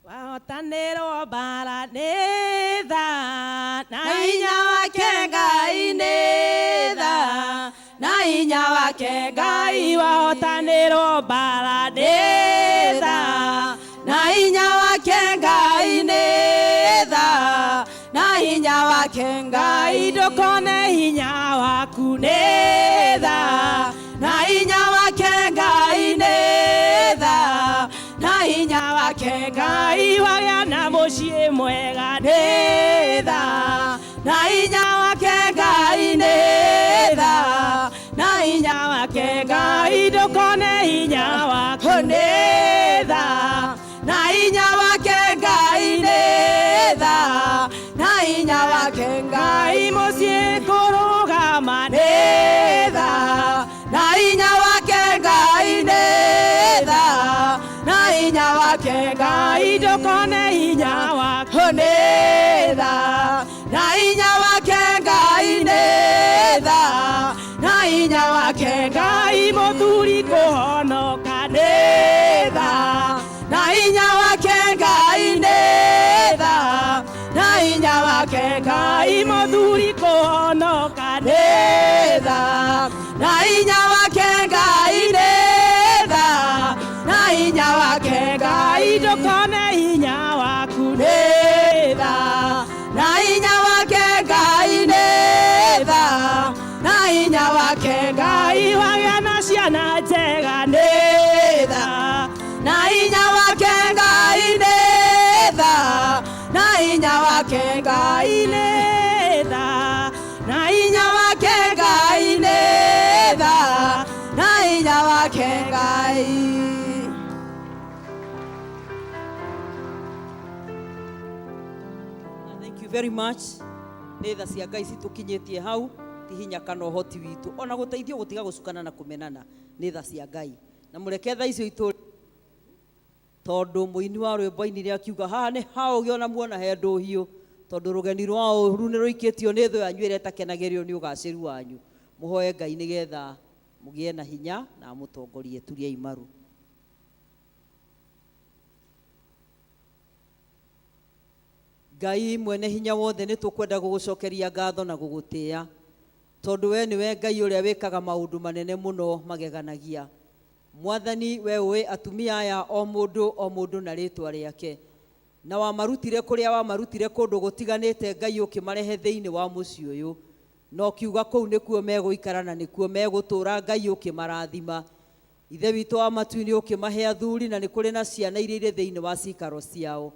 K: Wahotanĩrwo mbara nĩ tha na hinya wake Ngai nĩ tha na hinya wake Ngai wahotanĩrwo mbara nĩ tha na hinya wake Ngai nĩ tha na hinya wake Ngai ndũkone hinya waku nĩ tha na hinya wake Ngai nĩ tha na hinya wake Ngai wagĩa na mũciĩ mwega nĩ tha na hinya wake Ngai nĩ tha na hinya wake Ngai ndũkone hinya waku nĩ tha na hinya wake Ngai nĩ tha na hinya wake Ngai mũciĩ kũrũgama nĩ tha na hinya wake Ngai nĩ tha na hinya wake Ngai ndũkone hinya waku nĩ tha na hinya wake Ngai nĩ tha na hinya wake Ngai mũthuri kũhonoka nĩ tha na hinya wake Ngai nĩ tha na hinya wake Ngai mũthuri kũhonoka nĩ tha na hinya wake Ngai nĩ tha na hinya wake Ngai ndũkone hinya waku nĩ tha na hinya wake Ngai nĩ tha na hinya wake Ngai wagĩa na ciana njega nĩ tha na hinya wake Ngai nĩ tha na hinya wake Ngai nĩ tha na hinya wake Ngai nĩ tha na hinya wake Ngai.
A: Thank you very much. Nĩ tha cia Ngai citukinyitie hau ti hinya kana ũhoti witũ ona gũteithio gũtiga gũcukana na kũmenana nĩ tha cia Ngai na mũreke tha icio itũ tondu muini wa rwimbo-ini ria kiuga haha ni haugi ona muona he ndũhiũ tondu rugeni rwa ũru nĩ rũikĩtio nĩ thũ yanyu ĩrĩa ĩtakenagĩrĩrwo nĩ ũgacĩru wanyu. Mũhoe Ngai nĩgetha mũgĩe na hinya na mũtongorie. Turiai maru. Ngai mwene hinya wothe nĩ tũkwenda gũgũcokeria ngatho na gũgũtĩĩa tondu we nĩwe Ngai ũrĩa wĩkaga maũndũ manene mũno mageganagia. Mwathani we ũĩ atumia aya o mũndũ na rĩtwa rĩake na wamarutire kũrĩa wamarutire kũndũ gũtiganĩte Ngai ũkĩmarehe thĩinĩ wa mũciĩ ũyũ no kiuga kũu nĩkuo megũikara na nĩkuo megũtũra Ngai ũkĩmarathima. Ithe witũ wa matu-inĩ ũkĩmahe athuri na nĩ kũrĩ na ciana iria irĩ thĩinĩ wa cikaro ciao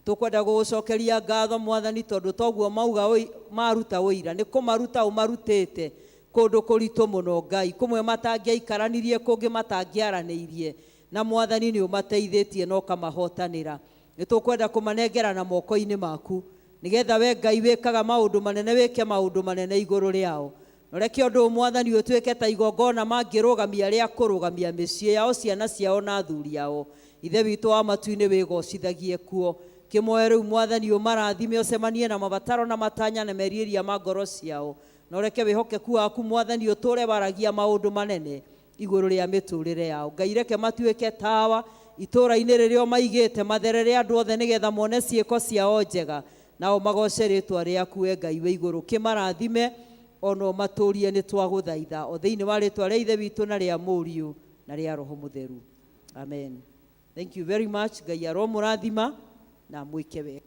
A: tukwenda gugucokeria ngatho Mwathani tondu toguo mauga maruta uira ni kumaruta umarutite kundu kuritu muno Ngai kumwe matangiaikaranirie kungi matangiaraniirie na Mwathani ni umateithitie no kamahotanira ni tukwenda kumanengera na moko-ini maku nigetha we Ngai wikaga maundu manene wike maundu manene iguru riao noreke undu Mwathani utuike ta igongona mangirugamia ria kurugamia micii yao ciana ciao na athuri yao ithe witu wa matu-ini wigocithagie kuo kimoe riu Mwathani umarathime ucemanie na mabataro na matanya na meriria ma ngoro ciao noreke wihokeku waku Mwathani uture baragia maundu manene iguru ria miturire yao Ngai reke matuike tawa itura-ini ririo maigite matherere andu othe nigetha mone ciiko ciao njega nao magoce ritwa riaku we Ngai we iguru kimarathime ono maturie ni twaguthaitha o thiini wa ritwa ria ithe witu na ria muriu na ria roho mutheru amen. Thank you very much. Ngai aromurathima na mwike wega.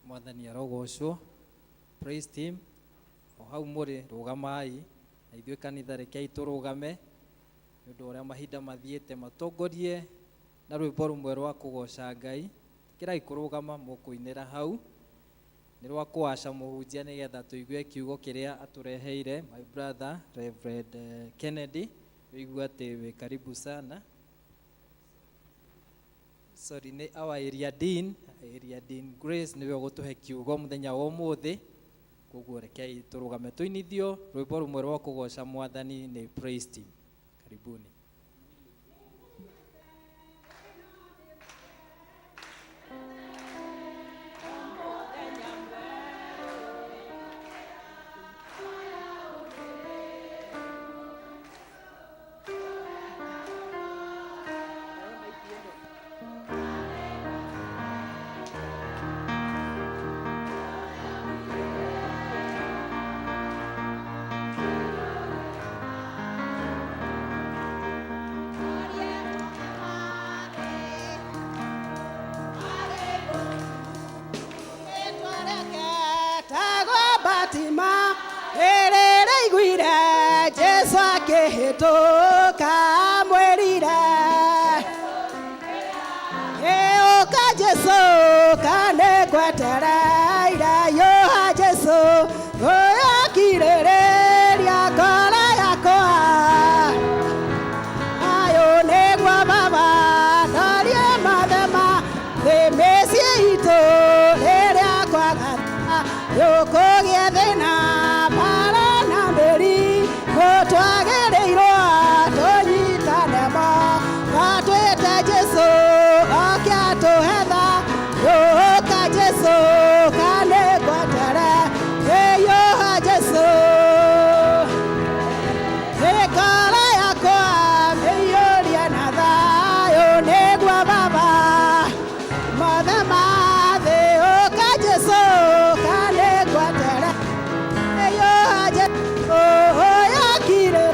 C: Mwathani arogocwo. Praise team o hau muri rugamai na ithuĩ kanitha rekei tũrũgame nĩ ũndũ ũrĩa mahinda mathiĩte matongorie na rwĩmbo rũmwe rwa kũgoca Ngai kĩrai kũrũgama mũkũinĩra hau nĩ rwa kũaca mũhunjia nĩgetha tũigue kiugo kĩrĩa atũreheire my brother Reverend Kennedy wĩigua atĩ wĩ karibu sana. Sorry, nĩ our area dean Grace nĩwe ũgũtũhe kiugo mũthenya wa ũmũthĩ koguo rekei tũrũgame tũinithio rwĩmbo rũmwe rwa kũgoca Mwathani nĩ praise team. Karibuni.
I: Hituka mwirire Oka Jesu kane gwetereire Yoha Jesu oyakiriria ngoro yakwa ayo nĩguo Baba ndorie mathema thĩ mĩciĩ itũ rĩrĩa kwagata gũkũgĩe thĩna mbara na mbĩri gũtwagĩrĩirwo tũnyitane moko twĩte Jesu oke atũhetha Yoka Jesu kane gwetereire Yoha Jesu ngoro yakwa mĩiyũrie na thayũ nĩguo Baba mothe ma thĩ ũka Jesu kane gwetereire Yoha Jesu oyakire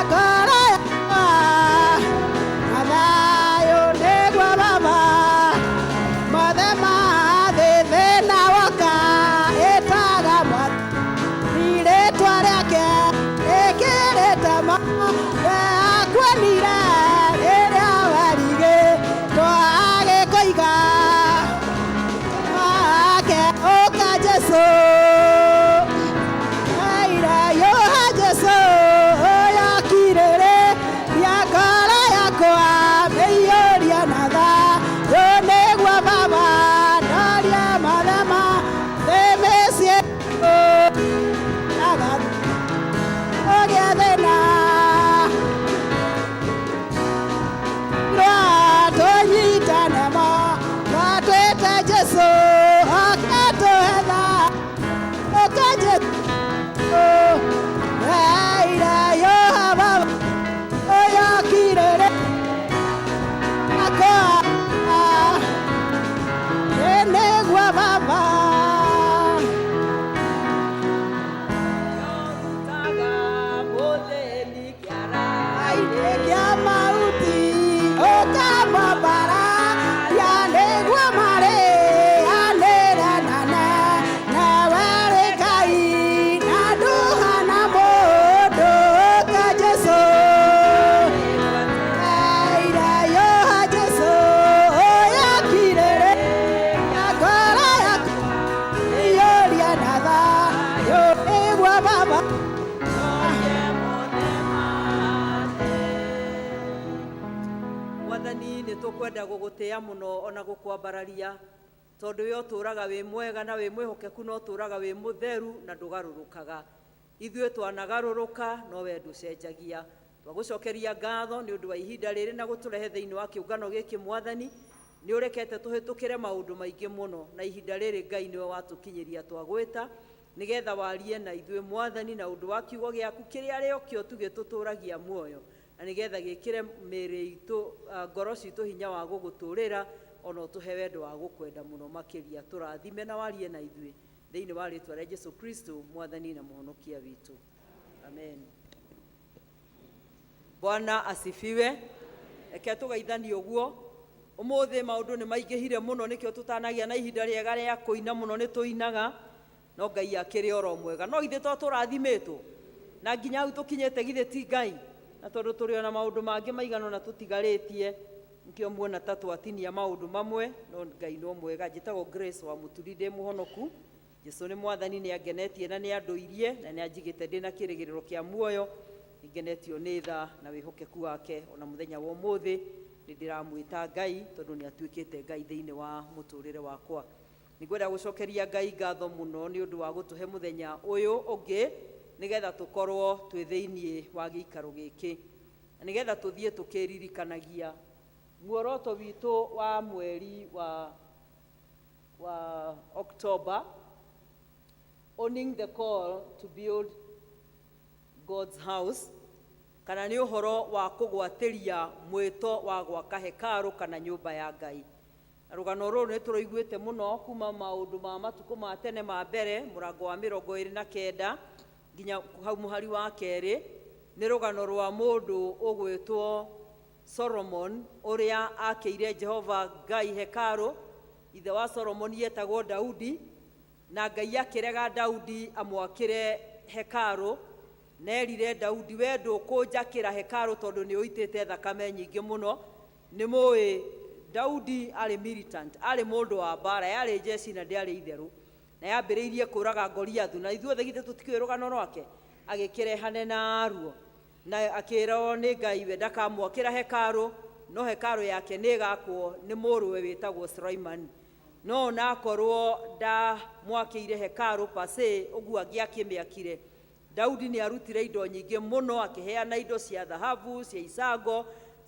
I: ngoro yakwa na thayũ nĩguo Baba mothe ma thĩ thĩna woka ĩtaga Mwathani rĩtwa rĩake rĩkĩrĩte we akuonire rĩrĩa warigĩtwo agĩkũiga wake ũka Jesu aira Yoha Jesu oyakirĩrĩria ngoro yakwa mĩiyũrie na thayũ nĩguo Baba ndorie mathema thĩ mĩciĩ baba
A: Mwathani nĩ tũkwenda gũgũtĩĩa mũno ona gũkwambararia tondũ we ũtũũraga wĩ mwega na wĩ mwĩhokeku na ũtũũraga wĩ mũtheru na ndũgarũrũkaga. Ithuĩ twanagarũrũka no we ndũcenjagia. Twagũcokeria ngatho nĩ ũndũ wa ihinda rĩrĩ na gũtũrehe thĩinĩ wa kĩũngano gĩkĩ Mwathani. Nĩ ũrekete tũhĩtũkĩre maũndũ maingĩ mũno na ihinda rĩrĩ Ngai nĩwe watũkinyĩria twagwĩta nĩgetha warie na ithuĩ Mwathani na ũndũ wa kiugo gĩaku kĩrĩa rĩo kĩo tũgĩtũtũragia muoyo na nĩgetha gĩkĩre mĩĩrĩ itũ ngoro citũ hinya wa gũgũtũũrĩra ona ũtũhe wendo wa gũkwenda mũno makĩria. Tũrathime na warie na ithuĩ thĩinĩ wa rĩĩtwa rĩa Jesũ Kristo Mwathani na mũhonokia witũ. Amen. Bwana asifiwe. Reke tũgeithanie ũguo. Ũmũthĩ maũndũ nĩ maingĩhire mũno nĩkĩo tũtanagia na ihinda rĩega rĩa kũina mũno nĩ tũinaga no Ngai akĩrĩ oro mwega. No ithe to tũrathimĩtwo na nginya hau tũkinyĩte githĩ ti Ngai na tondũ tũrĩ ona maũndũ mangĩ maigana na tũtigarĩtie nikĩo muona ta twatinia maũndũ mamwe no Ngai no mwega. Njĩtagwo Grace wa Mũturi ndĩ mũhonoku. Jesũ nĩ Mwathani nĩ angenetie na nĩ andũirie na nĩ anjigĩte ndĩ na kĩrĩgĩrĩro kĩa muoyo. Nĩngenetio nĩ tha na wĩhokeku wake ona mũthenya wa ũmũthĩ nĩ ndĩramwĩta Ngai tondũ nĩ atuĩkĩte Ngai thĩinĩ wa mũtũũrĩre wakwa. Nĩngwenda gũcokeria Ngai ngatho mũno nĩ ũndũ wa gũtũhe mũthenya ũyũ ũngĩ nĩgetha tũkorwo twĩ thĩinĩ wa gĩikaro gĩkĩ na nĩgetha tũthiĩ tũkĩririkanagia muoroto witũ wa mweri wa October, owning the call to build God's house, kana nĩ ũhoro wa kũgwatĩria mwĩto wa gwaka hekarũ kana nyũmba ya Ngai. Rũgano rũrũ nĩ tũrũiguĩte mũno kuma maũndũ ma matukũ ma tene ma mbere mũrango wa 29 nginya hau mũhari wa kerĩ. Nĩ rũgano rwa mũndũ ũgwĩtwo Solomon ũrĩa akĩire Jehova Ngai hekarũ. Ithe wa Solomon yetagwo Daudi na Ngai akĩrega Daudi amwakĩre hekarũ. Nerire Daudi we ndũkũnjakĩra hekarũ tondũ nĩ ũitĩte thakame nyingĩ mũno. Nĩ mũĩ Daudi arĩ militant, arĩ mũndũ wa mbara, yarĩ jeshi na ndĩarĩ itherũ na yambĩrĩirie kũraga Goliathu na ithuothe githĩ tũtikĩũĩ rũgano rwake. Agĩkĩrehane na ruo na akĩrwo nĩ Ngai we ndakamwakĩra hekarũ no hekarũ yake nĩ ĩgakwo nĩ mũrũwe wĩtagwo Suleiman. No nakorwo ndamwakĩire hekarũ pase ũguo angĩakĩmĩakire. Daudi nĩ arutire indo nyingĩ mũno akĩheana indo cia thahabu cia icango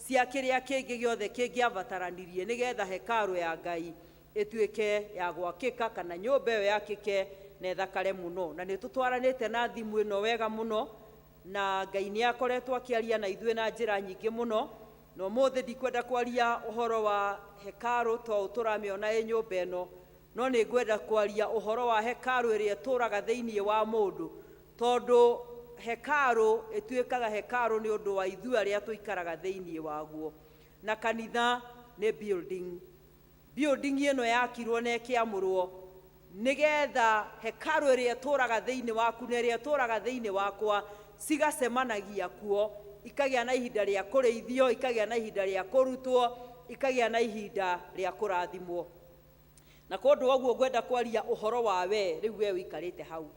A: cia kĩrĩa kĩngĩ gĩothe kĩngĩabataranirie nĩgetha hekarũ ya Ngai ĩtuĩke ya gwakĩka kana nyũmba ĩyo yakĩke na ĩthakare mũno. Na nĩ tũtwaranĩte na thimũ ĩno wega mũno na Ngai nĩ akoretwo akĩaria na ithuĩ na njĩra nyingĩ mũno. Na ũmũthĩ ndikwenda kwaria ũhoro wa hekarũ to tũramĩona ĩ nyũmba ĩno, no nĩ ngwenda kwaria ũhoro wa hekarũ ĩrĩa ĩtũũraga thĩinĩ wa mũndũ, tondũ hekarũ ĩtuĩkaga hekarũ nĩ ũndũ wa ithuĩ arĩa tũikaraga thĩinĩ waguo. Na kanitha nĩ building. Building ĩno yakirwo na ĩkĩamũrwo nĩgetha hekarũ ĩrĩa ĩtũũraga thĩinĩ waku na ĩrĩa ĩtũũraga thĩinĩ wakwa cigacemanagia kuo, ikagĩa na ihinda rĩa kũrĩithio, ikagĩa na ihinda rĩa kũrutwo, ikagĩa na ihinda rĩa kũrathimwo. Na kũndũ ũguo ngwenda kwaria ũhoro wa we rĩu we ũikarĩte hau.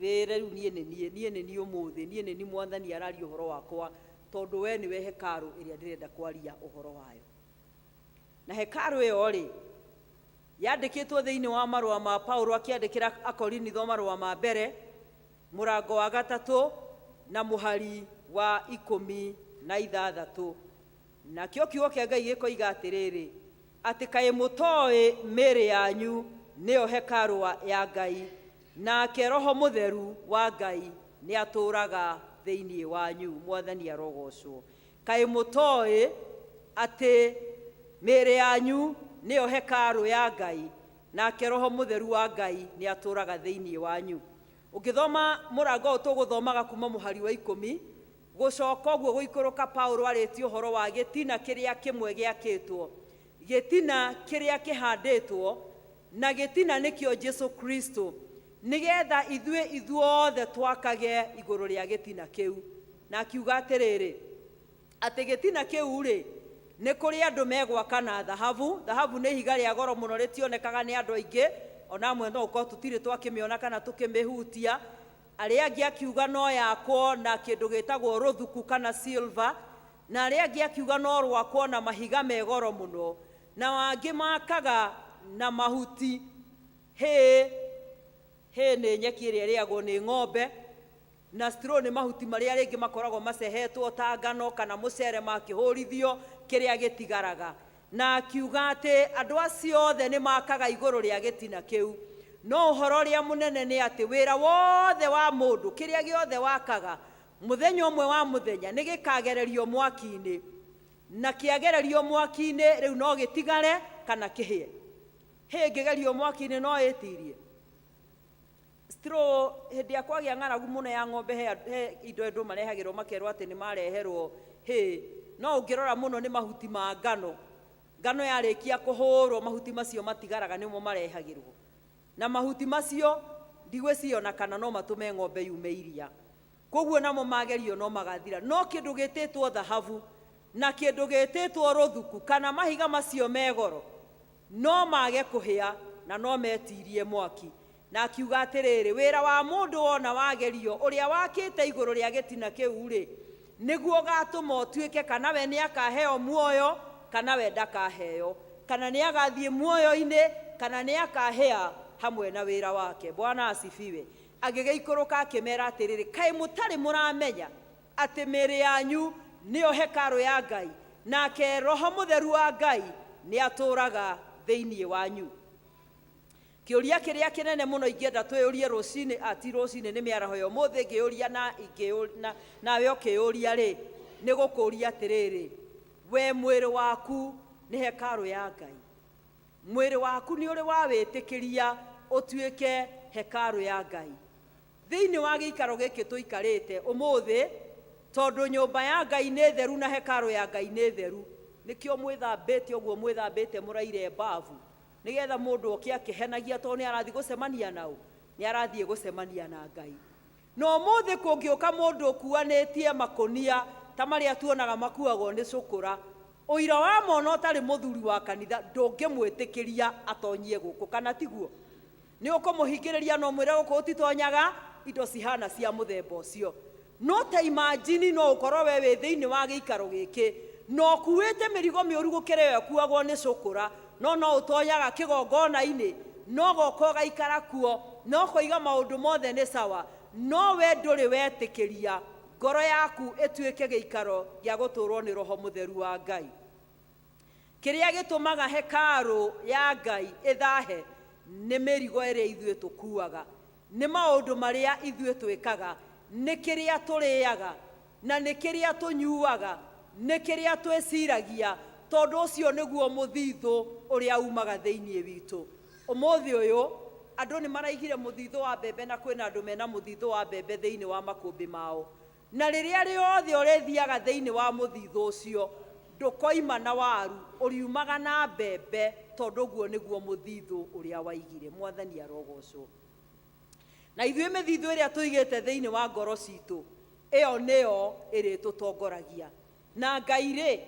A: Rĩu niĩ nĩ niĩ ũmũthĩ, niĩ nĩ niĩ Mwathani araria ũhoro wakwa tondũ we nĩwe hekarũ ĩrĩa ndĩrenda kwaria ũhoro wayo. Na hekarũ ĩyo rĩ yandĩkĩtwo thĩinĩ wa marũa ma Paulo akĩandĩkĩra Akorinitho marũa ma mbere mũrango wa 3 na mũhari wa 16. Nakĩo kiugo kĩa Ngai gĩkoiga atĩrĩrĩ atĩ kaĩ mũtoĩ mĩĩrĩ yanyu nĩyo hekarũ ya Ngai nake Roho Mũtheru wa Ngai nĩ atũũraga thĩinĩ wanyu. Mwathani arogocwo. Kaĩ mũtoĩ atĩ mĩĩrĩ yanyu nĩyo hekarũ ya Ngai nake Roho Mũtheru wa Ngai nĩ atũũraga thĩinĩ wanyu. Ũngĩthoma mũrango ũyũ tũgũthomaga kuma mũhari wa 10 gũcoka ũguo gũikũrũka Paulo arĩtie ũhoro wa gĩtina kĩrĩa kĩmwe gĩakĩtwo, gĩtina kĩrĩa kĩhandĩtwo, na gĩtina nĩkĩo Jesũ Kristo, nĩgetha ithuothe twakage igũrũ rĩa gĩtina kĩu. Na akiuga atĩrĩrĩ atĩ gĩtina kĩu rĩ nĩ kũrĩ andũ megwaka na thahabu. Thahabu nĩ ihiga rĩa goro mũno rĩtionekaga nĩ andũ aingĩ, ona amwe no ũkorwo tũtirĩ twakĩmĩona kana tũkĩmĩhutia. arĩa angĩ akiuga no yakwo na kĩndũ gĩtagwo rũthuku kana silver, na arĩa angĩ akiuga no rwakwo na mahiga megoro mũno, na wangĩ makaga na mahuti. Hay nĩ nyeki ĩrĩa ĩrĩagwo nĩ ng'ombe, na straw nĩ mahuti marĩa rĩngĩ makoragwo macehetwo ta ngano kana mũcere makĩhũrithio kĩrĩa gĩtigaraga. Na akiuga atĩ andũ acio othe nĩ makaga igũrũ rĩa gĩtina kĩu. No ũhoro ũrĩa mũnene nĩ atĩ wĩra wothe wa mũndũ, kĩrĩa gĩothe wakaga, mũthenya ũmwe wa mũthenya nĩ gĩkagererio mwaki-inĩ, na kĩagererio mwaki-inĩ rĩu no gĩtigare kana kĩhĩe. Ĩngĩgerio mwaki-inĩ no ĩtirie. Straw hĩndĩ ya kwagĩa ng'aragu mũno ya ng'ombe, he indo andũ marehagĩrwo makerwo atĩ nĩ mareherwo hay. No ũngĩrora mũno nĩ mahuti ma ngano. Ngano yarĩkia kũhũrwo, mahuti macio matigaraga nĩmo marehagĩrwo. Na mahuti macio ndigwĩciona kana no matũme ng'ombe yume iria. Koguo namo magerio no magathira. No kĩndũ gĩtĩtwo thahabu na kĩndũ gĩtĩtwo rũthuku kana mahiga macio megoro no mage kũhĩa na no metirie mwaki. Na akiuga atĩrĩrĩ, wĩra wa mũndũ wona wagerio, ũrĩa wakĩte igũrũ rĩa gĩtina kĩu-rĩ, nĩguo gatũma ũtuĩke kana we nĩ akaheo muoyo kana we ndakaheo, kana nĩ agathiĩ muoyo-inĩ kana nĩ akahĩa hamwe na wĩra wake. Bwana asifiwe. Agĩgĩikũrũka akĩmera atĩrĩrĩ, kaĩ mũtarĩ mũramenya atĩ mĩĩrĩ yanyu nĩyo hekarũ ya Ngai, nake Roho Mũtheru wa Ngai nĩ atũũraga thĩinĩ wanyu? Kĩũria kĩrĩa kĩnene mũno ingĩenda twĩyũrie rũcinĩ, ti rũcinĩ, nĩ mĩaraho ya ũmũthĩ ngĩũria nawe ũkĩũria-rĩ, nĩ gũkũũria atĩrĩrĩ, we mwĩrĩ waku nĩ hekarũ ya Ngai. Mwĩrĩ waku nĩ ũrĩ wawĩtĩkĩria ũtuĩke hekarũ ya Ngai thĩinĩ wa gĩikaro gĩkĩ tũikarĩte ũmũthĩ, tondũ nyũmba ya Ngai nĩ theru na hekarũ ya Ngai nĩ theru. Nĩkĩo mwĩthambĩte ũguo mwĩthambĩte mũraire mbavu, nĩgetha mũndũ oke akĩhenagia tondũ nĩ arathiĩ gũcemania naũ, nĩ arathiĩ gũcemania na Ngai. Na ũmũthĩ kũngĩũka mũndũ ũkuanĩtie makũnia ta marĩa tuonaga makuagwo nĩ cũkũra, ũira wa mona ũtarĩ mũthuri wa kanitha ndũngĩmwĩtĩkĩria atonyie gũkũ, kana tiguo? Nĩ ũkũmũhingĩrĩria no mwĩre gũkũ ũtitonyaga, indo cihana cia mũthemba ũcio. No ta imagine no ũkorwo we wĩ thĩinĩ wa gĩikaro gĩkĩ no kuĩte mĩrigo mĩũru gũkĩra ĩyo ĩkuagwo nĩ cũkũra, no ũtonyaga kĩgongona-inĩ, no goka ũgaikara kuo, no kũiga maũndũ mothe nĩ sawa, no we ndũrĩ wetĩkĩria ngoro yaku ĩtuĩke gĩikaro gĩa gũtũũrwo nĩ Roho Mũtheru wa Ngai. Kĩrĩa gĩtũmaga hekarũ ya Ngai ĩthahe nĩ mĩrigo ĩrĩa ithuĩ tũkuaga, nĩ maũndũ marĩa ithuĩ twĩkaga, nĩ kĩrĩa tũrĩaga na nĩ kĩrĩa tũnyuaga, nĩ kĩrĩa twĩciragia, tondũ ũcio nĩguo mũthithũ ũrĩa umaga thĩinĩ witũ. Ũmũthĩ ũyũ andũ nĩ maraigire mũthithũ wa mbembe, na kwĩna andũ mena mũthithũ wa mbembe thĩinĩ wa makũmbĩ mao, na rĩrĩa rĩothe ũrĩthiaga thĩinĩ wa mũthithũ ũcio ndũkoima na waru, ũriumaga na mbembe, tondũ ũguo nĩguo mũthithũ ũrĩa waigire. Mwathani arogocwo. Na ithuĩ mĩthithũ ĩrĩa tũigĩte thĩinĩ wa ngoro citũ, ĩyo nĩyo ĩrĩtũtongoragia. Na Ngai-rĩ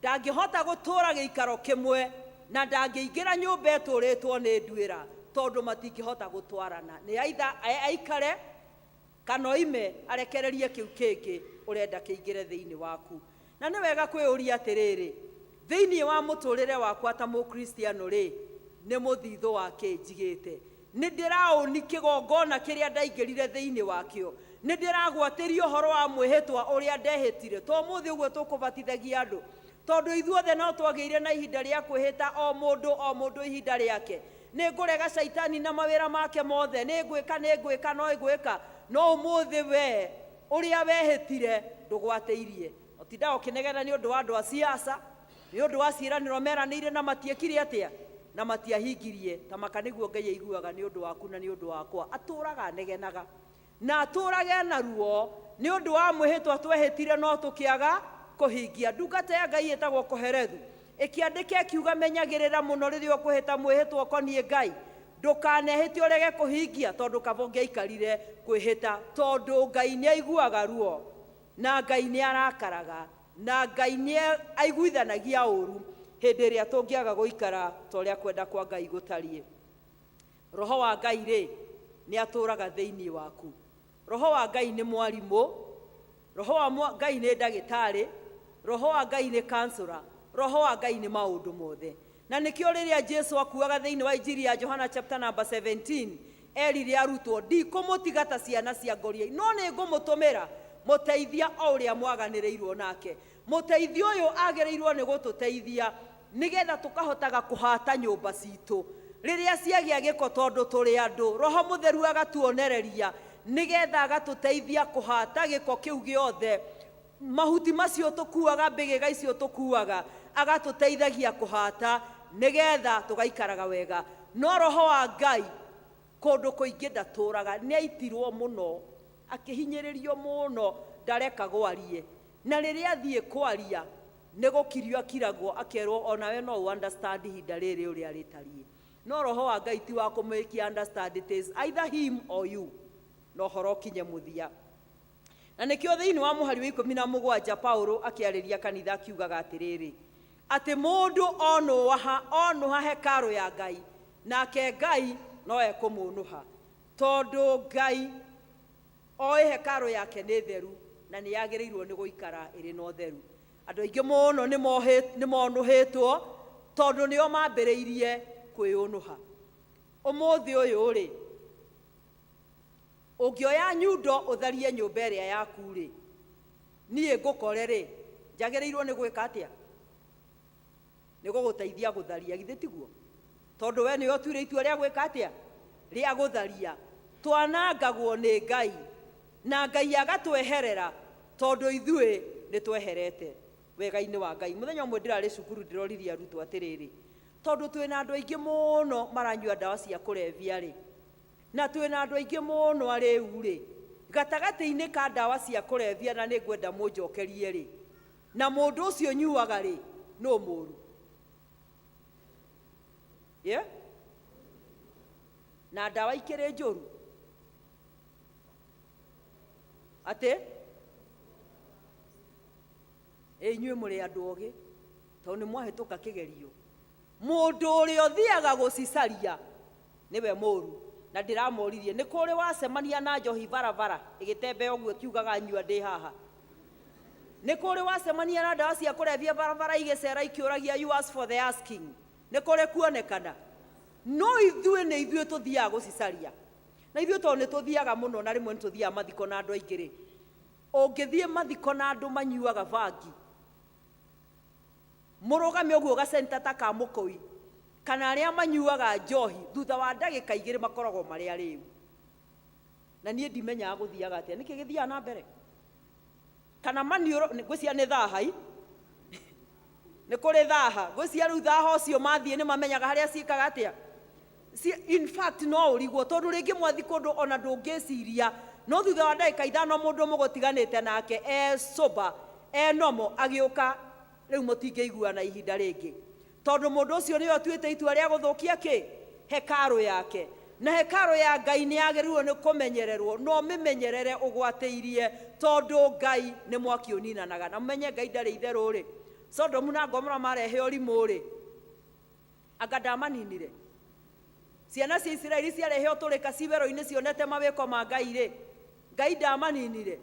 A: ndangĩhota gũtũũra gĩikaro kĩmwe na ndangĩingĩra nyũmba ĩtũrĩtwo nĩ nduĩra, tondũ matingĩhota gũtwarana. Nĩ aitha aikare kana oime arekererie kĩu kĩngĩ ũrenda kĩingĩre thĩinĩ waku. Na nĩ wega kwĩyũria atĩrĩrĩ, thĩinĩ wa mũtũrĩre wakwa ta mũkristiano-rĩ, nĩ mũthithũ wa kĩ njigĩte? Nĩ ndĩraũni kĩgongona kĩrĩa ndaingĩrire thĩinĩ wakĩo? Nĩ ndĩragwatĩrio ũhoro wa mwĩhĩtwa ũrĩa ndehĩtire? To mũthĩ ũguo tũkũbatithagia andũ, tondũ ithuothe no twagĩire na ihinda rĩa kwĩhĩta, o mũndũ ihinda rĩake. Nĩ ngũrega Shaitani na mawĩra make mothe, nĩ ngwĩka. No ũmũthĩ we ũrĩa wehĩtire ndũgwatĩirie. Ũtindaga ũkĩnegena nĩ ũndũ wa andũ a siasa, nĩ ũndũ wa ciĩranĩro meranĩire na matiekire atĩa, na matiahingirie. Ta maka nĩguo Ngai aiguaga nĩ ũndũ waku na nĩ ũndũ wakwa. Atũũraga anegenaga na atũũrage na ruo nĩ ũndũ wa mwĩhĩtwa twehĩtire no tũkĩaga kũhingia. Ndungata ya Ngai ĩtagwo Koherethu ĩkĩandĩka ĩkiuga, menyagĩrĩra mũno rĩrĩa ũkwĩhĩta mwĩhĩtwa ũkoniĩ Ngai, ndũkanehĩte ũrege kũhingia, tondũ kaba ũngĩaikarire kwĩhĩta, tondũ Ngai nĩ aiguaga ruo na Ngai nĩ arakaraga na Ngai nĩ aiguithanagia ũũru hĩndĩ ĩrĩa tũngĩaga gũikara ta ũrĩa kwenda kwa Ngai gũtariĩ. Roho wa Ngai-rĩ nĩ atũũraga thĩinĩ waku. roho wa Ngai nĩ mwarimũ, roho wa Ngai nĩ ndagĩtarĩ, roho wa Ngai nĩ counselor, roho wa Ngai nĩ maũndũ mothe. Na nĩkĩo rĩrĩa Jesu akuaga thĩinĩ wa Injili ya Johana chapter number 17, erire arutwo, ndikũmũtiga ta ciana cia ngoriai, no nĩ ngũmũtũmĩra mũteithia o ũrĩa mwaganĩrĩirwo nake. Mũteithia ũyũ agĩrĩirwo nĩ gũtũteithia nĩgetha tũkahotaga kũhata nyũmba citũ rĩrĩa ciagĩa gĩko, tondũ tũrĩ andũ. Roho Mũtheru agatuonereria nĩgetha agatũteithia kũhata gĩko kĩu gĩothe, mahuti macio tũkuaga, mbĩgĩga icio tũkuaga, agatũteithagia kũhata nĩgetha tũgaikaraga wega. No roho wa Ngai kũndũ kũingĩ ndatũraga, nĩ aitirwo mũno, akĩhinyĩrĩrio mũno, ndareka gwarie. Na rĩrĩa athiĩ kwaria nĩ gũkirio akiragwo, akerwo onawe no understand ihinda rĩrĩ ũrĩa rĩtariĩ. No roho wa Ngai ti wa kũmũĩkia understand, it is either him or you, no ũhoro ũkinye mũthia. Na nĩkĩo thĩinĩ wa mũhari wa 17 Paulo akĩarĩria kanitha akiugaga atĩrĩrĩ, atĩ mũndũ onũha hekarũ ya Ngai, nake Ngai no ekũmũnũha, tondũ Ngai oĩ hekarũ yake nĩ theru na nĩ yagĩrĩirwo nĩ gũikara ĩrĩ na ũtheru. Andũ aingĩ mũno nĩ monũhĩtwo tondũ nĩo mambĩrĩirie kwĩũnũha. Ũmũthĩ ũyũ rĩ, ũngĩoya nyundo ũtharie nyũmba ĩrĩa yaku rĩ, niĩ ngũkore rĩ, njagĩrĩirwo nĩ gwĩka atĩa? Nĩ gũgũteithia gũtharia, githĩ tiguo? Tondũ we nĩwe ũtuire itua rĩa gwĩka atĩa? Rĩa gũtharia. Twanangagwo nĩ Ngai na Ngai agatweherera tondũ ithuĩ nĩ tweherete wega-inĩ wa Ngai. Mũthenya ũmwe ndĩrarĩ cukuru ndĩroririe arutwo atĩrĩrĩ, tondũ twĩna andũ aingĩ mũno maranyua ndawa cia kũrebia rĩ, na twĩna andũ aingĩ mũno arĩu rĩ, gatagatĩ-inĩ ka ndawa cia kũrebia na nĩ ngwenda mũnjokerie rĩ, na mũndũ ũcio nyuaga rĩ, no mũru? Na ndawa ikĩrĩ njũru atĩ inyuĩ mũrĩ andũ ogĩ, tondũ nĩ mwahĩtũka kĩgerio. Mũndũ ũrĩa ũthiaga gũcicaria nĩwe mũru. Na ndĩramoririe, nĩ kũrĩ wacemania na njohi barabara ĩgĩtembea ũguo kiugaga nyua ndĩ haha? Nĩ kũrĩ wacemania na ndawa cia kũrebia barabara igĩcera ikĩũragia you ask for the asking? Nĩ kũrĩ kuonekana? No ithuĩ nĩ ithuĩ tũthiaga gũcicaria. Na ithuĩ tondũ nĩ tũthiaga mũno, na rĩmwe nĩ tũthiaga mathiko na andũ aingĩ rĩ, ũngĩthiĩ mathiko na andũ manyuaga bangi, mũrũgame ũguo gacenta ta ka mũkũi, kana arĩa manyuaga njohi, thutha wa ndagĩka igĩrĩ makoragwo marĩ arĩu. Na niĩ ndimenyaga gũthiaga atĩa, nĩkĩ gĩthiaga na mbere? Kana maniũrũ, ngwĩcia nĩ thaha nĩ kũrĩ thaha, ngwĩcia rĩu thaha ũcio mathiĩ nĩ mamenyaga harĩa ciĩkaga atĩa. In fact no ũrigwo, tondũ rĩngĩ mwathi kũndũ ona ndũngĩciria, no thutha wa ndagĩka ithano mũndũ mũgũtiganĩte nake sober, nomo, agĩũka, rĩu mũtingĩiguana ihinda rĩngĩ, tondũ mũndũ ũcio nĩwe atuĩte itua rĩa gũthũkia kĩ? Hekarũ yake. Na hekarũ ya Ngai nĩ yagĩrĩirwo nĩ kũmenyererwo, no mĩmenyerere ũgwatĩirie, tondũ Ngai nĩ mwaki ũninanaga. Na mũmenye Ngai ndarĩ itherũ rĩ, Sodomu na Gomora marehe ũrimũ rĩ, anga ndamaninire? Ciana cia Isiraeli ciarehe ũtũrĩka ciwerũ-inĩ cionete mawĩko ma Ngai rĩ, Ngai ndamaninire?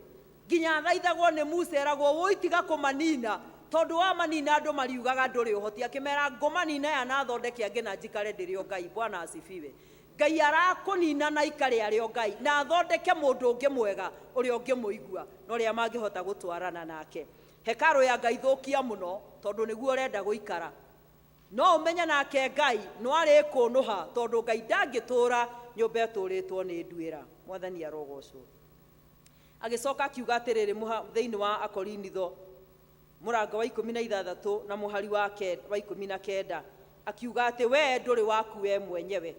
A: Nginya thaithagwo nĩ Musa eragwo wũitiga kũmanina, tondũ wa manina andũ mariugaga ndũrĩ ũhoti, akĩmera ngũmanina ya na thondeke angĩ na njikare ndĩrĩo Ngai. Bwana asifiwe. Ngai arakũnina na ikare arĩo Ngai, na athondeke mũndũ ũngĩ mwega ũrĩa ũngĩmũigua na ũrĩa mangĩhota gũtwarana nake. Hekarũ ya Ngai thũkia mũno, tondũ nĩguo ũrenda gũikara. No ũmenye nake Ngai no arĩkũnũha, tondũ Ngai ndangĩtũra nyũmba ĩtũrĩtwo nĩ nduĩra. Mwathani arogocwo. Agĩcoka akiuga atĩrĩrĩ thĩinĩ wa Akorinitho mũrango wa 16 na mũhari wa 19, akiuga atĩ we ndũrĩ waku we mwenyewe,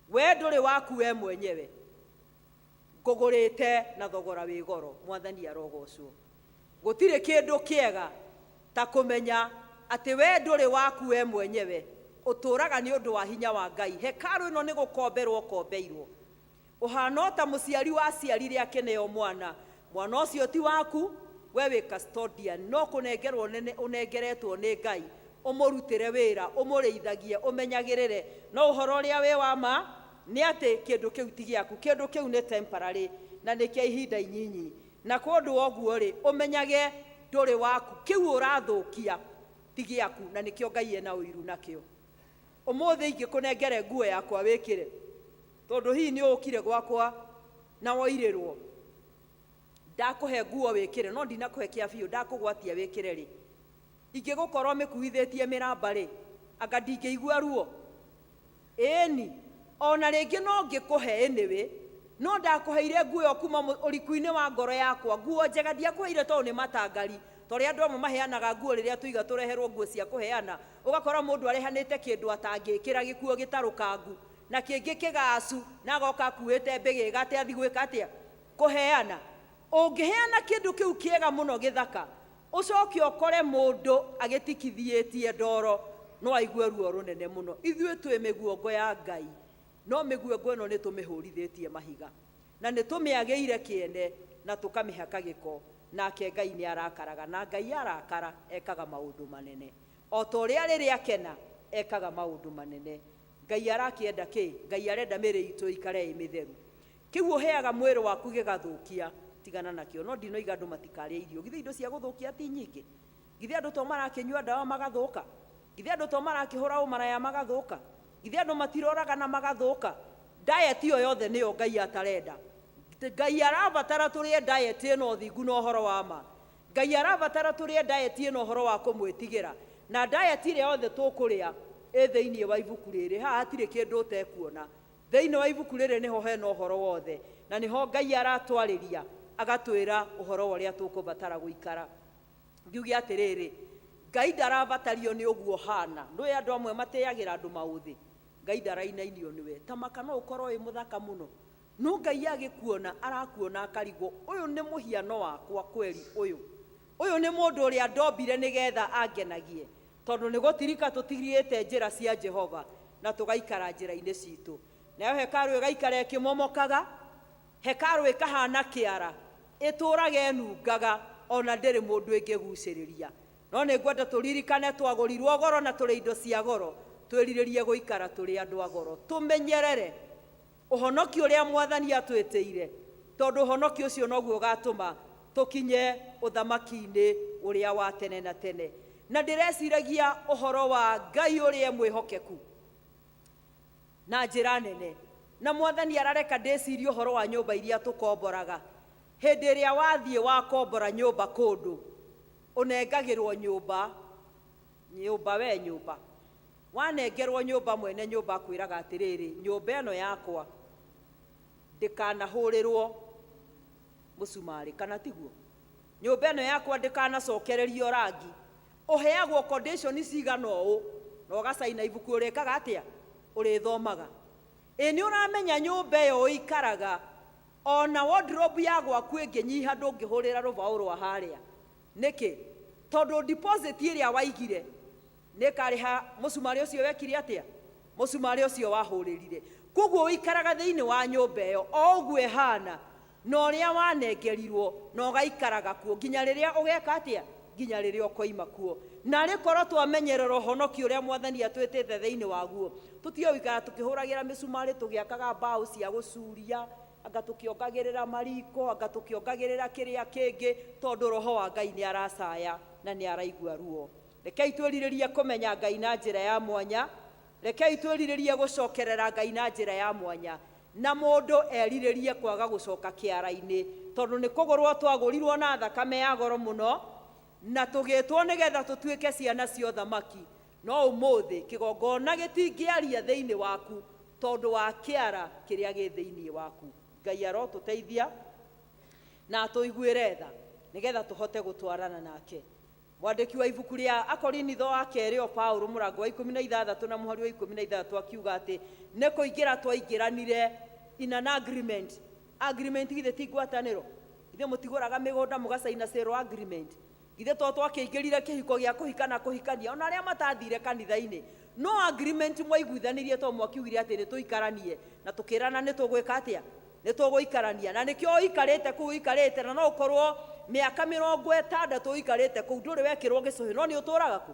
A: we ndũrĩ waku we mwenyewe, ngũgũrĩte na thogora wĩ goro. Mwathani arogocwo. Gũtirĩ kĩndũ kĩega ta kũmenya atĩ we ndũrĩ waku we mwenyewe, ũtũraga nĩ ũndũ wa hinya wa Ngai. Hekarũ ĩno nĩ gũkomberwo ũkombeirwo, ũhana ta mũciari waciarire akĩneo mwana, mwana ũcio ti waku, we wĩ custodian, no kũnengerwo ũnengeretwo nĩ Ngai, ũmũrutĩre wĩra, ũmũrĩithagie, ũmenyagĩrĩre. No ũhoro ũrĩa wĩ wa ma nĩ atĩ kĩndũ kĩu ti gĩaku, kĩndũ kĩu nĩ temporary na nĩ kĩa ihinda inyinyi, na kũndũ ũguo rĩ ũmenyage ndũrĩ waku, kĩu ũrathũkia ti gĩaku na nĩkĩo Ngai ena ũiru nakĩo. Ũmũthĩ ingĩkũnengere nguo yakwa wĩkĩre, tondũ hihi nĩ ũkire gwakwa na woirĩrwo, ndakũhe nguo wĩkĩre no ndinakũhe kĩa biũ, ndakũgwatia wĩkĩre rĩ, ingĩgũkorwo mĩkuithĩtie mĩramba rĩ, anga ndingĩigua ruo? Ĩni, ona rĩngĩ no ngĩkũhe anyway, no ndakũheire nguo kuma ũriku-inĩ wa ngoro yakwa, nguo njega ndiakũheire tondũ nĩ matangari, tondũ andũ amwe maheanaga nguo rĩrĩa tũiga tũreherwo nguo cia kũheana, ũgakora mũndũ arehanĩte kĩndũ atangĩkĩra gĩkuo gĩtarũkangu na kĩngĩ kĩgacu na agoka akuĩte mbĩgĩga atĩ athi gwĩka atĩa kũheana. Ũngĩheana kĩndũ kĩu kĩega mũno gĩthaka ũcoke ũkore mũndũ agĩtikithĩtie ndoro, no aigue ruo rũnene mũno. Ithuĩ twĩ mĩguongo ya Ngai, no mĩguongo ĩno nĩ tũmĩhũrithĩtie mahiga na nĩ tũmĩagĩire kĩene na tũkamĩhaka gĩko, nake Ngai nĩ arakaraga, na Ngai arakara ekaga maũndũ manene, o ta ũrĩa rĩrĩa akena ekaga maũndũ manene. Ngai arakĩenda kĩ? Ngai arenda mĩĩrĩ itũ ikare ĩ mĩtheru. Kĩu ũheaga mwĩrĩ waku gĩgathũkia, tigana nakĩo. No ndinoiga andũ matikarĩe irio, githĩ indo cia gũthũkia ti nyingĩ? Githĩ andũ to marakĩnyua ndawa magathũka? Githĩ andũ to marakĩhũra ũmaraya magathũka? Githĩ andũ matiroraga na magathũka? Diet ĩyo yothe nĩyo Ngai atarenda. Ngai arabatara tũrĩe diet ĩno thingu na ũhoro wa ma. Ngai arabatara tũrĩe diet ĩno ũhoro wa kũmwĩtigĩra, na diet ĩrĩa yothe tũkũrĩa ĩ thĩinĩ wa ibuku rĩrĩ. Haha hatirĩ kĩndũ ũtekuona. Thĩinĩ wa ibuku rĩrĩ nĩho hena ũhoro wothe, na nĩho Ngai aratwarĩria agatwĩra ũhoro wa ũrĩa tũkũbatara gũikara. Ngiuge atĩrĩrĩ, Ngai ndarabatario nĩ ũguo hana. Ndũĩ andũ amwe matĩagĩra andũ maũthĩ. Ngai ndarainainio nĩwe. Tamaka no ũkorwo wĩ mũthaka mũno, no Ngai agĩkuona arakuona akarigwo, ũyũ nĩ mũhiano wakwa kweri, ũyũ nĩ mũndũ ũrĩa ndombire nĩgetha angenagie, tondũ nĩ gũtirika tũtigĩte njĩra cia Jehova na tũgaikara njĩra-inĩ citũ. Nayo hekarũ ĩgaikara ĩkĩmomokaga, hekarũ ĩkahana kĩara, ĩtũraga ĩnungaga, ona ndĩrĩ mũndũ ĩngĩgucĩrĩria. No nĩ ngwenda tũririkane twagũrirwo goro na tũrĩ indo cia goro, twĩrirĩrie gũikara tũrĩ andũ a goro, tũmenyerere ũhonokio ũrĩa Mwathani atwĩtĩire, tondũ ũhonokio ũcio noguo ũgatũma tũkinye ũthamaki-inĩ ũrĩa wa tene na tene. Na ndĩreciragia ũhoro wa Ngai ũrĩa mwĩhokeku na njĩra nene, na Mwathani arareka ndĩcirie ũhoro wa nyũmba iria tũkomboraga. Hĩndĩ ĩrĩa wathiĩ wakombora nyũmba kũndũ, ũnengagĩrwo nyũmba wanengerwo nyũmba, mwene nyũmba akwĩraga atĩrĩrĩ, nyũmba ĩno yakwa ndĩkanahũrĩrwo mũcumarĩ, kana tiguo? Nyũmba ĩno yakwa ndĩkanacokererio rangi. Ũheagwo condition cigana ũũ na ũgacaina ibuku ũrĩkaga atĩa? Ũrĩthomaga. Nĩ ũramenya nyũmba ĩyo ũikaraga, ona wardrobe ya gwaku ĩngĩnyiha ndũngĩhũrĩra rũbaũ rwa harĩa. Nĩkĩ? Tondũ deposit ĩrĩa waigire nĩ karĩha mũcumarĩ ũcio wekire atĩa? Mũcumarĩ ũcio wahũrĩrire. Koguo ũikaraga thĩinĩ wa nyũmba ĩyo o ũguo ĩhana na ũrĩa wanengerirwo, na ũgaikaraga kuo nginya rĩrĩa ũgeka atĩa? Nginya rĩrĩa ũkoima kuo. Na rĩkorwo twamenyerera ũhonokio ũrĩa Mwathani atwĩtĩte thĩinĩ waguo, tũtige gũikara tũkĩhũragĩra mĩcumarĩ, tũgĩakaga mbaũ cia gũcuria, anga tũkĩongagĩrĩra mariko, anga tũkĩongagĩrĩra kĩrĩa kĩngĩ, tondũ roho wa Ngai nĩ aracaya na nĩ araigua ruo. Rekei twĩrirĩrie kũmenya Ngai na njĩra ya mwanya, rekei twĩrirĩrie gũcokerera Ngai na njĩra ya mwanya, na mũndũ erirĩrie kwaga gũcoka kĩara-inĩ, tondũ nĩ kũgũrwo twagũrirwo na thakame ya goro mũno, na tũgĩtwo nĩgetha tũtuĩke ciana cia ũthamaki. No ũmũthĩ kĩgongona gĩtingĩaria thĩinĩ waku tondũ wa kĩara kĩrĩa gĩ thĩinĩ waku. Ngai arotũteithia na tũiguĩre tha nĩgetha tũhote gũtwarana nake. Mwandĩki wa ibuku rĩa Akorinitho wa kerĩ o Paulo mũrango wa 16 na mũhari wa 16 akiuga atĩ nĩ kũingĩra twaingĩranire in an agreement. Agreement githĩ ti ngwatanĩro? Githĩ mũtigũraga mĩgũnda mũgacaina sale agreement? Githĩ to twakĩingĩrire kĩhiko gĩa kũhika na kũhikania? Ona arĩa matathire kanitha-inĩ, no agreement mwaiguithanirie to mwakiugire atĩ nĩ tũikaranie na tũkĩrana nĩ tũgwĩka atĩa? Nĩ tũgũikarania. Na nĩkĩo ũikarĩte kũu ũikarĩte, na no ũkorwo mĩaka 60 ũikarĩte kũu ndũrĩ wekĩrwo gĩcũhĩ, no nĩ ũtũraga kũ?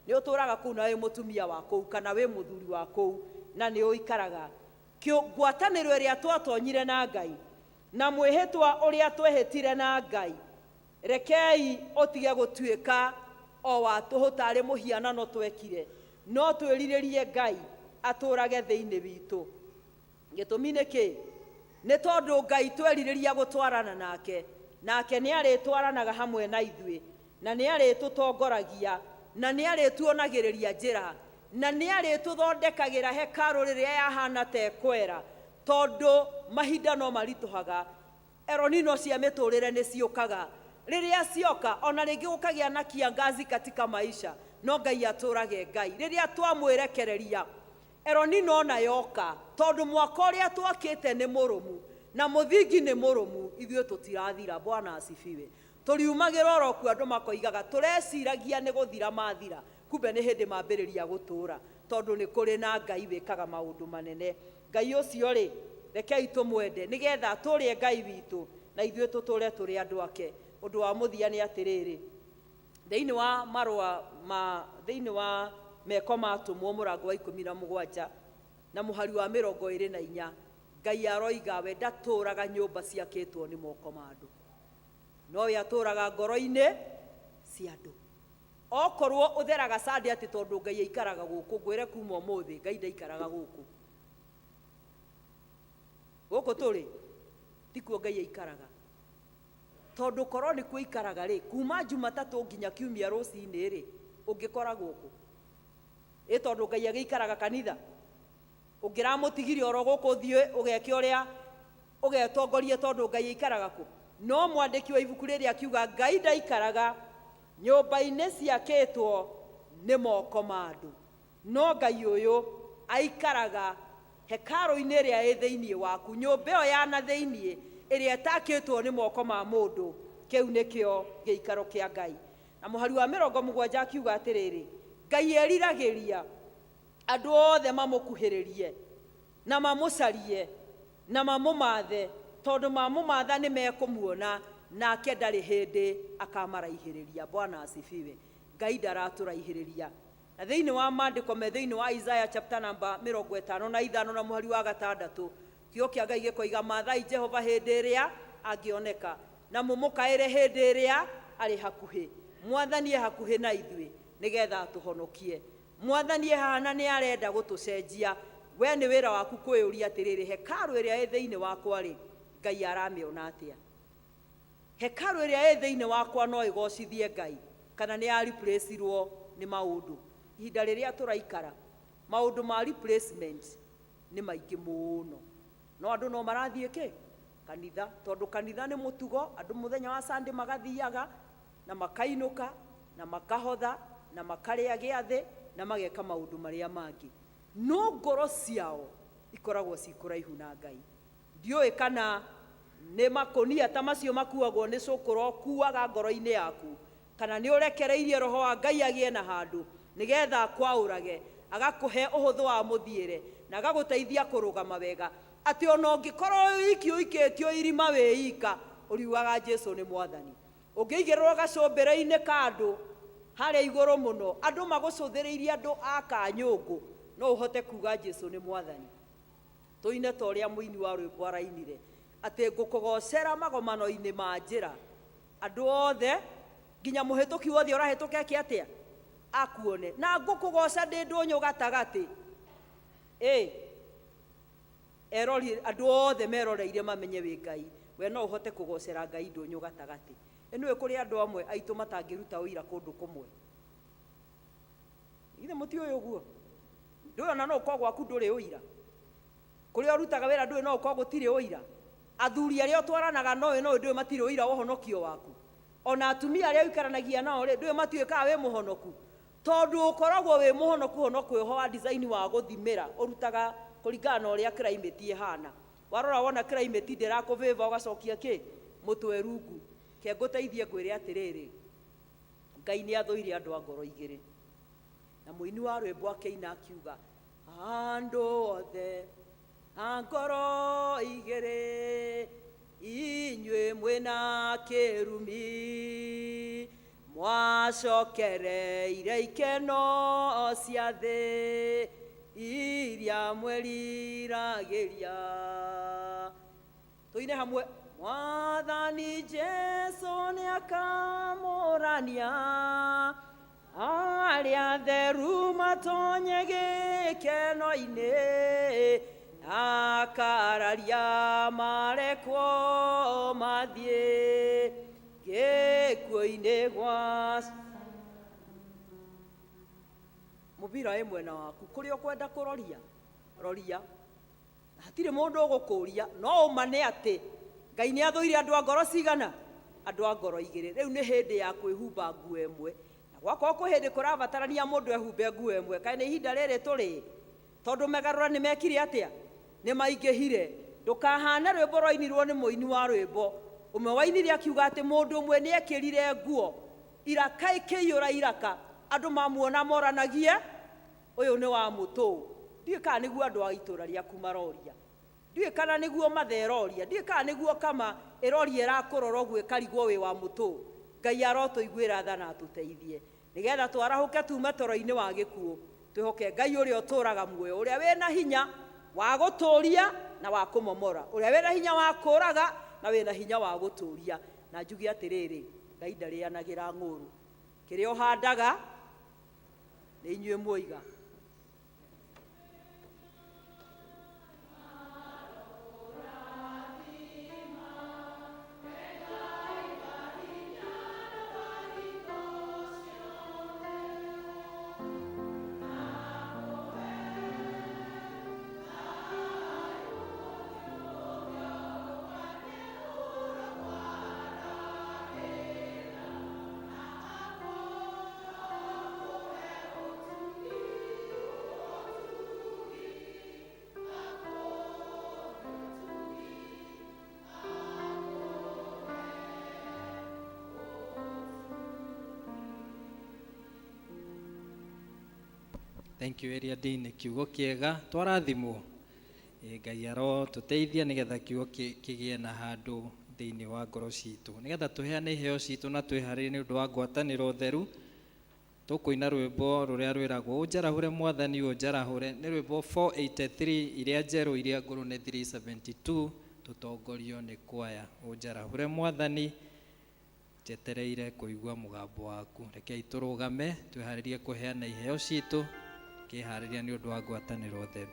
A: Nĩ ũtũraga kũu na wĩ mũtumia wa kũu kana wĩ mũthuri wa kũu, na nĩ ũikaraga. ngwatanĩro ĩrĩa twatonyire na Ngai na mwĩhĩtwa ũrĩa twehĩtire na Ngai, rekei ũtige gũtuĩka o wa tũhũ tarĩ mũhianano twekire, no twĩrirĩrie Ngai atũrage thĩinĩ witũ. Gĩtũmi nĩ kĩ? Nĩ tondũ Ngai twerirĩria gũtwarana nake, nake nĩ arĩtwaranaga hamwe na ithuĩ, na nĩ arĩtũtongoragia, na nĩ arĩtuonagĩrĩria njĩra, na nĩ arĩtũthondekagĩra hekarũ rĩrĩa yahana ta ekwera, tondũ mahinda no maritũhaga. Eronino cia mĩtũrĩre nĩ ciũkaga. Rĩrĩa cioka ona rĩngĩ gũkagĩa na kiangazi katika maisha, no Ngai atũrage Ngai. Rĩrĩa twamwĩrekereria, Eronino na yoka, tondũ mwaka ũrĩa twakĩte nĩ mũrũmu na mũthingi nĩ mũrũmu, ithuĩ tũtirathira. Bwana asifiwe. Tũriumagĩra oro kuo andũ makoigaga tũreciragia nĩ gũthira mathira, kumbe nĩ hĩndĩ mambĩrĩria gũtũra, tondũ nĩ kũrĩ na Ngai wĩkaga maũndũ manene. Ngai ũcio rĩ, rekei tũmwende nĩgetha tũrĩe Ngai witũ na ithuĩ tũtũre tũrĩ andũ ake. Ũndũ wa mũthia nĩ atĩrĩrĩ, thĩinĩ wa marũa thĩinĩ wa meko matũmwo mũrango wa 17 na mũhari wa 24, Ngai aroiga we ndatũraga nyũmba ciakĩtwo nĩ moko ma andũ, no we atũraga ngoro-inĩ cia andũ. Okorwo ũtheraga Sunday atĩ tondũ Ngai aikaraga gũkũ, ngwĩre kuma ũmũthĩ Ngai ndaikaraga gũkũ. Gũkũ tũrĩ tikuo Ngai aikaraga, tondũ korwo nĩ kuo aikaraga rĩ, kuma Jumatatũ nginya Kiumia rũcinĩ rĩ, ũngĩkora gũkũ tondũ Ngai agĩikaraga kanitha? Ũngĩramũtigirie oro gũkũ thiĩ ũgeke ũrĩa ũgetongorie tondũ Ngai aikaraga kũ? No mwandĩki wa ibuku rĩrĩa akiuga Ngai ndaikaraga nyũmba-inĩ ciakĩtwo nĩ moko ma andũ, no Ngai ũyũ aikaraga hekarũ-inĩ ĩrĩa ĩ thĩinĩ waku. Nyũmba ĩyo ya na thĩinĩ ĩrĩa ĩtakĩtwo nĩ moko ma mũndũ, kĩu nĩkĩo gĩikaro kĩa Ngai. Na mũhari wa 70 akiuga atĩrĩrĩ, Ngai eriragĩria andũ othe mamũkuhĩrĩrie na mamũcarie na mamũmathe, tondũ mamũmatha nĩ mekũmuona, nake ndarĩ hĩndĩ akamaraihĩrĩria. Bwana asifiwe. Ngai ndaratũraihĩrĩria. Na thĩinĩ wa maandĩko me thĩinĩ wa Isaiah chapter number 55 na mũhari wa 6, kiugo kĩa Ngai gĩkoiga, mathai Jehova hĩndĩ ĩrĩa angĩoneka na mũmũkaĩre hĩndĩ ĩrĩa arĩ hakuhĩ. Mwathani e hakuhĩ na ithuĩ nĩgetha atũhonokie. Mwathani hana nĩ arenda gũtũcenjia. We nĩ wĩra waku kwĩyũria atĩrĩrĩ, hekarũ ĩrĩa ĩ thĩinĩ wakwa rĩ, Ngai aramĩona atĩa? Hekarũ ĩrĩa ĩ thĩinĩ wakwa no ĩgocithie Ngai kana nĩ replaceirwo nĩ maũndũ? Ihinda rĩrĩa tũraikara maũndũ ma replacement nĩ maingĩ mũno, no andũ no marathiĩ kĩ? Kanitha, tondũ kanitha nĩ mũtugo. Andũ mũthenya wa Sunday magathiaga na makainũka na makahotha na makarĩa gĩathĩ na mageka maũndũ marĩa mangĩ, no ngoro ciao ikoragwo cikũraihu na Ngai. Ndiũĩ kana nĩ makũnia ta macio makuagwo nĩ cũkũra kuaga ngoro-inĩ yaku, kana nĩ ũrekereirie Roho wa Ngai agĩe na handũ nĩgetha akwaũrage, agakũhe ũhũthũ wa mũthiĩre na agagũteithia kũrũgama wega, atĩ ona ũngĩkorwo ũikĩtio irima wĩika, ũriugaga Jesũ nĩ Mwathani. Ũngĩigĩrĩrwo gacũmbĩrĩ-inĩ ka andũ harĩa igũrũ mũno, andũ magũcũthĩrĩirie andũ a Kanyũngũ, no ũhote kuga Jesũ nĩ Mwathani. Tũine ta ũrĩa mũini wa rwĩmbo arainire atĩ ngũkũgocera magomano-inĩ ma njĩra, andũ othe nginya mũhĩtũki wothe ũrahĩtũka atĩa akuone, na ngũkũgoca ndĩ ndũnyũ gatagatĩ. Erori andũ othe meroreire mamenye wĩ Ngai. We no ũhote kũgocera Ngai ndũnyũ gatagatĩ. Ĩnũĩ kũrĩ andũ amwe aitũ matangĩruta ũira kũndũ kũmwe. Ithe mũtiũĩ ũguo? Ndũĩ ona no ũkorwo gwaku ndũrĩ ũira. Kũrĩa ũrutaga wĩra ndũĩ no ũkorwo gũtirĩ ũira. Athuri arĩa ũtwaranaga no ndũĩ matirĩ ũira wa ũhonokio waku. Ona atumia arĩa ũikaranagia nao rĩ, ndũĩ matuĩkaga wĩ mũhonoku. Tondũ ũkoragwo wĩ mũhonoku hono kwĩho wa design wa gũthimĩra, ũrutaga kũringana na ũrĩa climate ĩhana. Warora wona climate ndĩrakũvĩva ũgacokia kĩ? Mũtwe rungu. Ke ngũteithie ngwĩre atĩrĩrĩ, Ngai nĩ athũire andũ a ngoro igĩrĩ. Na mũini wa rwĩmbo akĩina akiuga, andũ othe a ngoro igĩrĩ, inyuĩ mwĩna kĩrumi, mwacokereire ikeno cia thĩ, iria mweriragĩria. Tũine hamwe. Mwathani Jesu nĩakamũrania arĩa theru matonye gĩkeno-inĩ, akararia marekwo mathiĩ gĩkuũ-inĩ gwa mũbira ĩ mwena waku kũrĩa ũkwenda kũroria roria. Hatirĩ mũndũ ũgũkũria, no ũmane atĩ Ngai nĩ athũire andũ a ngoro cigana, andũ a ngoro igĩrĩ. Rĩu nĩ hĩndĩ ya kwĩhumba nguo ĩmwe, na gwakorwo kwĩ hĩndĩ kũrabatarania mũndũ ehumbe nguo ĩmwe, kaĩ nĩ ihinda rĩrĩ tũrĩ, tondũ megarũra nĩ mekire atĩa, nĩ maingĩhire. Ndũkahane rwĩmbo rwainirwo nĩ mũini wa rwĩmbo ũmwe wainire akiuga atĩ mũndũ ũmwe nĩ ekĩrire nguo iraka ikĩiyũra iraka, andũ mamuona moranagie ũyũ nĩ wa mũtũ. Ndiũĩ kana nĩguo andũ a itũũra rĩaku maroria, ndiũĩ kana nĩguo matheroria, ndiũĩ kana nĩguo kama ĩroria ĩrakũrora ũguo ĩkarigwo wĩ wa mũtũ. Ngai arotũiguĩra tha na atũteithie nĩgetha twarahũke tume toro-inĩ wa gĩkuũ, twĩhoke Ngai ũrĩa ũtũũraga muoyo, ũrĩa wĩna hinya wa gũtũũria na wa kũmomora, ũrĩa wĩna hinya wa kũũraga na wĩna hinya wa gũtũũria. Na njuge atĩrĩrĩ, Ngai ndarĩanagĩra ng'ũrũ, kĩrĩa ũhandaga nĩ inyuĩ muoiga.
C: Thank you area D, nĩ kiugo kĩega twarathimwo. Ngai arotũteithia nĩgetha kiugo kĩgĩe na handũ thĩinĩ wa ngoro citũ, nĩgetha tũheane iheo citũ na twĩharĩrie nĩ ũndũ wa ngwatanĩro theru. Tũkũina rwĩmbo rũrĩa rwĩragwo ũnjarahũre Mwathani ũnjarahũre, nĩ rwĩmbo 483 iria njerũ iria ngũrũ nĩ 372, tũtongorio nĩ kwaya. Ũnjarahũre Mwathani, njetereire kũigua mũgambo waku. Rekei tũrũgame twĩharĩrie kũheana iheo citũ, kĩharĩria nĩ ũndũ wa ngwatanĩro theru.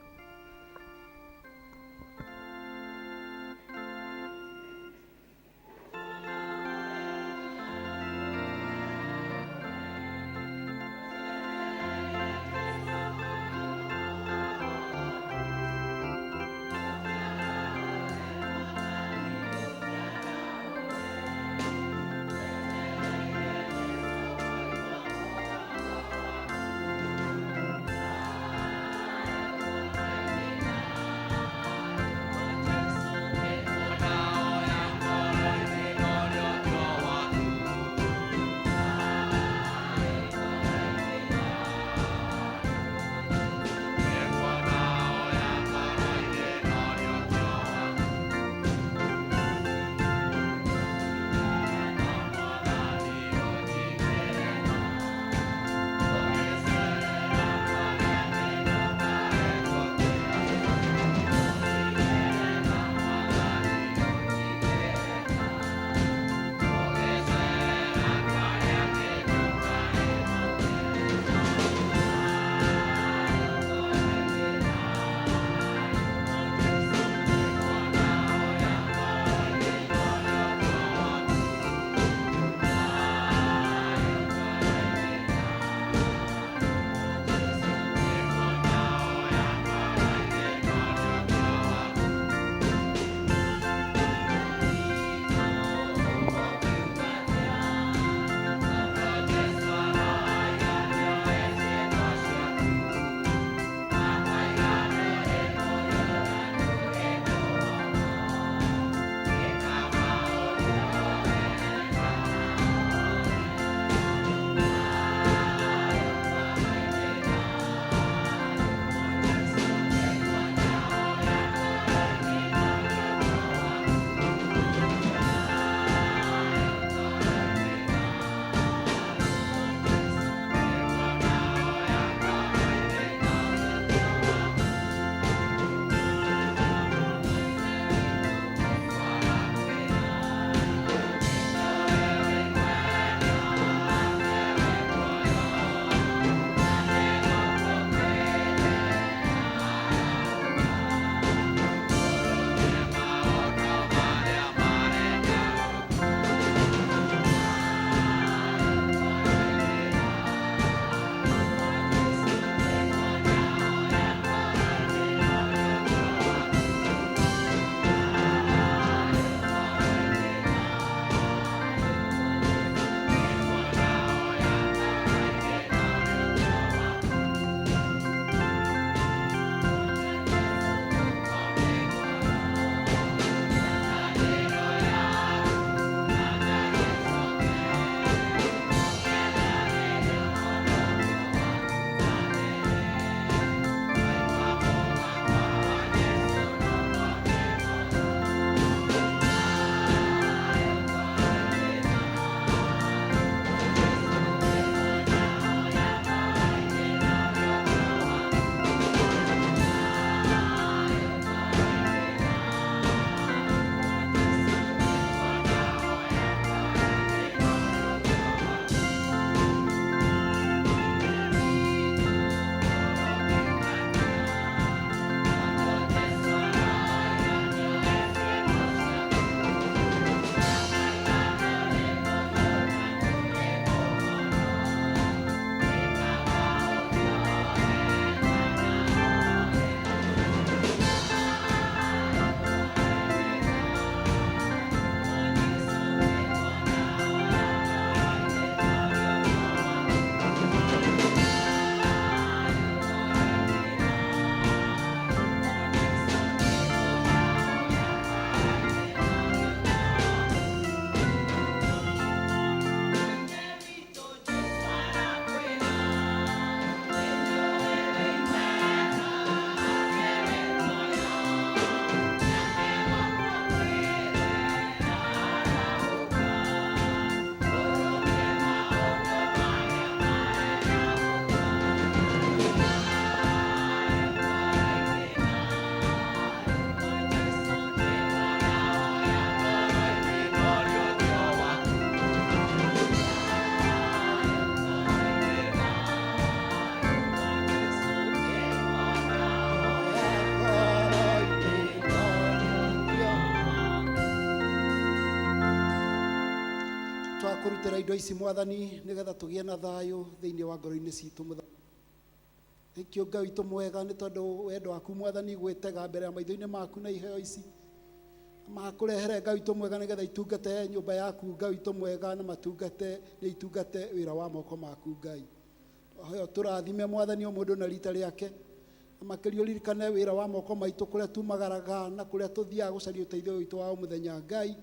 D: kurutira indo ici mwathani nigetha tugie na thayo thiini wa ngoro-ini citu ikio Ngai witu mwega ni tondu wendo waku mwathani gwitega mbere ya maitho-ini maku na iheo ici makurehere Ngai witu mwega nigetha itungate nyumba yaku Ngai witu mwega na matungate ni itungate wira wa moko maku Ngai hoyo turathime mwathani o mundu na rita riake makirio ririkane wira wa moko maitu kuria tumagaraga na kuria tuthiaga gucaria uteithio witu wa muthenya Ngai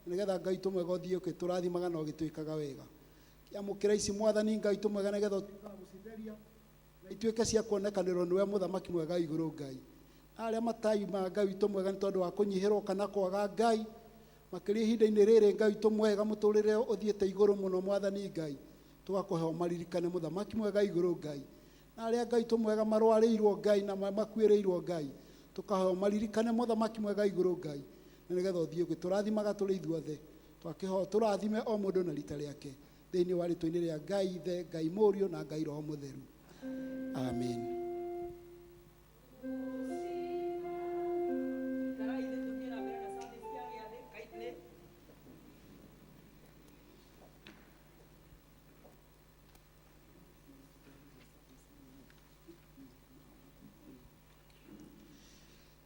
D: nigetha Ngai witu mwega uthie ukiturathimaga na ugituikaga wega kiamukira ici mwathani Ngai witu mwega nigetha utuikaga gucitheria na ituike cia kuonekanirwo niwe muthamaki mwega iguru Ngai aria matai ma Ngai witu mwega ni tondu wa kunyihirwo kana kwaga Ngai makiria ihinda-ini riri Ngai witu mwega muturire uthiite iguru muno mwathani Ngai tugakuhe maririkane muthamaki mwega iguru Ngai na aria Ngai witu mwega marwariirwo Ngai na makuiriirwo Ngai tukahe maririkane muthamaki mwega iguru Ngai na nigetha uthie giturathimaga turi ithuothe twakiho turathime o mundu na rita riake thiini wa ritwa-ini ria Ngai Ithe Ngai Murio na Ngai Roho Mutheru amen.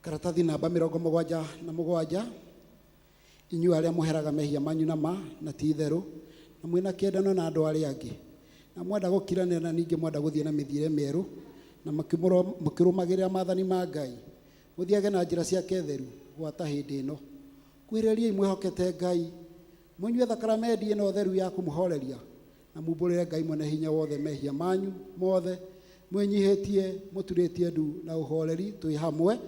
D: Karatathi namba 77 inyuĩ arĩa mũheraga mehia manyu na ma na ti itherũ na mwĩna kĩendano na andũ arĩa angĩ na mwenda gũkiranĩra na ningĩ mwenda gũthiĩ na mĩthiĩre mĩerũ na mũkĩrũmagĩrĩra maathani ma Ngai mũthiage na njĩra ciake theru gwata hĩndĩ ĩno kwĩrĩriai mwĩhokete Ngai mũnyue thakramenti ĩno theru ya kũmũhoreria na mumbũrĩre Ngai mwene hinya wothe mehia manyu mothe mwĩnyihĩtie mũturĩtie ndu na ũhoreri twĩ hamwe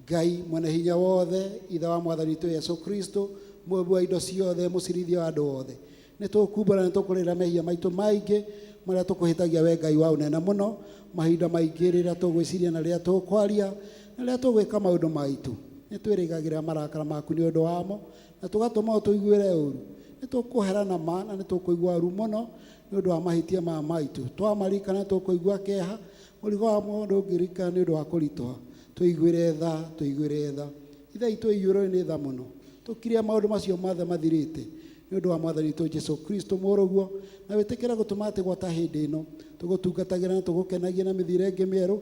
D: Ngai mwene hinya wothe ithe wa mwathani witũ Yesu Kristo mwembu wa indo ciothe mũcirithia wa andũ othe nĩ tũkumbũra nĩ tũkũrĩra mehia maitũ maingĩ marĩa tũkũhĩtagia we Ngai wa ũnene mũno mahinda maingĩ rĩrĩa tũgwĩciria na rĩrĩa tũkwaria na rĩrĩa tũgwĩka maũndũ maitũ nĩ twĩrĩgagĩrĩra marakara maku nĩ ũndũ wamo na tũgatũma tũiguĩre ũru nĩ tũkũherana ma na nĩ tũkũigua ũru mũno nĩ ũndũ wa mahĩtia ma maitũ twamarikana tũkũigua kĩeha mũrigo wa mũndũ ũngĩrikana nĩ ũndũ wa kũritũha tuiguire tha ithe itũ iyũrũ nĩ tha mũno tukiria maũndũ macio mothe mathirĩte nĩ ũndũ wa mwathani witũ Jesu Kristo mũrũguo na wĩtĩkĩra gũtũma atĩ gwata hĩndĩ ĩno tũgũtungatagĩra na tũgũkenagia na mĩthiĩre ĩngĩ mĩerũ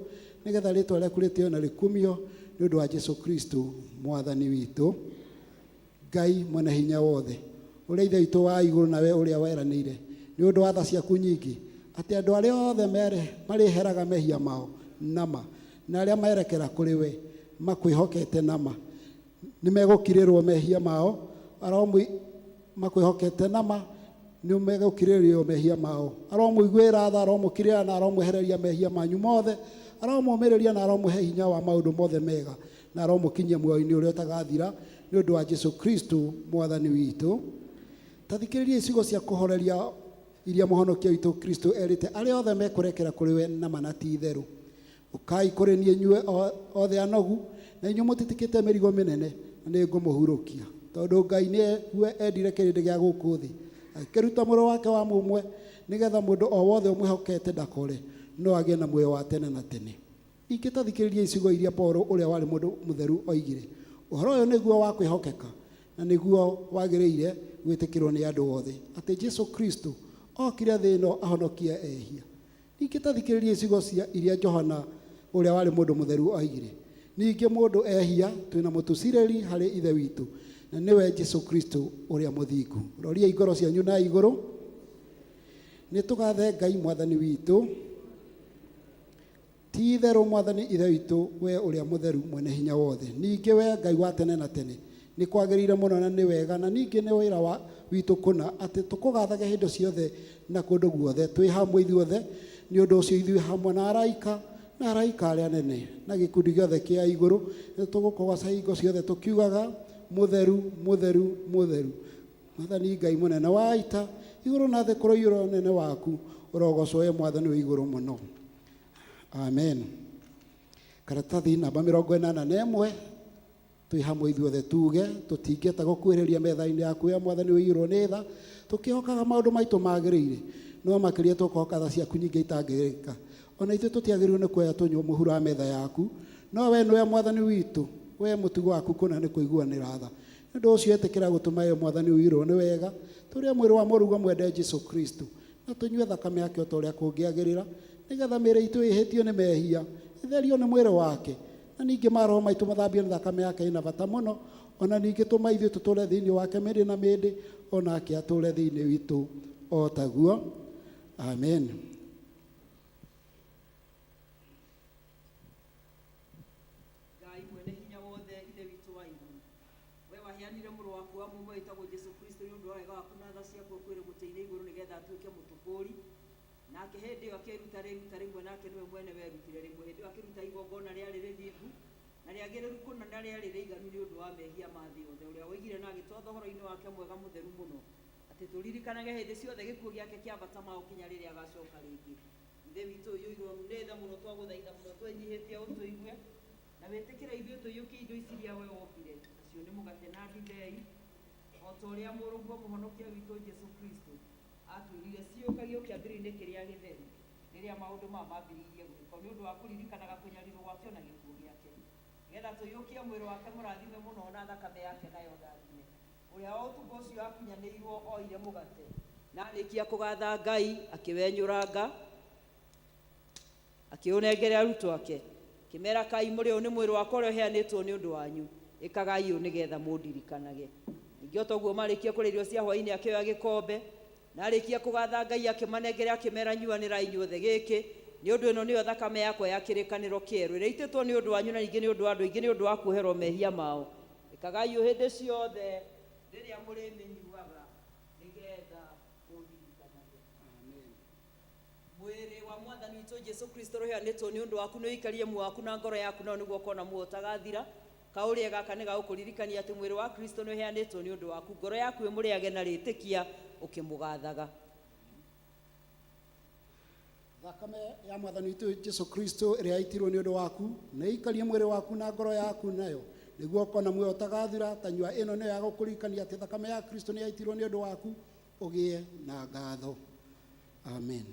D: nĩgetha rĩtwa rĩaku rĩtĩo na rĩkumio nĩ ũndũ wa Jesu Kristo mwathani witũ. Ngai mwene hinya wothe ũrĩa ithe witũ wa igũrũ nawe ũrĩa weranĩire nĩ ũndũ wa tha ciaku nyingĩ atĩ andũ arĩa othe marĩheraga mehia mao nama na arĩa maerekera kũrĩ we makwĩhokete nama nĩ megũkirĩrwo mehia mao makwĩhokete nama nĩ megũkirĩrĩrio mehia mao aromũiguĩra tha aromũkirĩra na aromwehereria mehia manyu mothe aromũmĩrĩria na aromũhe hinya wa maũndũ mothe mega na aromũkinyia muoyo-inĩ ũrĩa ũtagathira nĩ ũndũ wa Jesu Kristo mwathani witũ. Ta thikĩrĩria icigo cia kũhoreria iria mũhonokia witũ Kristo erĩte arĩa othe mekũrekera kũrĩ we nama na ti itherũ ukai kũrĩ niĩ inyuĩ othe anogu na inyuĩ mũtitikĩte mĩrigo mĩnene na nĩ ngũmũhurũkia tondũ Ngai nĩwe endire kĩrĩndĩ gĩa gũkũ thĩ akĩruta mũrũ wake wa mũmwe nĩgetha mũndũ o wothe ũmwĩhokete ndakore no agĩe na muoyo wa tene na tene. Ningĩ ta thikĩrĩria icigo iria Paulo ũrĩa warĩ mũndũ mũtheru oigire ũhoro ũyũ nĩguo wa kwĩhokeka na nĩguo wagĩrĩire gwĩtĩkĩrwo nĩ andũ othe atĩ Jesu Kristo okire thĩ ĩno ahonokie ehia. Ningĩ ta thikĩrĩria icigo iria Johana ũrĩa warĩ mũndũ mũtheru oigire ningĩ mũndũ ehia twĩna mũtucirĩri harĩ ithe witũ na nĩwe Jesu Kristo ũrĩa mũthingu. Roriai ngoro cianyu na igũrũ nĩ tũgathe Ngai mwathani witũ ti itherũ mwathani ithe witũ we ũrĩa mũtheru mwene hinya wothe ningĩ we Ngai wa tene na tene nĩ kwagĩrĩire mũno na nĩ wega na ningĩ nĩ wĩra witũ kũna atĩ tũkũgathage hĩndĩ ciothe na kũndũ guothe twĩ hamwe ithuothe nĩ ũndũ ũcio ithuĩ hamwe na araika arĩa anene na gĩkundi gĩothe kĩa igũrũ nĩ tũgũkũgoca hingo ciothe tũkiugaga mũtheru mũtheru mũtheru mwathani Ngai mũnene wa ita igũrũ na thĩ kũroiyũra ũnene waku ũrogocwo we mwathani wĩ igũrũ mũno amen. Karatathi namba 81 twĩ hamwe ithuothe tuge tũtingĩhota gũkuhĩrĩria metha-inĩ yaku ya mwathani wĩ igũrũ nĩ tha tũkĩhokaga maũndũ maitũ magĩrĩire no makĩria tũkohoka tha ciaku nyingĩ itangĩrĩka ona ithuĩ tũtiagĩrĩirwo nĩ kuoya tũnyua mũhuro wa metha yaku no we nĩwe mwathani witũ we mũtugo waku kũna nĩ kũiguanĩra tha nĩ ũndũ ũcio etĩkĩra gũtũma yo mwathani ũirwo nĩ wega tũrĩa mwĩrĩ wa mũruga mwende Jesũ Kristo na tũnyue thakame yake o ta ũrĩa kũngĩagĩrĩra nĩgetha mĩĩrĩ itũ ĩhĩtio nĩ mehia ĩtherio nĩ mwĩrĩ wake na ningĩ maroho maitũ mathambio nĩ thakame yake ĩna bata mũno ona ningĩ tũma ithuĩ tũtũũre thĩinĩ wake mĩndĩ na mĩndĩ onake atũũre thĩinĩ witũ o taguo. Amen.
A: Ngai mwene hinya wothe ithe witũ wa igũrũ, we waheanire mũrũ waku wa mũmwe wĩtagwo Jesũ Kristo nĩ ũndũ wa wega waku na tha ciaku ũkwĩre mũtĩ-inĩ igũrũ nĩgetha atuĩke mũtũkũri, nake hĩndĩ ĩyo akĩruta rĩruta rĩmwe nake nĩwe mwene werutire rĩmwe hĩndĩ ĩyo akĩruta igongona rĩarĩ rĩthingu na rĩagĩrĩru kũna na rĩarĩ rĩiganu nĩ ũndũ wa mehia ma thĩ yothe, ũrĩa woigire na agĩtwatha ũhoro-inĩ wake mwega mũtheru mũno atĩ tũririkanage hĩndĩ ciothe gĩkuũ gĩake kĩa bata mao kinya rĩrĩa agacoka rĩngĩ. Ithe witũ ũyũ ũirwo nĩ tha mũno twagũthaitha mũno twenyihĩtie ũtũigue na wĩtĩkĩre ithuĩ tũiyũkie indo ici iria we wombire, nacio nĩ mũgate na ndibei o ta ũrĩa mũrũguo mũhonokia witũ Jesũ Kristo atwĩrire ciũkagio kĩambĩrĩria-inĩ kĩrĩa gĩtheru rĩrĩa maũndũ maya mambĩrĩirie gwĩkwo nĩ ũndũ wa kũririkanaga kũnyarirwo gwake na gĩkuũ gĩake, nĩgetha tũiyũkie mwĩrĩ wake mũrathime mũno na thakame yake nayo ndathime, ũrĩa wa ũtukũ ũcio akunyanĩirwo oire mũgate na arĩkia kũgatha Ngai akĩwenyũranga akĩũnengere arutwo ake kĩmera kai mũrĩ ũyũ nĩ mwĩrĩ wakwa ũrĩa ũheanĩtwo nĩ ũndũ wanyu, ĩkagai ũũ nĩgetha mũndirikanage. Ningĩ o toguo marĩkia kũrĩa irio cia hwaĩ-inĩ akĩoya gĩkombe na arĩkia kũgatha Ngai akĩmanengere akĩmera nyuanĩrai inyuothe gĩkĩ nĩ ũndũ ĩno nĩyo thakame yakwa ya kĩrĩkanĩro kĩerũ ĩrĩa itĩtwo nĩ ũndũ wanyu na ningĩ nĩ ũndũ wa andũ aingĩ nĩ ũndũ wa kuoherwo mehia mao, ĩkagai ũũ hĩndĩ ciothe rĩrĩa mũrĩmĩnyuaga nĩgetha mũndirikanage. Mwĩrĩ wa mwathani witũ Jesũ Kristo ũheanĩtwo nĩ ũndũ waku nĩ ũikarie muoyo waku na ngoro yaku nao nĩguo ũkona muoyo ũtagathira. Kaũrĩa gaka nĩ gagũkũririkania atĩ mwĩrĩ wa Kristo nĩ ũheanĩtwo nĩ ũndũ waku, ngoro yaku ĩmũrĩage na rĩtĩkia ũkĩmũgathaga.
D: Thakame ya mwathani witũ Jesũ Kristo ĩrĩa yaitirwo nĩ ũndũ waku nĩ ĩikarie mwĩrĩ waku na ngoro yaku nayo nĩguo ũkona muoyo ũtagathira. Ta nyua ĩno nĩyo ya gũkũririkania atĩ thakame ya Kristo nĩ yaitirwo nĩ ũndũ waku, ũgĩe na ngatho. Amen.
J: Amen.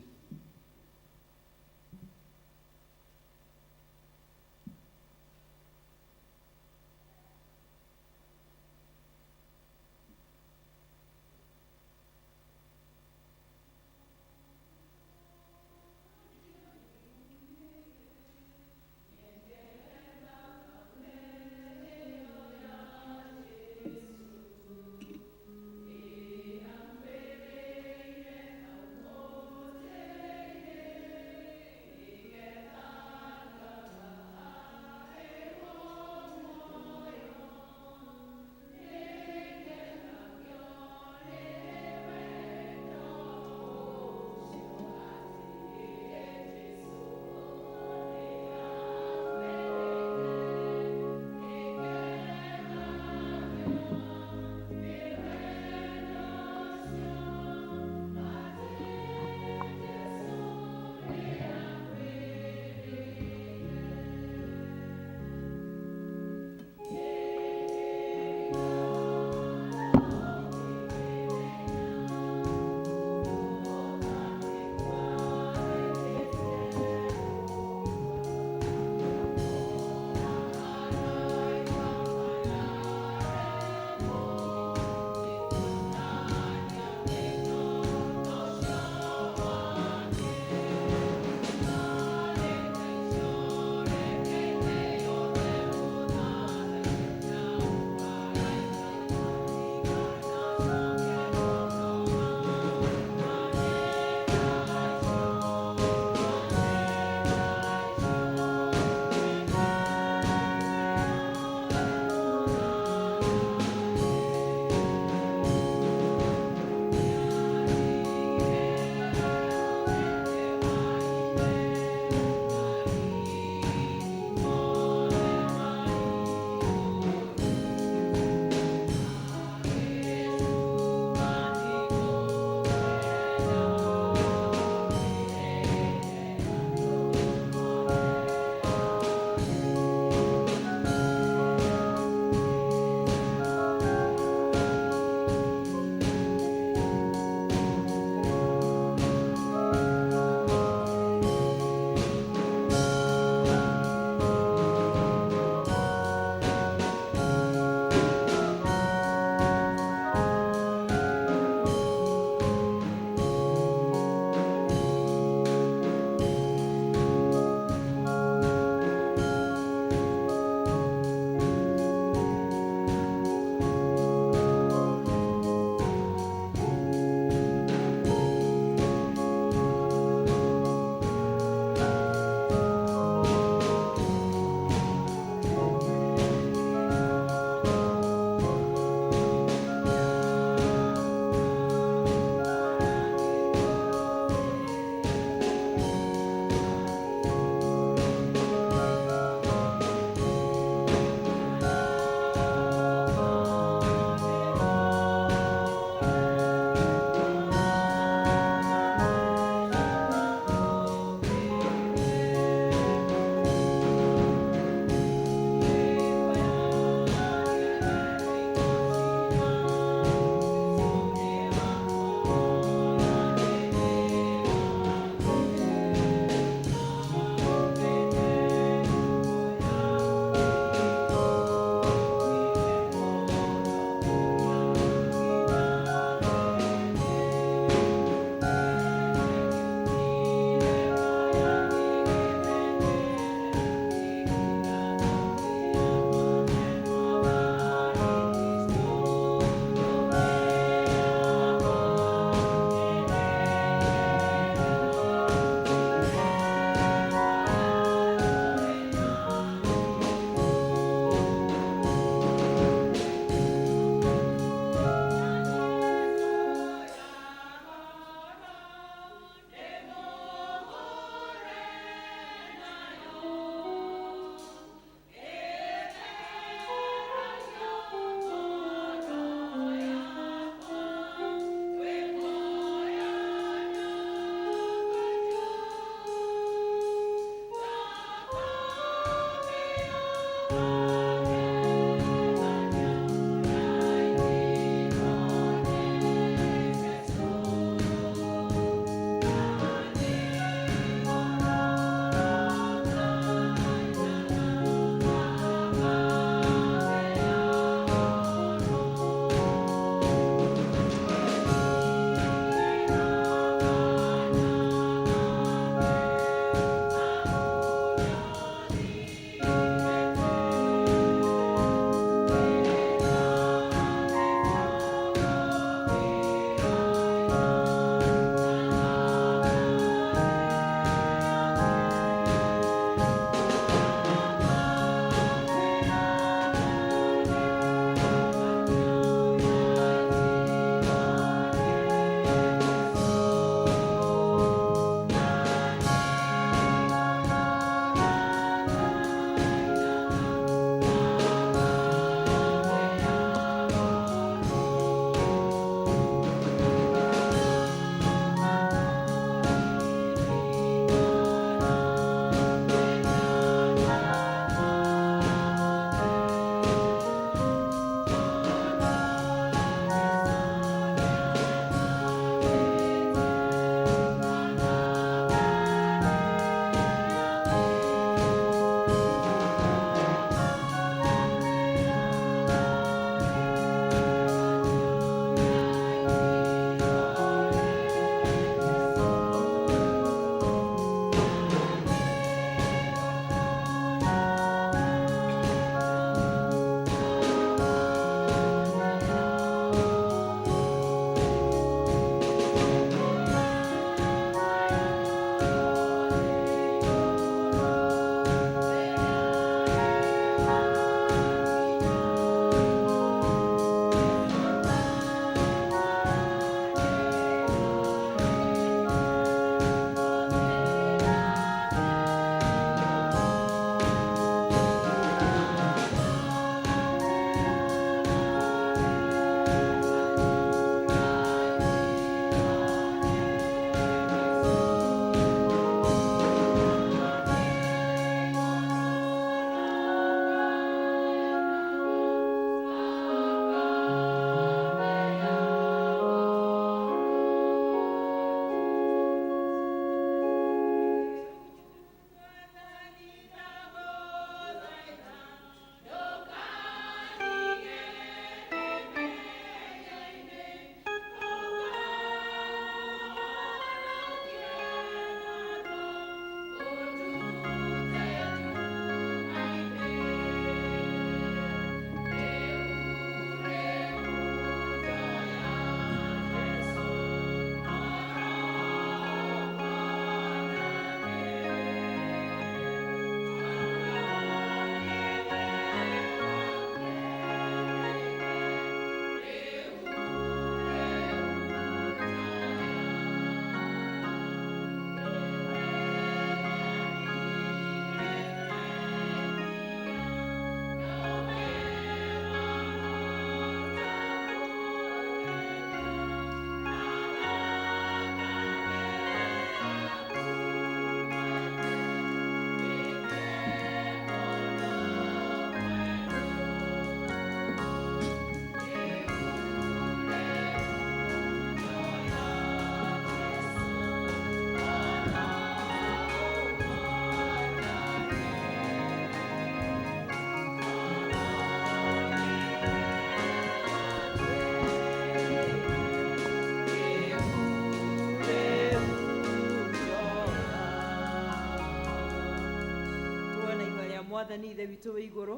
A: mwathani ithe witũ wĩ igũrũ,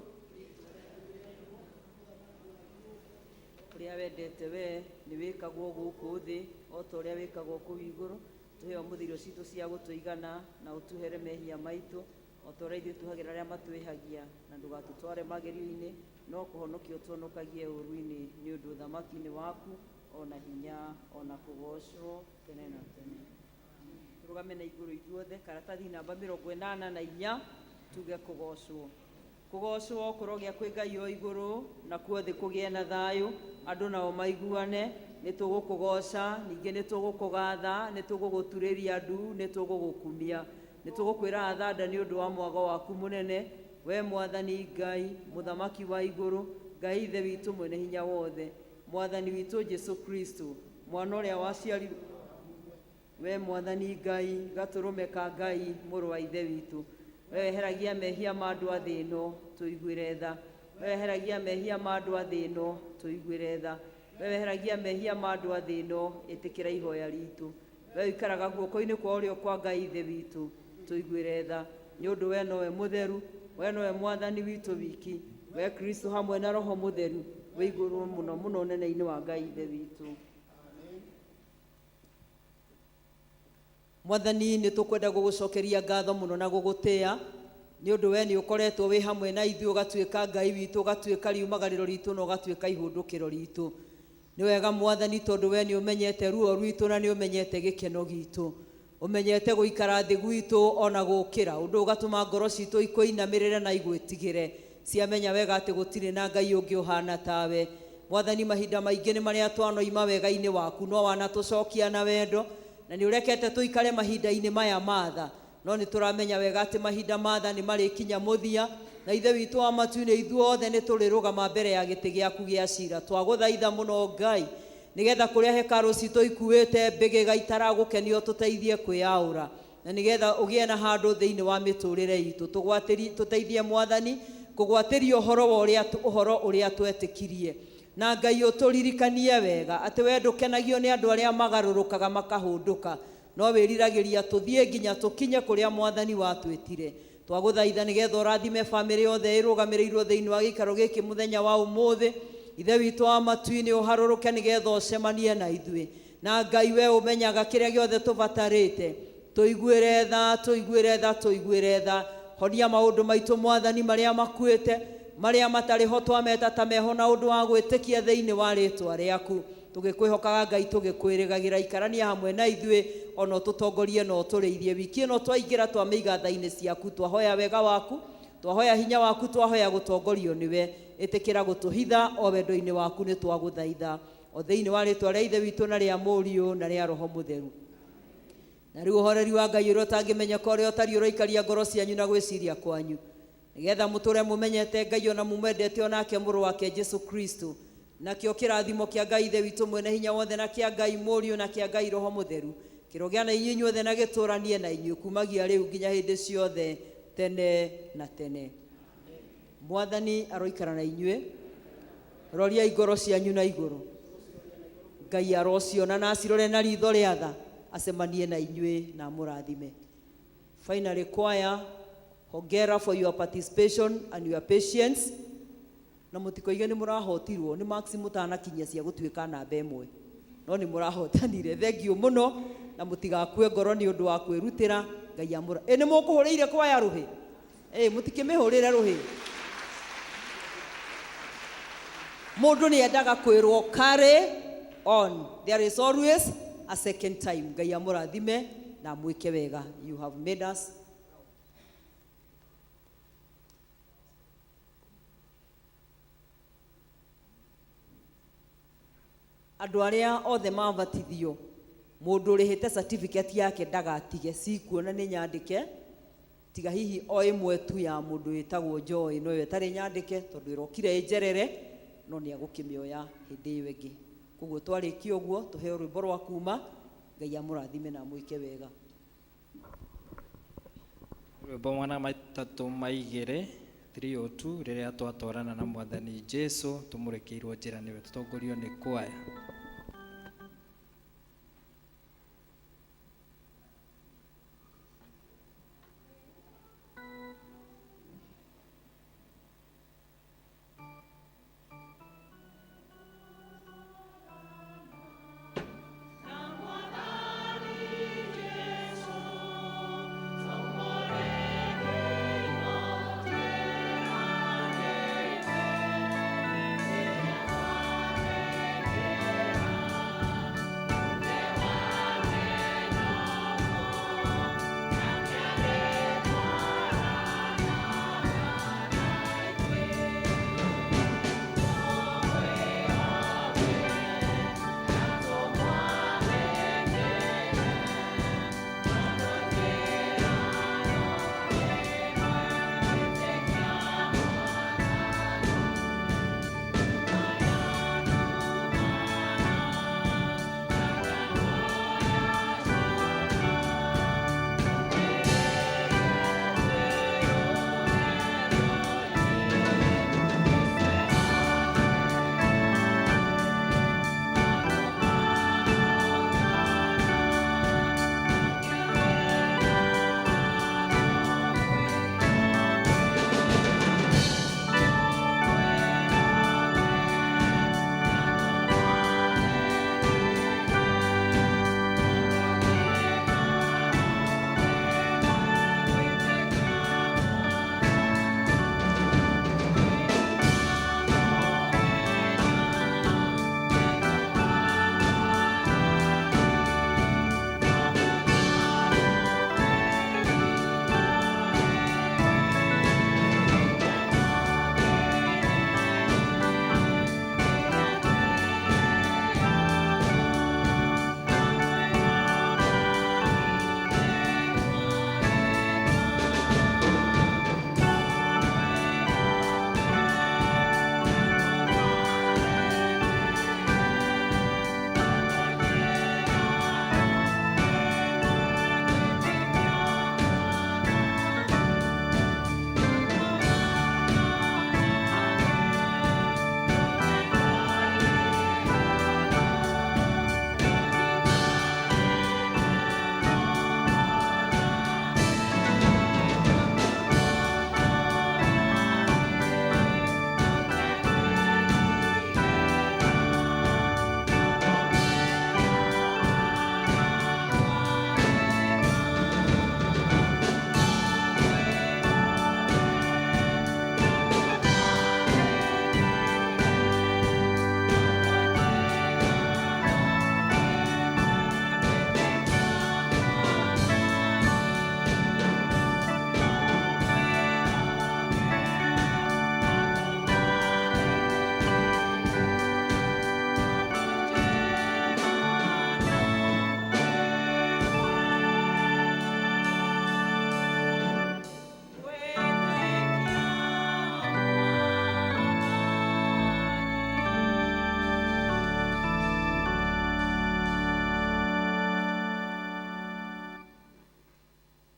A: ũrĩa wendete we nĩ wĩkagwo gũkũ thĩ o ta ũrĩa wĩkagwo kũu igũrũ. Tũheo mũthiro citũ cia gũtũigana na ũtuhere mehia maitũ o ta ũrĩa ithuĩ tuhagĩra arĩa matwĩhagia, na ndũgatũtware magerio-inĩ, no kũhonokia ũtũhonokagie ũũru-inĩ, nĩ ũndũ ũthamaki-inĩ waku ona hinya ona kũgocwo tene na tene. Tũrũgame na igũrũ ithuothe, karatathi namba 84 tuge kũgocwo. Kũgocwo kũrogĩa kwĩ Ngai o igũrũ, na kuothe kũgĩe na thayũ, andũ nao maiguane. Nĩ tũgũkũgoca, ningĩ nĩ tũgũkũgatha, nĩ tũgũgũturĩria ndu, nĩ tũgũgũkumia, nĩ tũgũkwĩra athanda nĩ ũndũ wa mwago waku mũnene, we mwathani Ngai mũthamaki wa igũrũ, Ngai ithe witũ mwene hinya wothe, mwathani witũ Jesu Kristo, mwana ũrĩa waciarirwo, we mwathani Ngai gatũrũme ka Ngai mũrũ wa ithe witũ, we weheragia mehia ma andũ a thĩ ĩno tũiguĩre tha, we weheragia mehia ma andũ a thĩ ĩno tũiguĩre tha, we weheragia mehia ma andũ a thĩ ĩno, ĩtĩkĩra ihoya ritũ, we wĩikaraga guoko-inĩ kwa ũrĩo kwa Ngai ithe witũ tũiguĩre tha, nĩ ũndũ we nowe mũtheru, we nowe mwathani witũ wiki, we Kristo hamwe na roho mũtheru wĩ igũrũ mũno mũno ũnene-inĩ wa Ngai ithe witũ. Mwathani nĩ tũkwenda gũgũcokeria ngatho mũno na gũgũtĩĩa, nĩ ũndũ we nĩ ũkoretwo wĩ hamwe na ithuĩ, ũgatuĩka Ngai witũ, ũgatuĩka riumagarĩro ritũ na ũgatuĩka ihũndũkĩro ritũ. Nĩ wega Mwathani, tondũ we nĩ ũmenyete ruo rwitũ na nĩ ũmenyete gĩkeno gitũ, ũmenyete gũikara thĩ gwitũ ona gũkĩra, ũndũ ũgatũma ngoro citũ ikũinamĩrĩre na igwĩtigĩre, ciamenya wega atĩ gũtirĩ na Ngai ũngĩ ũhana tawe. Mwathani, mahinda maingĩ nĩ marĩa twanoima wega-inĩ waku, no wanatũcokia na wendo, na nĩ ũrekete tũikare mahinda-inĩ maya matha, no nĩ tũramenya wega atĩ mahinda matha nĩ marĩkinya mũthia, na ithe witũ wa matu-inĩ ithuothe nĩ tũrĩrũgama mbere ya gĩtĩ gĩaku gĩa cira. Twagũthaitha mũno Ngai, nĩgetha kũrĩa hekarũ citũ ikuĩte mbĩgĩga itaragũkenio tũteithie kwĩyaũra, na nĩgetha ũgĩe na handũ thĩinĩ wa mĩtũrĩre itũ. Tũteithie Mwathani kũgwatĩria ũhoro ũrĩa twetĩkirie, na Ngai ũtũririkanie wega atĩ we ndũkenagio nĩ andũ arĩa magarũrũkaga makahũndũka, no wĩriragĩria tũthiĩ nginya tũkinye kũrĩa Mwathani watwĩtire. Twagũthaitha nĩgetha ũrathime bamĩrĩ yothe ĩrũgamĩrĩirwo thĩinĩ wa gĩikaro gĩkĩ mũthenya wa ũmũthĩ, ithe witũ wa matu-inĩ ũharũrũke nĩgetha ũcemanie na ithuĩ, na Ngai we ũmenyaga kĩrĩa gĩothe tũbatarĩte, tũiguĩre tha, tũiguĩre tha, tũiguĩre tha. Honia maũndũ maitũ Mwathani marĩa makuĩte, marĩa matarĩ ho twameta ta meho, na ũndũ wa gwĩtĩkia thĩinĩ wa rĩtwa rĩaku, tũgĩkwĩhokaga Ngai, tũgĩkwĩrĩgagĩra, ikarania hamwe na ithuĩ, ona ũtũtongorie na ũtũrĩithie. Wiki ĩno twaingĩra twamĩiga tha-inĩ ciaku, twahoya wega waku, twahoya hinya waku, twahoya gũtongorio nĩwe, ĩtĩkĩra gũtũhitha o wendo-inĩ waku, nĩ twagũthaitha o thĩinĩ wa rĩtwa rĩa ithe witũ na rĩa mũriũ na rĩa roho mũtheru. Na rĩu ũhoreri wa Ngai ũrĩa ũtangĩmenyeka, ũrĩa ũtariĩ ũroikaria ngoro cianyu na gwĩciria kwanyu, nĩgetha mũtũre mũmenyete Ngai ona mũmendete onake mũrũ wake Jesu Kristo, nakĩo kĩrathimo kĩa Ngai ithe witũ mwene hinya wothe, na kĩa Ngai mũriũ, na kĩa Ngai roho mũtheru, kĩrogĩa na inyuĩ inyuothe na gĩtũranie na inyuĩ kumagia rĩu nginya hĩndĩ ciothe tene na tene. Mwathani aroikara na inyuĩ, roria ngoro cianyu na igũrũ. Ngai arociona na acirore na ritho rĩa tha, acemanie na inyuĩ na mũrathime. Finally, choir, hongera for your participation and your patience. Na mũtikoige nĩ mũrahotirwo, nĩ marks mũtanakinyia cia gũtuĩka namba ĩmwe, no nĩ mũrahotanire. Thengiũ mũno, na mũtigakue ngoro nĩ ũndũ wa kwĩrutĩra. Ngai amũra. Nĩ mũkũhũrĩire kwaya rũhĩ? Mũtikĩmĩhũrĩre rũhĩ. Mũndũ nĩ endaga kwĩrwo carry on. There is always a second time. Ngai amũrathime na mwĩke wega. You have made us andũ arĩa othe mabatithio, mũndũ ũrĩhĩte certificate yake ndagatige, cikuona nĩ nyandĩke, tiga hihi o ĩmwe tu ya mũndũ wĩtagwo Joy, no yo ĩtarĩ nyandĩke tondũ ĩrokire ĩnjerere, no nĩ agũkĩmĩoya hĩndĩ ĩyo ĩngĩ. Koguo twarĩkia ũguo, tũheo rwĩmbo rwa kuuma. Ngai amũrathime na mwĩke wega.
C: Rwĩmbo mwana matatũ maigĩrĩ 302 rĩrĩa twatwarana na Mwathani Jesu, tũmũrekeirwo njĩra nĩwe tũtongorio nĩ kwaya.